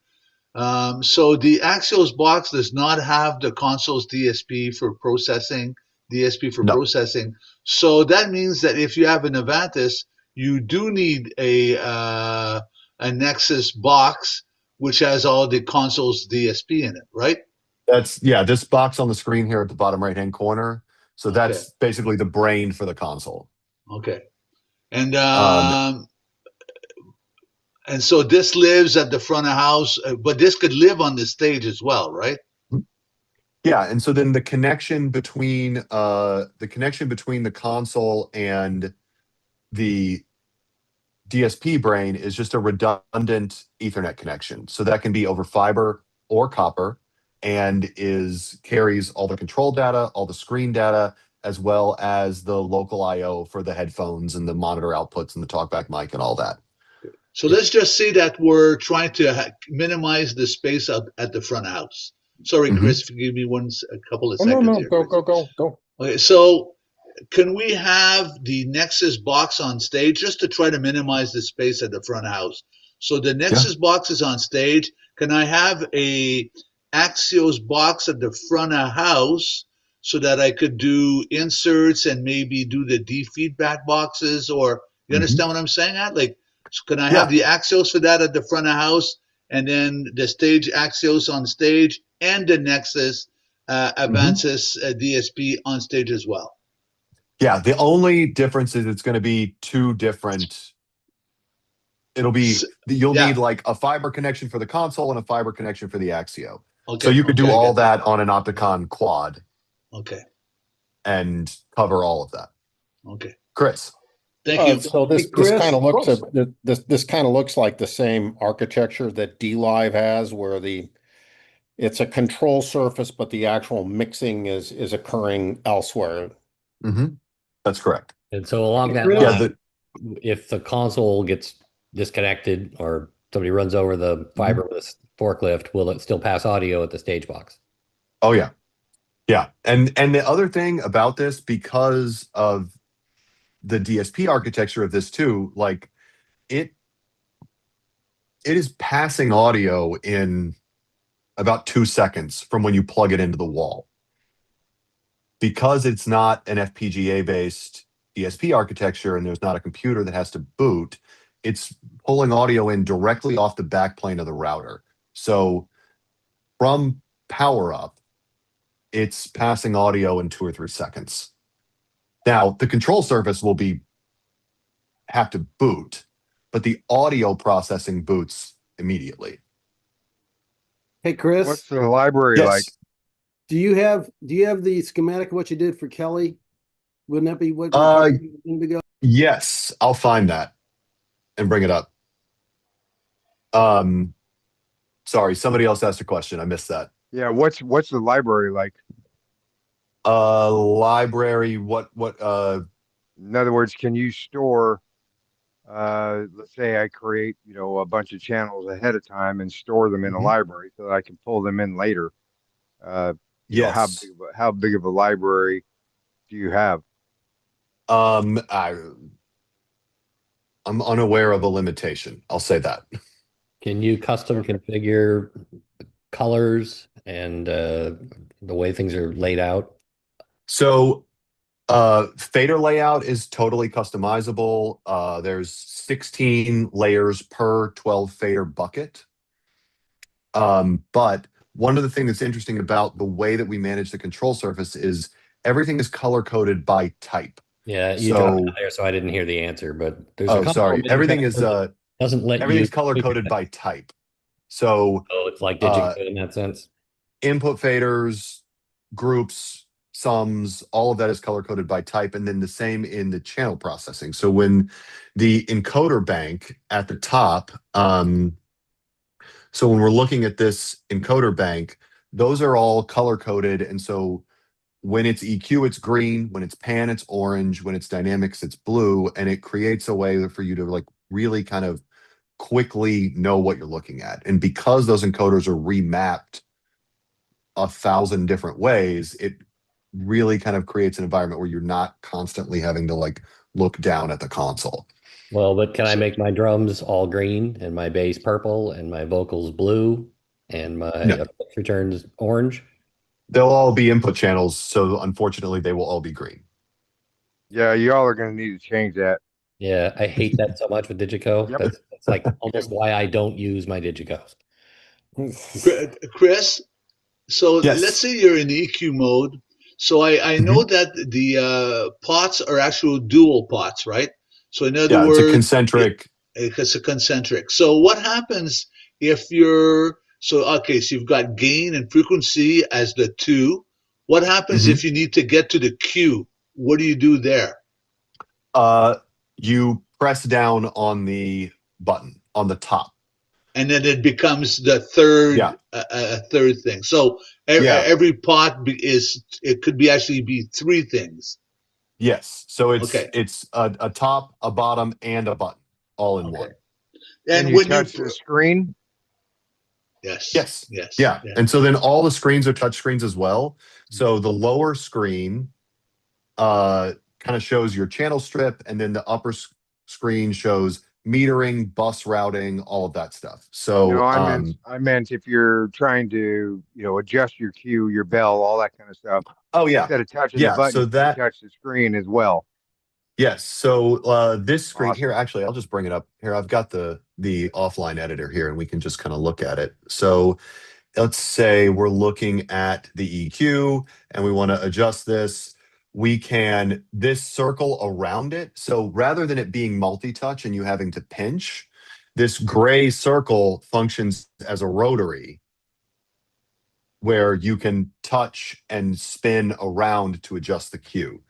So the Axios box does not have the console's DSP for processing, DSP for No, processing. So that means that if you have an Avantis, you do need a Nexus box which has all the console's DSP in it, right? yeah, this box on the screen here at the bottom right-hand corner. So Okay, that's basically the brain for the console. okay. And Um, um, and so this lives at the front of house, but this could live on the stage as well, right? yeah, and so then the connection between the console and the DSP brain is just a redundant Ethernet connection. So that can be over fiber or copper, and carries all the control data, all the screen data, as well as the local I/O for the headphones and the monitor outputs and the talkback mic and all that. So let's just say that we're trying to minimize the space at the front of house. Sorry, Mhm. Chris, give me a couple of Oh, no, seconds no, here, go, Chris. go. Okay, so can we have the Nexus box on stage just to try to minimize the space at the front of house? So the Yeah. Nexus box is on stage. Can I have a Axios box at the front of house so that I could do inserts and maybe do the D feedback boxes? Or you Mhm. understand what I'm saying? At like, so can I have Yeah. the Axios for that at the front of house, and then the stage Axios on stage, and the Nexus Mhm. Avantis DSP on stage as well? Yeah. The only difference is it's going to be two different. You'll Yeah. need like a fiber connection for the console and a fiber connection for the Axio. So Okay. you could Okay. do I all get that. that on an Opticon quad Okay. and cover all of that. Okay. Chris. Thank you. So Hey, this Chris, kind of this kind of looks like the same architecture that DLive has, where it's a control surface, but the actual mixing is occurring elsewhere. Mhm. That's correct. And so along that Chris? Yeah. line, if the console gets disconnected or somebody runs over the fiber with a forklift, will it still pass audio at the stage box? Oh yeah. Yeah. And the other thing about this, because of the DSP architecture of this too, like it is passing audio in about 2 seconds from when you plug it into the wall. Because it's not an FPGA based DSP architecture and there's not a computer that has to boot, it's pulling audio in directly off the backplane of the router. So from power up, it's passing audio in 2 or 3 seconds. Now, the control surface will have to boot, but the audio processing boots immediately. Hey, Chris, What's the library like? Yes. do you have the schematic of what you did for Kelly? Wouldn't that be what we're Uh, talking a minute ago? yes, I'll find that and bring it up. Sorry, somebody else asked a question. I missed that. Yeah, what's the library like? Library, what In other words, can you store let's say I create, a bunch of channels ahead of time and store them in a Mhm. library so that I can pull them in later. How Yes. big of a library do you have? I'm unaware of a limitation. I'll say that. Can you custom configure colors and the way things are laid out? So fader layout is totally customizable. There's 16 layers per 12 fader bucket. But one of the things that's interesting about the way that we manage the control surface is everything is color coded by type. Yeah, you dropped So, it there, so I didn't hear the answer. But there's a couple sorry. of manufacturers that doesn't let you Everything's color configure coded that. by type. So, Oh, it's like digicode in that sense. input faders, groups, sums, all of that is color coded by type, and then the same in the channel processing. So when the encoder bank at the top, so when we're looking at this encoder bank, those are all color coded, and so when it's EQ, it's green. When it's pan, it's orange. When it's dynamics, it's blue, and it creates a way for you to like really kind of quickly know what you're looking at. And because those encoders are remapped 1,000 different ways, it really kind of creates an environment where you're not constantly having to like look down at the console. Well, but can I make my drums all green and my bass purple and my vocals blue and my No. effects returns orange? They'll all be input channels, so unfortunately they will all be green. Yeah, y'all are going to need to change that. Yeah, I hate that so much with Digico. Yep. That's like almost why I don't use my Digicos. Chris, so let's Yes. say you're in EQ mode. So I know that the pots are actual dual pots, right? So in other Yeah, it's a words, concentric. it's a concentric. So what happens if you're so okay? So you've got gain and frequency as the two. What happens Mhm. if you need to get to the Q? What do you do there? You press down on the button on the top. And then it becomes the third Yeah. third thing. So Yeah. every pot is it could be actually be three things. Yes. So Okay. it's a top, a bottom, and a button all in Okay. one. And And you when touch the screen. yes, Yes. yes, Yeah. yeah. And so then all the screens are touch screens as well. So the lower screen kind of shows your channel strip, and then the upper screen shows metering, bus routing, all of that stuff. No, So I meant if you're trying to, adjust your cue, your bell, all that kind of stuff. oh yeah. Instead of touching the Yeah. button, So you that touch the screen as well. yes. So this screen Awesome. here, actually, I'll just bring it up here. I've got the offline editor here, and we can just kind of look at it. So let's say we're looking at the EQ and we want to adjust this. We can this circle around it. So rather than it being multi-touch and you having to pinch, this gray circle functions as a rotary where you can touch and spin around to adjust the cue.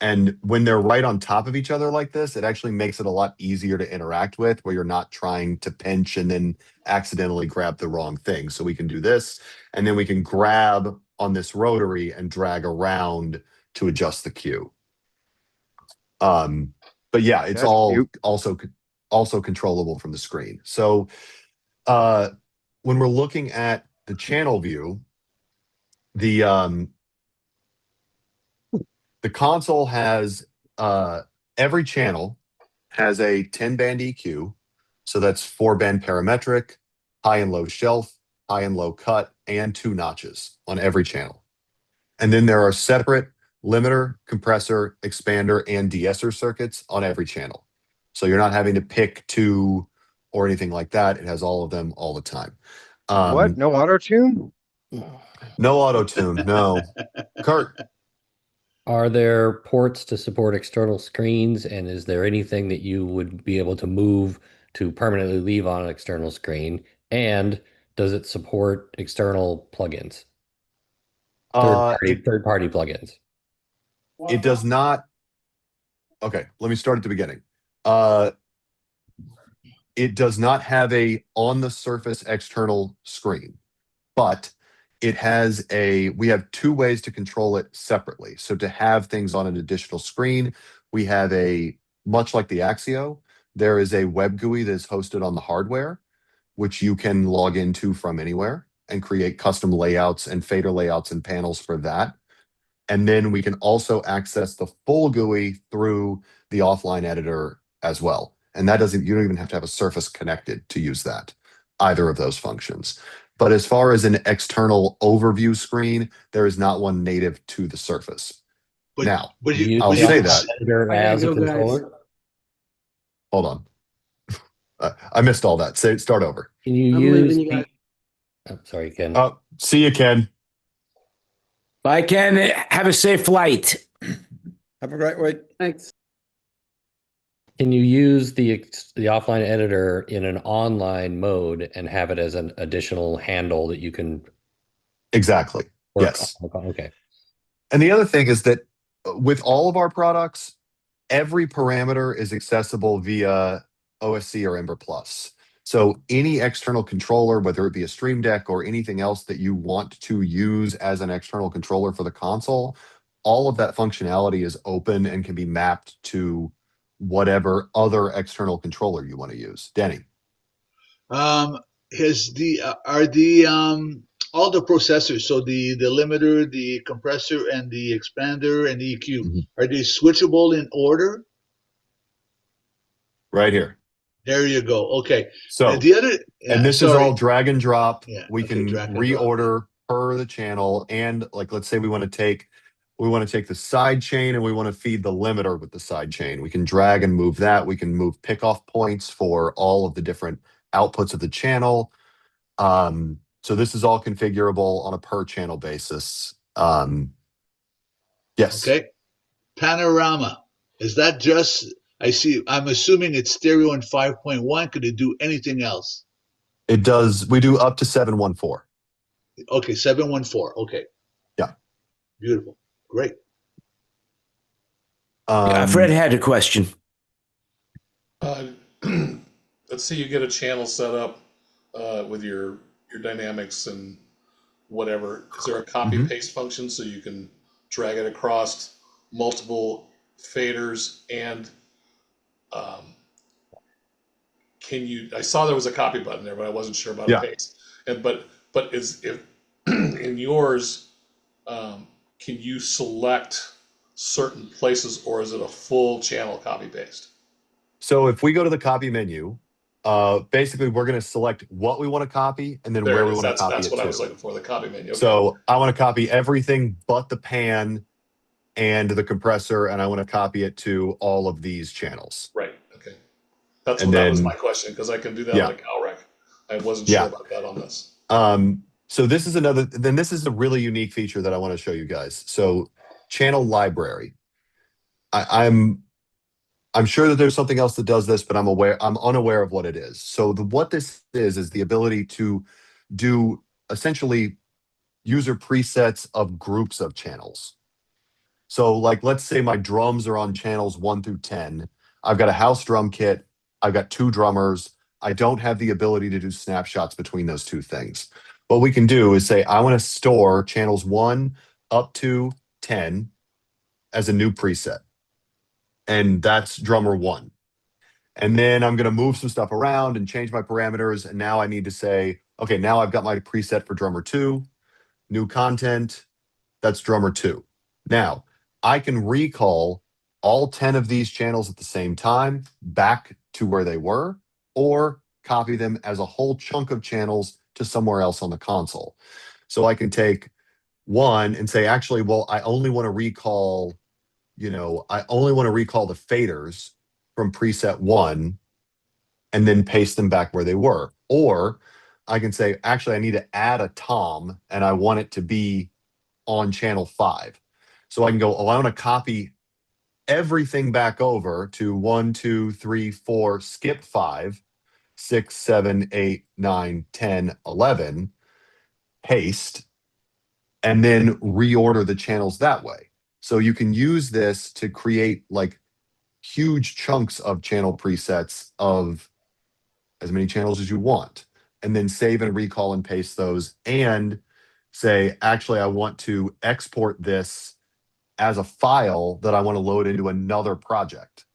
And when they're right on top of each other like this, it actually makes it a lot easier to interact with, where you're not trying to pinch and then accidentally grab the wrong thing. So we can do this, and then we can grab on this rotary and drag around to adjust the cue. But yeah, it's That's all cute. also controllable from the screen. So when we're looking at the channel view, the console has every channel has a 10-band EQ. So that's 4-band parametric, high and low shelf, high and low cut, and 2 notches on every channel. And then there are separate limiter, compressor, expander, and de-esser circuits on every channel. So you're not having to pick 2 or anything like that. It has all of them all the time. What? No auto tune? No auto tune. No. Kurt. Are there ports to support external screens, and is there anything that you would be able to move to permanently leave on an external screen? And does it support external plugins? Third party plugins. It does not. Okay, let me start at the beginning. It does not have a on the surface external screen, but it has we have 2 ways to control it separately. So to have things on an additional screen, we have much like the AXIO, there is a web GUI that is hosted on the hardware, which you can log into from anywhere and create custom layouts and fader layouts and panels for that. And then we can also access the full GUI through the offline editor as well. And you don't even have to have a Surface connected to use that, either of those functions. But as far as an external overview screen, there is not one native to the Surface. But I'll say that. As a controller? Hold on. I missed all that. Start over. Can you use? Oh, sorry, Ken. See you, Ken. Bye, Ken. Have a safe flight. Have a great week. Thanks. Can you use the offline editor in an online mode and have it as an additional handle that you can? Exactly. Yes. Okay. And the other thing is that with all of our products, every parameter is accessible via OSC or Ember Plus. So any external controller, whether it be a Stream Deck or anything else that you want to use as an external controller for the console, all of that functionality is open and can be mapped to whatever other external controller you want to use. Danny. Are all the processors, so the limiter, the compressor, and the expander and the EQ, are they switchable in order? right here. There you go. Okay. So, the other, and this is all drag and drop. Yeah. We okay, can drag and drop. reorder per the channel. And like, let's say we want to take the side chain and we want to feed the limiter with the side chain. We can drag and move that. We can move pickoff points for all of the different outputs of the channel. So this is all configurable on a per channel basis. Yes. Okay. Panorama. Is that just, I'm assuming it's stereo in 5.1. Could it do anything else? It does. We do up to 714. Okay, 714. Okay. Yeah. Beautiful. Great. Fred had a question. Let's say you get a channel set up with your dynamics and whatever. Is there a copy paste function so you can drag it across multiple faders? And I saw there was a copy button there, but I wasn't sure about a paste. And but if in yours, can you select certain places, or is it a full channel copy paste? So if we go to the copy menu, basically we're going to select what we want to copy and then where we want to copy it to. That's what I was looking for, the copy menu. Okay. So I want to copy everything but the pan and the compressor, and I want to copy it to all of these channels. Right. Okay. That was my question, because I can do that like Alrec. I wasn't sure about that on this. So this is this is a really unique feature that I want to show you guys. So channel library. I'm sure that there's something else that does this, but I'm unaware of what it is. So what this is the ability to do essentially user presets of groups of channels. So like, let's say my drums are on channels 1 through 10. I've got a house drum kit. I've got 2 drummers. I don't have the ability to do snapshots between those 2 things. What we can do is say, I want to store channels 1 up to 10 as a new preset. And that's drummer 1. And then I'm going to move some stuff around and change my parameters. And now I need to say, okay, now I've got my preset for drummer 2, new content, that's drummer 2. Now, I can recall all 10 of these channels at the same time back to where they were, or copy them as a whole chunk of channels to somewhere else on the console. So I can take one and say, actually, well, I only want to recall the faders from preset 1 and then paste them back where they were. Or I can say, actually, I need to add a tom and I want it to be on channel 5. So I can go, I want to copy everything back over to 1, 2, 3, 4, skip 5, 6, 7, 8, 9, 10, 11, paste, and then reorder the channels that way. So you can use this to create like huge chunks of channel presets of as many channels as you want, and then save and recall and paste those and say, actually, I want to export this as a file that I want to load into another project.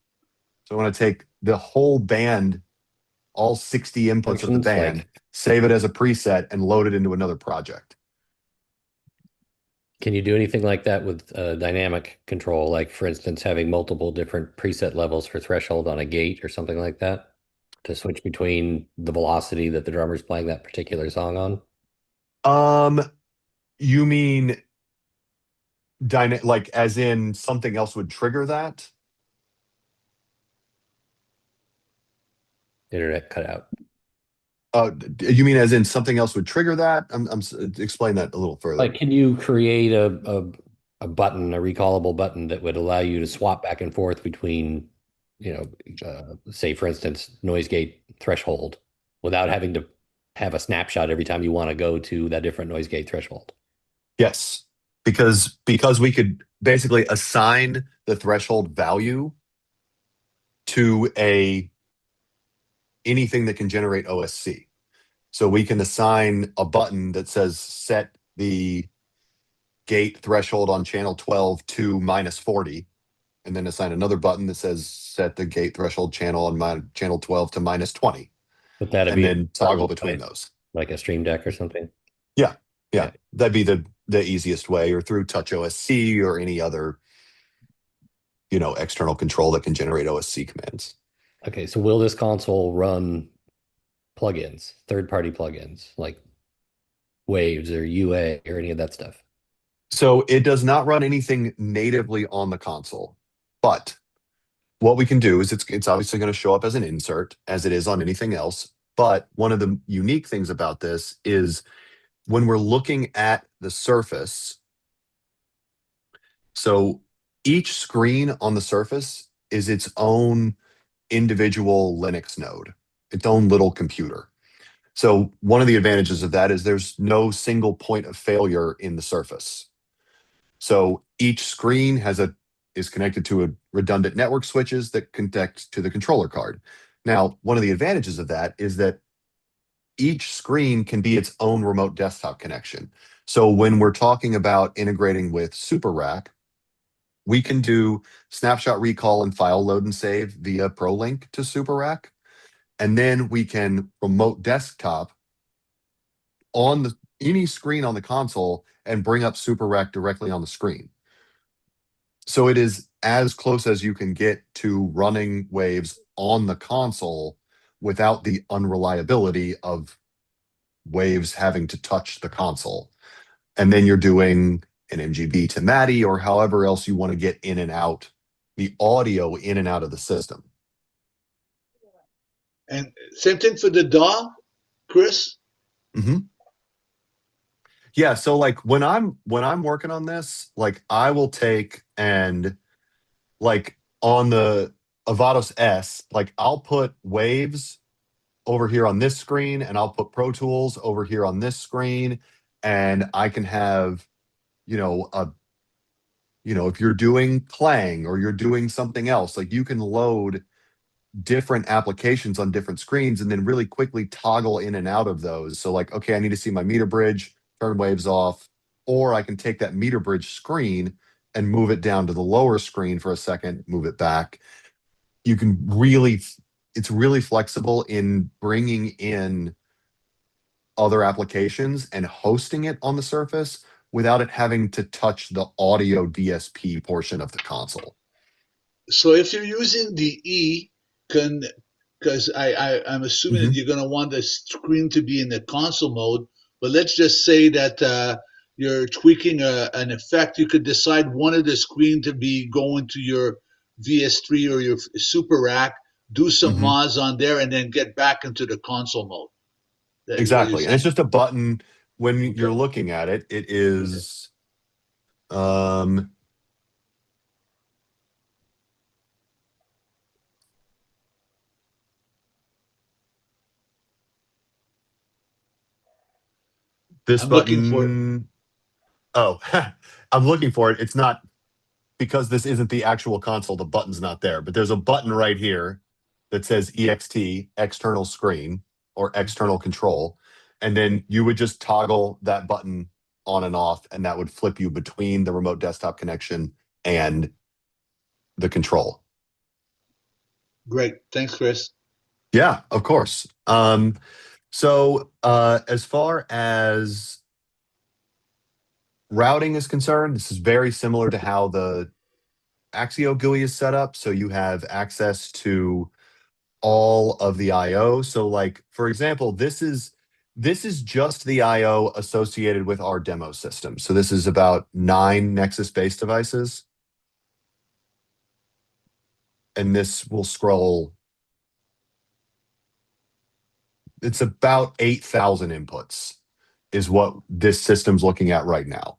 So I want to take the whole band, all 60 inputs of the band, save it as a preset and load it into another project. Can you do anything like that with dynamic control? Like, for instance, having multiple different preset levels for threshold on a gate or something like that to switch between the velocity that the drummer's playing that particular song on? You mean like as in something else would trigger that? Internet cut out. You mean as in something else would trigger that? Explain that a little further. Like, can you create a button, a recallable button that would allow you to swap back and forth between, say, for instance, noise gate threshold without having to have a snapshot every time you want to go to that different noise gate threshold? Yes, because we could basically assign the threshold value to anything that can generate OSC. So we can assign a button that says set the gate threshold on channel 12 to -40, and then assign another button that says set the gate threshold channel on channel 12 to -20. But that'd and be then toggle between those. Like a Stream Deck or something? Yeah. That'd be the easiest way, or through touch OSC or any other external control that can generate OSC commands. Okay, so will this console run plugins, third-party plugins like Waves or UA or any of that stuff? So it does not run anything natively on the console, but what we can do is it's obviously going to show up as an insert as it is on anything else. But one of the unique things about this is when we're looking at the surface, so each screen on the surface is its own individual Linux node, its own little computer. So one of the advantages of that is there's no single point of failure in the surface. So each screen is connected to a redundant network switches that connect to the controller card. Now, one of the advantages of that is that each screen can be its own remote desktop connection. So when we're talking about integrating with Super Rack, we can do snapshot recall and file load and save via ProLink to Super Rack. And then we can remote desktop on any screen on the console and bring up Super Rack directly on the screen. So it is as close as you can get to running Waves on the console without the unreliability of Waves having to touch the console. And then you're doing an MGB to MADI or however else you want to get in and out, the audio in and out of the system. And same thing for the DAW, Chris? Mm-hmm. Yeah, so like when I'm working on this, like I will take and like on the Avatos S, like I'll put Waves over here on this screen and I'll put Pro Tools over here on this screen, and I can have, if you're doing Clang or you're doing something else, like you can load different applications on different screens and then really quickly toggle in and out of those. So like, okay, I need to see my meter bridge, turn Waves off, or I can take that meter bridge screen and move it down to the lower screen for a second, move it back. You can really, it's really flexible in bringing in other applications and hosting it on the surface without it having to touch the audio DSP portion of the console. So if you're using the E, because I'm assuming that you're going to want the screen to be in the console mode, but let's just say that you're tweaking an effect. You could decide one of the screen to be going to your VS3 or your Super Rack, do some mods on there, and then get back into the console mode. That is what you're Exactly. And saying. it's just a button. When you're looking at it, it is this I'm button. looking for it. Oh, I'm looking for it. It's not, because this isn't the actual console, the button's not there, but there's a button right here that says EXT, external screen or external control. And then you would just toggle that button on and off, and that would flip you between the remote desktop connection and the control. Great. Thanks, Chris. Yeah, of course. So as far as routing is concerned, this is very similar to how the AXIO GUI is set up. So you have access to all of the IO. So like, for example, this is just the IO associated with our demo system. So this is about 9 Nexus-based devices. And this will scroll. It's about 8,000 inputs is what this system's looking at right now.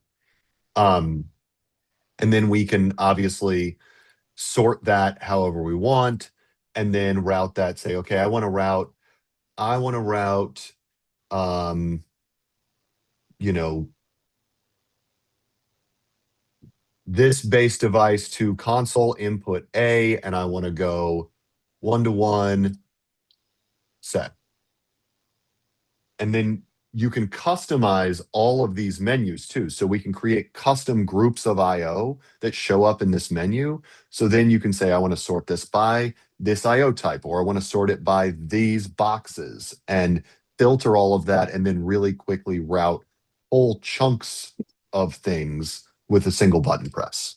And then we can obviously sort that however we want, and then route that, say, okay, I want to route, this base device to console input A, and I want to go 1-to-1 set. And then you can customize all of these menus too. So we can create custom groups of IO that show up in this menu. So then you can say, I want to sort this by this IO type, or I want to sort it by these boxes, and filter all of that, and then really quickly route whole chunks of things with a single button press.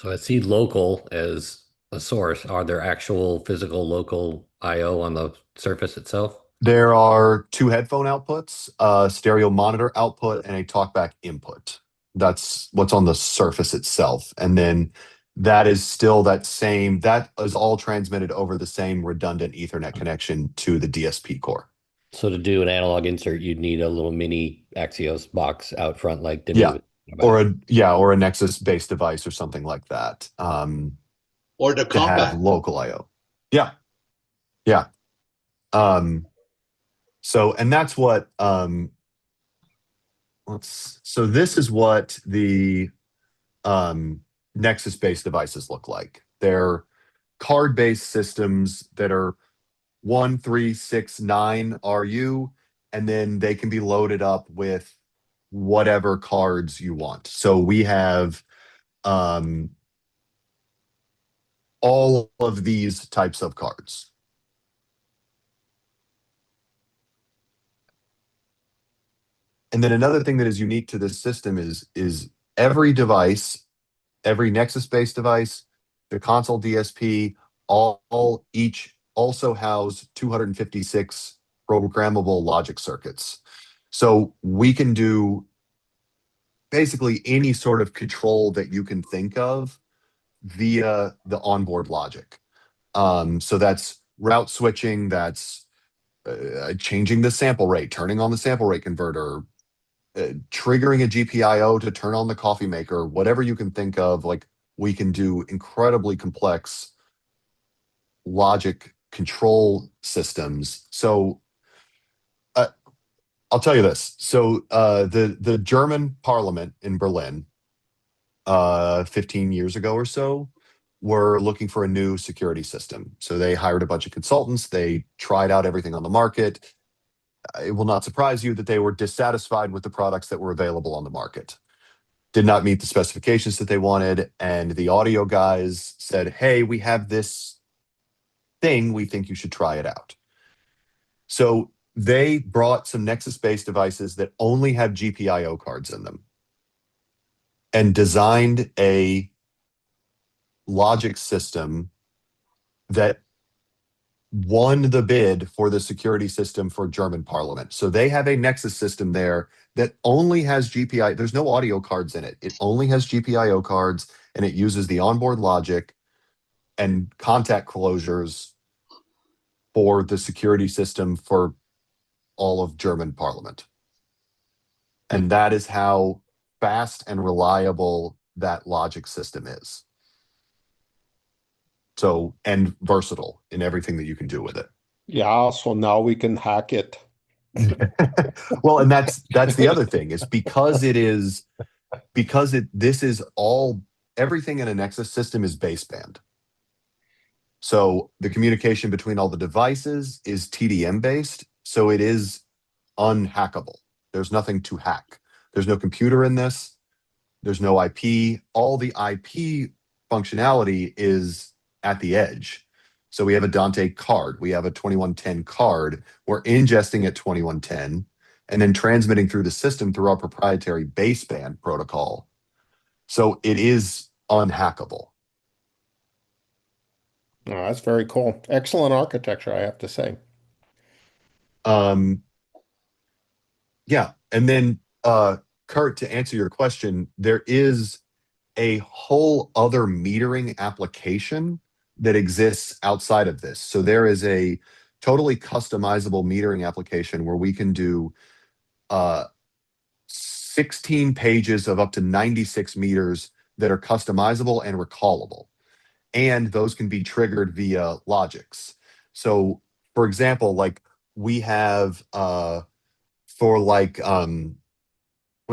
So I see local as a source, are there actual physical local I/O on the surface itself? There are two headphone outputs, a stereo monitor output, and a talkback input. That's what's on the surface itself. And then that is still that is all transmitted over the same redundant Ethernet connection to the DSP core. So to do an analog insert, you'd need a little mini Axios box out front, like Denis Yeah. was talking about. Or a Nexus-based device or something like that. Or the To have compact. local I/O. Yeah. Yeah. So, and that's what, so this is what the Nexus-based devices look like. They're card-based systems that are 1, 3, 6, 9 RU, and then they can be loaded up with whatever cards you want. So we have all of these types of cards. And then another thing that is unique to this system is every device, every Nexus-based device, the console DSP, each also house 256 programmable logic circuits. So we can do basically any sort of control that you can think of via the onboard logic. So that's route switching, that's changing the sample rate, turning on the sample rate converter, triggering a GPIO to turn on the coffee maker, whatever you can think of, like we can do incredibly complex logic control systems. So I'll tell you this. So the German parliament in Berlin 15 years ago or so were looking for a new security system. So they hired a bunch of consultants. They tried out everything on the market. It will not surprise you that they were dissatisfied with the products that were available on the market. Did not meet the specifications that they wanted. And the audio guys said, hey, we have this thing. We think you should try it out. So they brought some Nexus-based devices that only have GPIO cards in them and designed a logic system that won the bid for the security system for German parliament. So they have a Nexus system there that only has GPIO. There's no audio cards in it. It only has GPIO cards, and it uses the onboard logic and contact closures for the security system for all of German parliament. And that is how fast and reliable that logic system is. So, and versatile in everything that you can do with it. Yeah, so now we can hack it. Well, and that's the other thing is because this is all, everything in a Nexus system is baseband. So the communication between all the devices is TDM based. So it is unhackable. There's nothing to hack. There's no computer in this. There's no IP. All the IP functionality is at the edge. So we have a Dante card. We have a 2110 card. We're ingesting at 2110 and then transmitting through the system through our proprietary baseband protocol. So it is unhackable. Oh, that's very cool. Excellent architecture, I have to say. Yeah. And then, Kurt, to answer your question, there is a whole other metering application that exists outside of this. So there is a totally customizable metering application where we can do 16 pages of up to 96 meters that are customizable and recallable. And those can be triggered via logics. So for example, like we have we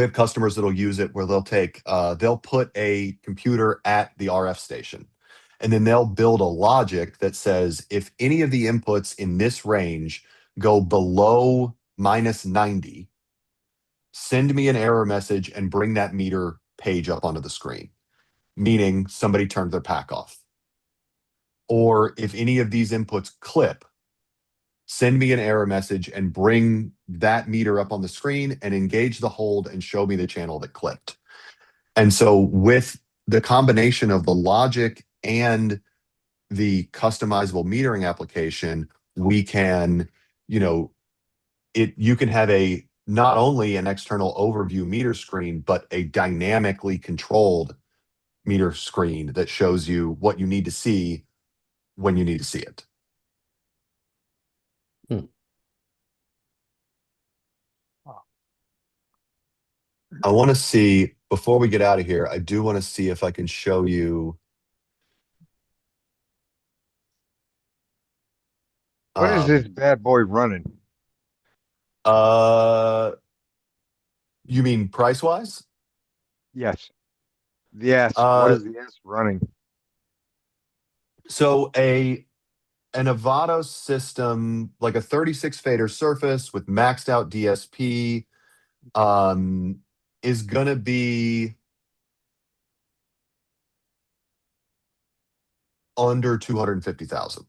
have customers that'll use it where they'll put a computer at the RF station. And then they'll build a logic that says, if any of the inputs in this range go below -90, send me an error message and bring that meter page up onto the screen, meaning somebody turned their pack off. Or if any of these inputs clip, send me an error message and bring that meter up on the screen and engage the hold and show me the channel that clipped. And so with the combination of the logic and the customizable metering application, we can, you can have not only an external overview meter screen, but a dynamically controlled meter screen that shows you what you need to see when you need to see it. I want to see, before we get out of here, I do want to see if I can show you. What is this bad boy running? You mean price-wise? Yes. Yes. What is the S running? So an Avado system, like a 36 fader surface with maxed out DSP, is going to be under 250,000.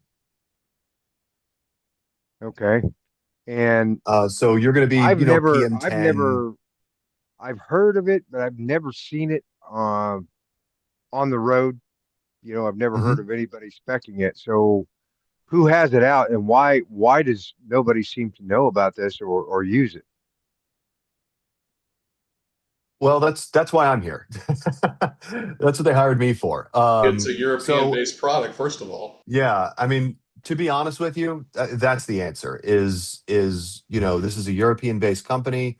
Okay. And so you're going to be, I've PM10. I've heard of it, but I've never seen it on the road. I've never heard of anybody speccing it. So who has it out, and why does nobody seem to know about this or use it? Well, that's why I'm here. That's what they hired me for. It's a European-based product, first of all. Yeah, I mean, to be honest with you, that's the answer. Is this is a European-based company.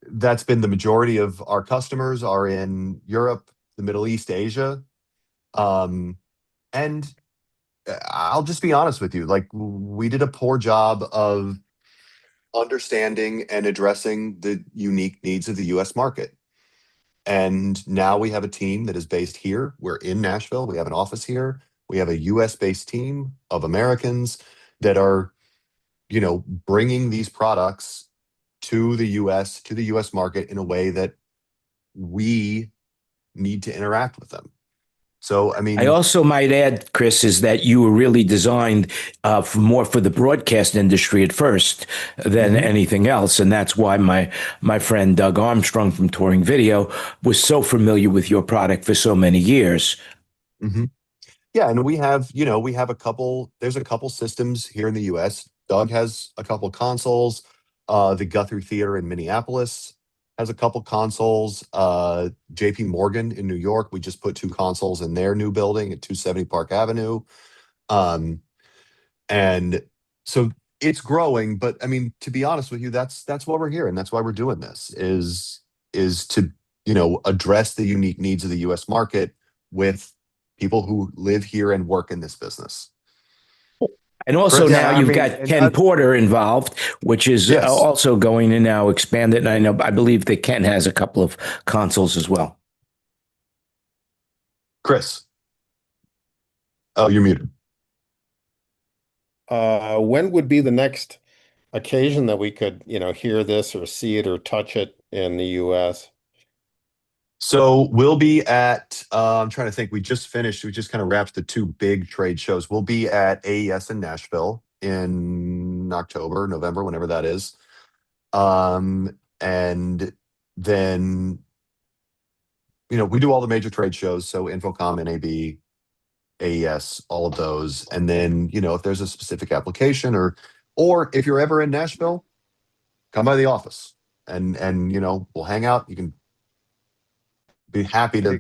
That's been the majority of our customers are in Europe, the Middle East, Asia, and I'll just be honest with you. Like, we did a poor job of understanding and addressing the unique needs of the U.S. market. And now we have a team that is based here. We're in Nashville. We have an office here. We have a US-based team of Americans that are, bringing these products to the US market in a way that we need to interact with them. So, I mean, I also might add, Chris, is that you were really designed more for the broadcast industry at first than anything else. And that's why my friend Doug Armstrong from Touring Video was so familiar with your product for so many years. Yeah, and there's a couple systems here in the US. Doug has a couple consoles. The Guthrie Theater in Minneapolis has a couple consoles. JP Morgan in New York, we just put 2 consoles in their new building at 270 Park Avenue. And so it's growing, but I mean, to be honest with you, that's why we're here, and that's why we're doing this, is to, address the unique needs of the US market with people who live here and work in this business. And also now you've got Ken Porter involved, which is also going to now expand it. And I believe that Ken has a couple of consoles as well. Chris. Oh, you're muted. When would be the next occasion that we could, hear this or see it or touch it in the US? So we'll be at, I'm trying to think, we just kind of wrapped the 2 big trade shows. We'll be at AES in Nashville in October, November, whenever that is. And then, we do all the major trade shows. So Infocom, NAB, AES, all of those. And then, if there's a specific application or if you're ever in Nashville, come by the office and we'll hang out. You can be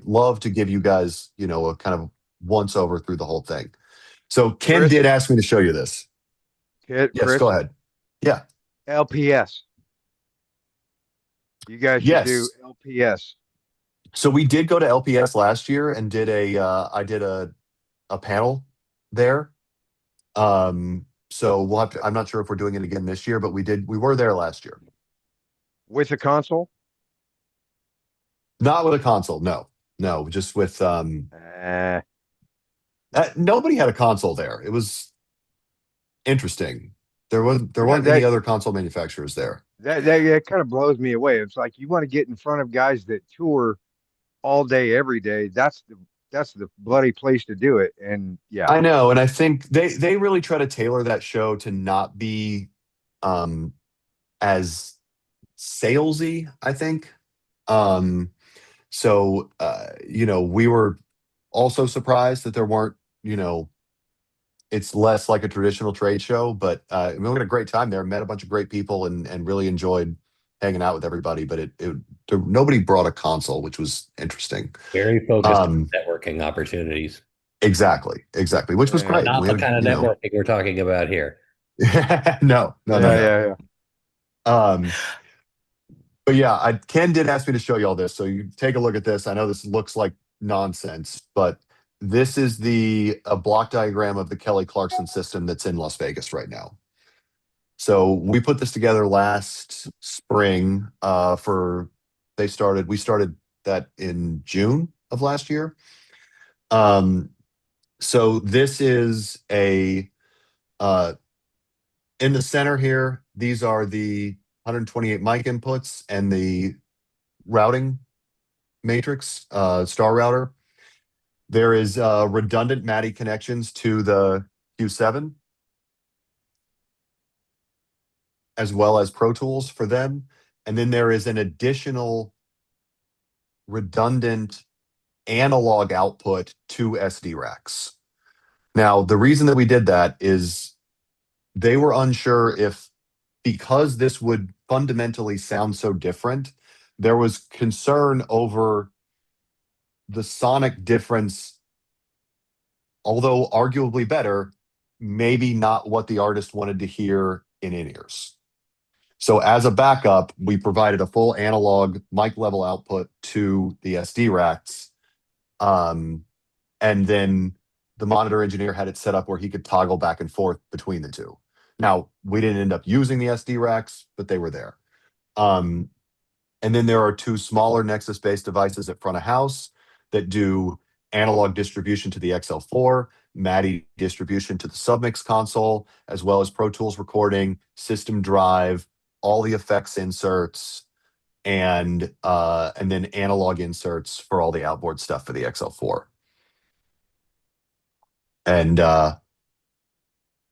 love to give you guys, a kind of once over through the whole thing. So Ken did ask me to show you this. Yes, Chris, go ahead. Yeah. LPS. You guys should do LPS. So we did go to LPS last year and I did a panel there. So we'll have to, I'm not sure if we're doing it again this year, but we were there last year. With a console? Not with a console, no, just with nobody had a console there. It was interesting. There weren't any other console manufacturers there. That kind of blows me away. It's like, you want to get in front of guys that tour all day, every day. That's the bloody place to do it. And yeah, I know. And I think they really try to tailor that show to not be as salesy, I think. So we were also surprised that there weren't, it's less like a traditional trade show, but we had a great time there. Met a bunch of great people and really enjoyed hanging out with everybody. But nobody brought a console, which was interesting. Very focused on networking opportunities. Exactly, which was great. Not the kind of networking we're talking about here. No. Yeah. But yeah, Ken did ask me to show you all this, so you take a look at this. I know this looks like nonsense, but this is a block diagram of the Kelly Clarkson system that's in Las Vegas right now. So we put this together last spring. We started that in June of last year. So this is in the center here. These are the 128 mic inputs and the routing matrix, star router. There is redundant MADI connections to the Q7, as well as Pro Tools for them. And then there is an additional redundant analog output to SD racks. Now, the reason that we did that is they were unsure if, because this would fundamentally sound so different, there was concern over the sonic difference, although arguably better, maybe not what the artist wanted to hear in in-ears. So as a backup, we provided a full analog mic level output to the SD racks. And then the monitor engineer had it set up where he could toggle back and forth between the two. Now, we didn't end up using the SD racks, but they were there. And then there are two smaller Nexus-based devices at front of house that do analog distribution to the XL4, MADI distribution to the submix console, as well as Pro Tools recording, system drive, all the effects inserts, and then analog inserts for all the outboard stuff for the XL4. And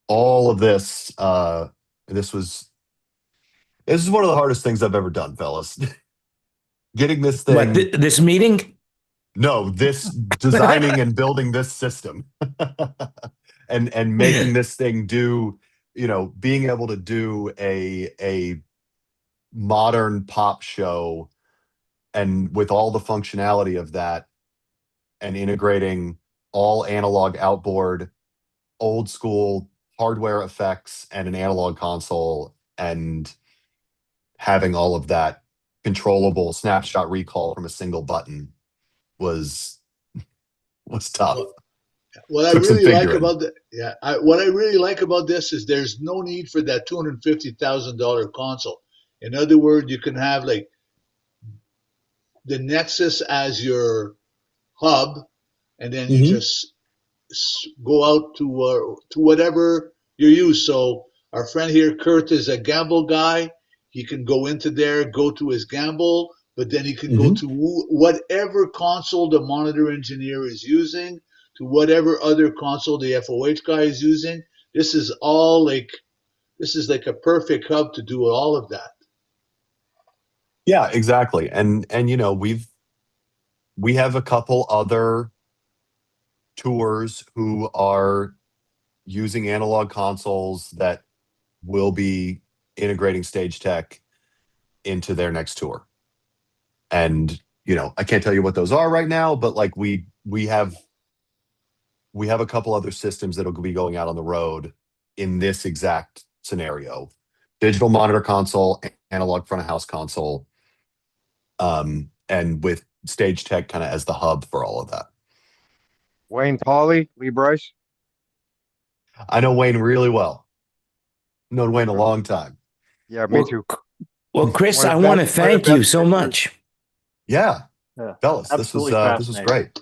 all of this, this is one of the hardest things I've ever done, fellas. Getting this thing. What, this meeting? No, this designing and building this system and making this thing do, being able to do a modern pop show and with all the functionality of that and integrating all analog outboard, old school hardware effects and an analog console and having all of that controllable snapshot recall from a single button was tough. What I really like about what I really like about this is there's no need for that $250,000 console. In other words, you can have like the Nexus as your hub, and then you just go out to whatever you use. So our friend here, Kurt, is a gamble guy. He can go into there, go to his gamble, but then he can go to whatever console the monitor engineer is using, to whatever other console the FOH guy is using. This is like a perfect hub to do all of that. Yeah, exactly. And we have a couple other tours who are using analog consoles that will be integrating Stagetec into their next tour. And I can't tell you what those are right now, but like we have a couple other systems that'll be going out on the road in this exact scenario. Digital monitor console, analog front of house console, and with Stagetec kind of as the hub for all of that. Wayne Pauley, Lee Bryce. I know Wayne really well. Known Wayne a long time. Yeah, me too. Well, Chris, I want to thank you so much. Yeah, fellas, this was great.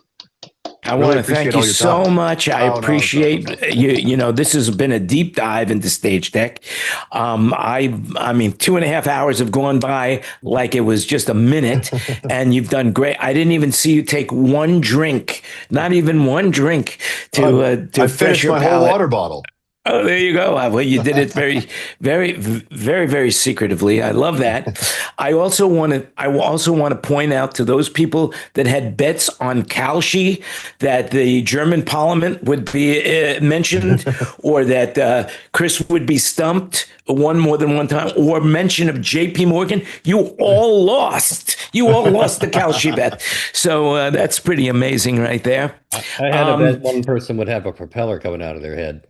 I want to thank you so much. I appreciate you. This has been a deep dive into Stagetec. I mean, 2.5 hours have gone by like it was just a minute, and you've done great. I didn't even see you take one drink, not even one drink to I finished fresh your my palate. whole water bottle. Oh, there you go. Well, you did it very secretively. I love that. I also want to point out to those people that had bets on Kalshi that the German Parliament would be mentioned, or that Chris would be stumped more than one time, or mention of J.P. Morgan. You all lost. You all lost the Kalshi bet. So that's pretty amazing, right there. I had a bet one person would have a propeller coming out of their head.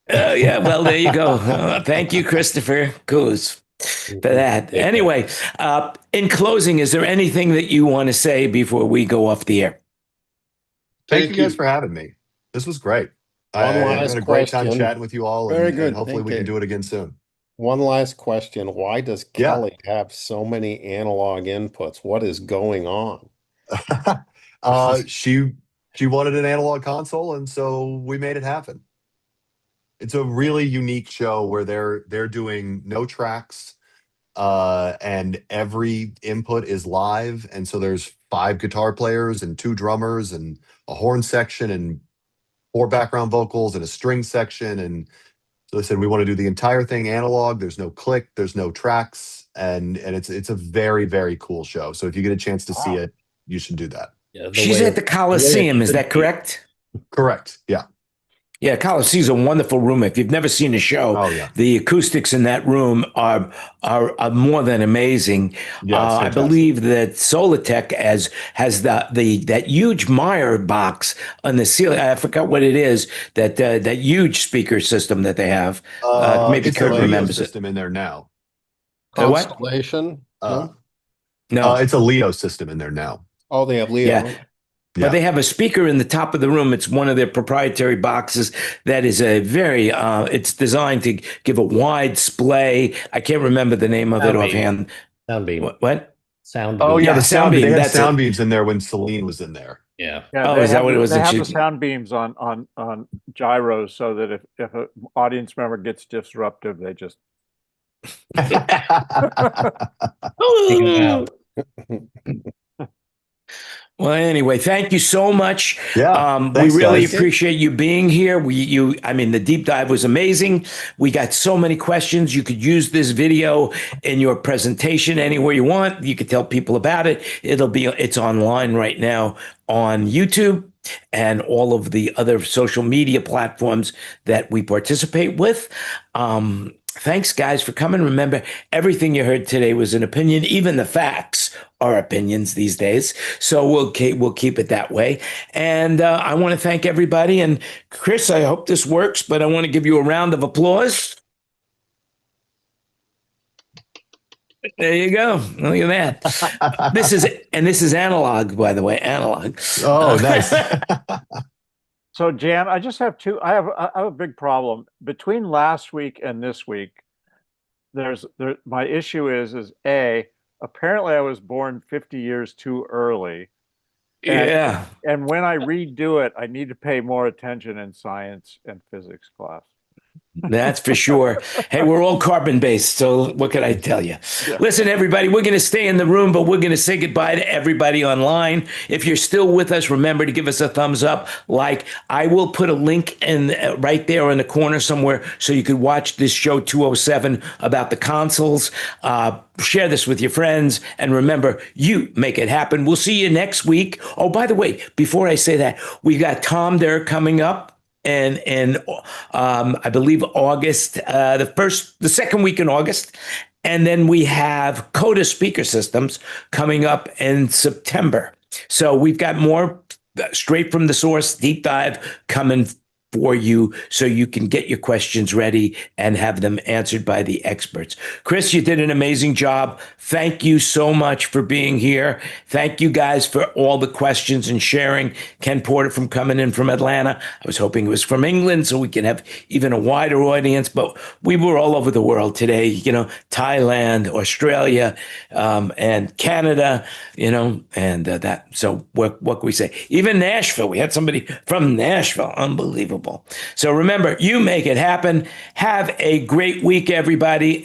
Yeah, well, there you go. Thank you, Christopher Coos, for that. Anyway, in closing, is there anything that you want to say before we go off the air? Thank you guys for having me. This was great. I had a great time chatting with you all. Very good. And hopefully we can do it again soon. One last question. Why does Kelly have so many analog inputs? What is going on? She wanted an analog console, and so we made it happen. It's a really unique show where they're doing no tracks, and every input is live. And so there's 5 guitar players and 2 drummers and a horn section and 4 background vocals and a string section. And so they said, we want to do the entire thing analog. There's no click, there's no tracks. And it's a very cool show. So if you get a chance to see it, you should do that. Yeah, She's at the Coliseum, is that correct? Correct. Yeah. Yeah, Coliseum's a wonderful room. If you've never seen a show, the acoustics in that room are more than amazing. I believe that Solatech has that huge Meyer box on the ceiling. I forgot what it is. That huge speaker system that they have. Maybe it's Kurt a remembers system in there now. What? Constellation? No, it's a Leo system in there now. Oh, they have Leo. Yeah. But they have a speaker in the top of the room. It's one of their proprietary boxes that is a very, it's designed to give a wide display. I can't remember the name of it offhand. Soundbeam. What? Soundbeam. Oh, yeah, the Soundbeam. They had That's sound beams in there when Celine was in there. Yeah. Oh, is that what it was? They have the sound beams on gyros so that if an audience member gets disruptive, they just Well, anyway, thank you so much. Yeah, we really appreciate you being here. I mean, the deep dive was amazing. We got so many questions. You could use this video in your presentation anywhere you want. You could tell people about it. It's online right now on YouTube and all of the other social media platforms that we participate with. Thanks, guys, for coming. Remember, everything you heard today was an opinion. Even the facts are opinions these days. So we'll keep it that way. And I want to thank everybody. And Chris, I hope this works, but I want to give you a round of applause. There you go. Look at that. This is analog, by the way, analog. Oh, nice. So, Jan, I just have I have a big problem between last week and this week. My issue is apparently I was born 50 years too early. And when I redo it, I need to pay more attention in science and physics class. That's for sure. Hey, we're all carbon-based, so what can I tell you? Yeah. Listen, everybody, we're going to stay in the room, but we're going to say goodbye to everybody online. If you're still with us, remember to give us a thumbs up. I will put a link right there in the corner somewhere so you could watch this show 207 about the consoles. Share this with your friends, and remember, you make it happen. We'll see you next week. Oh, by the way, before I say that, we got Tom there coming up. And I believe August, the second week in August. And then we have Coda speaker systems coming up in September. So we've got more straight from the source, deep dive coming for you so you can get your questions ready and have them answered by the experts. Chris, you did an amazing job. Thank you so much for being here. Thank you guys for all the questions and sharing. Ken Porter from coming in from Atlanta. I was hoping it was from England so we can have even a wider audience, but we were all over the world today, Thailand, Australia, and Canada, and that. So what can we say? Even Nashville, we had somebody from Nashville. Unbelievable. So remember, you make it happen. Have a great week, everybody.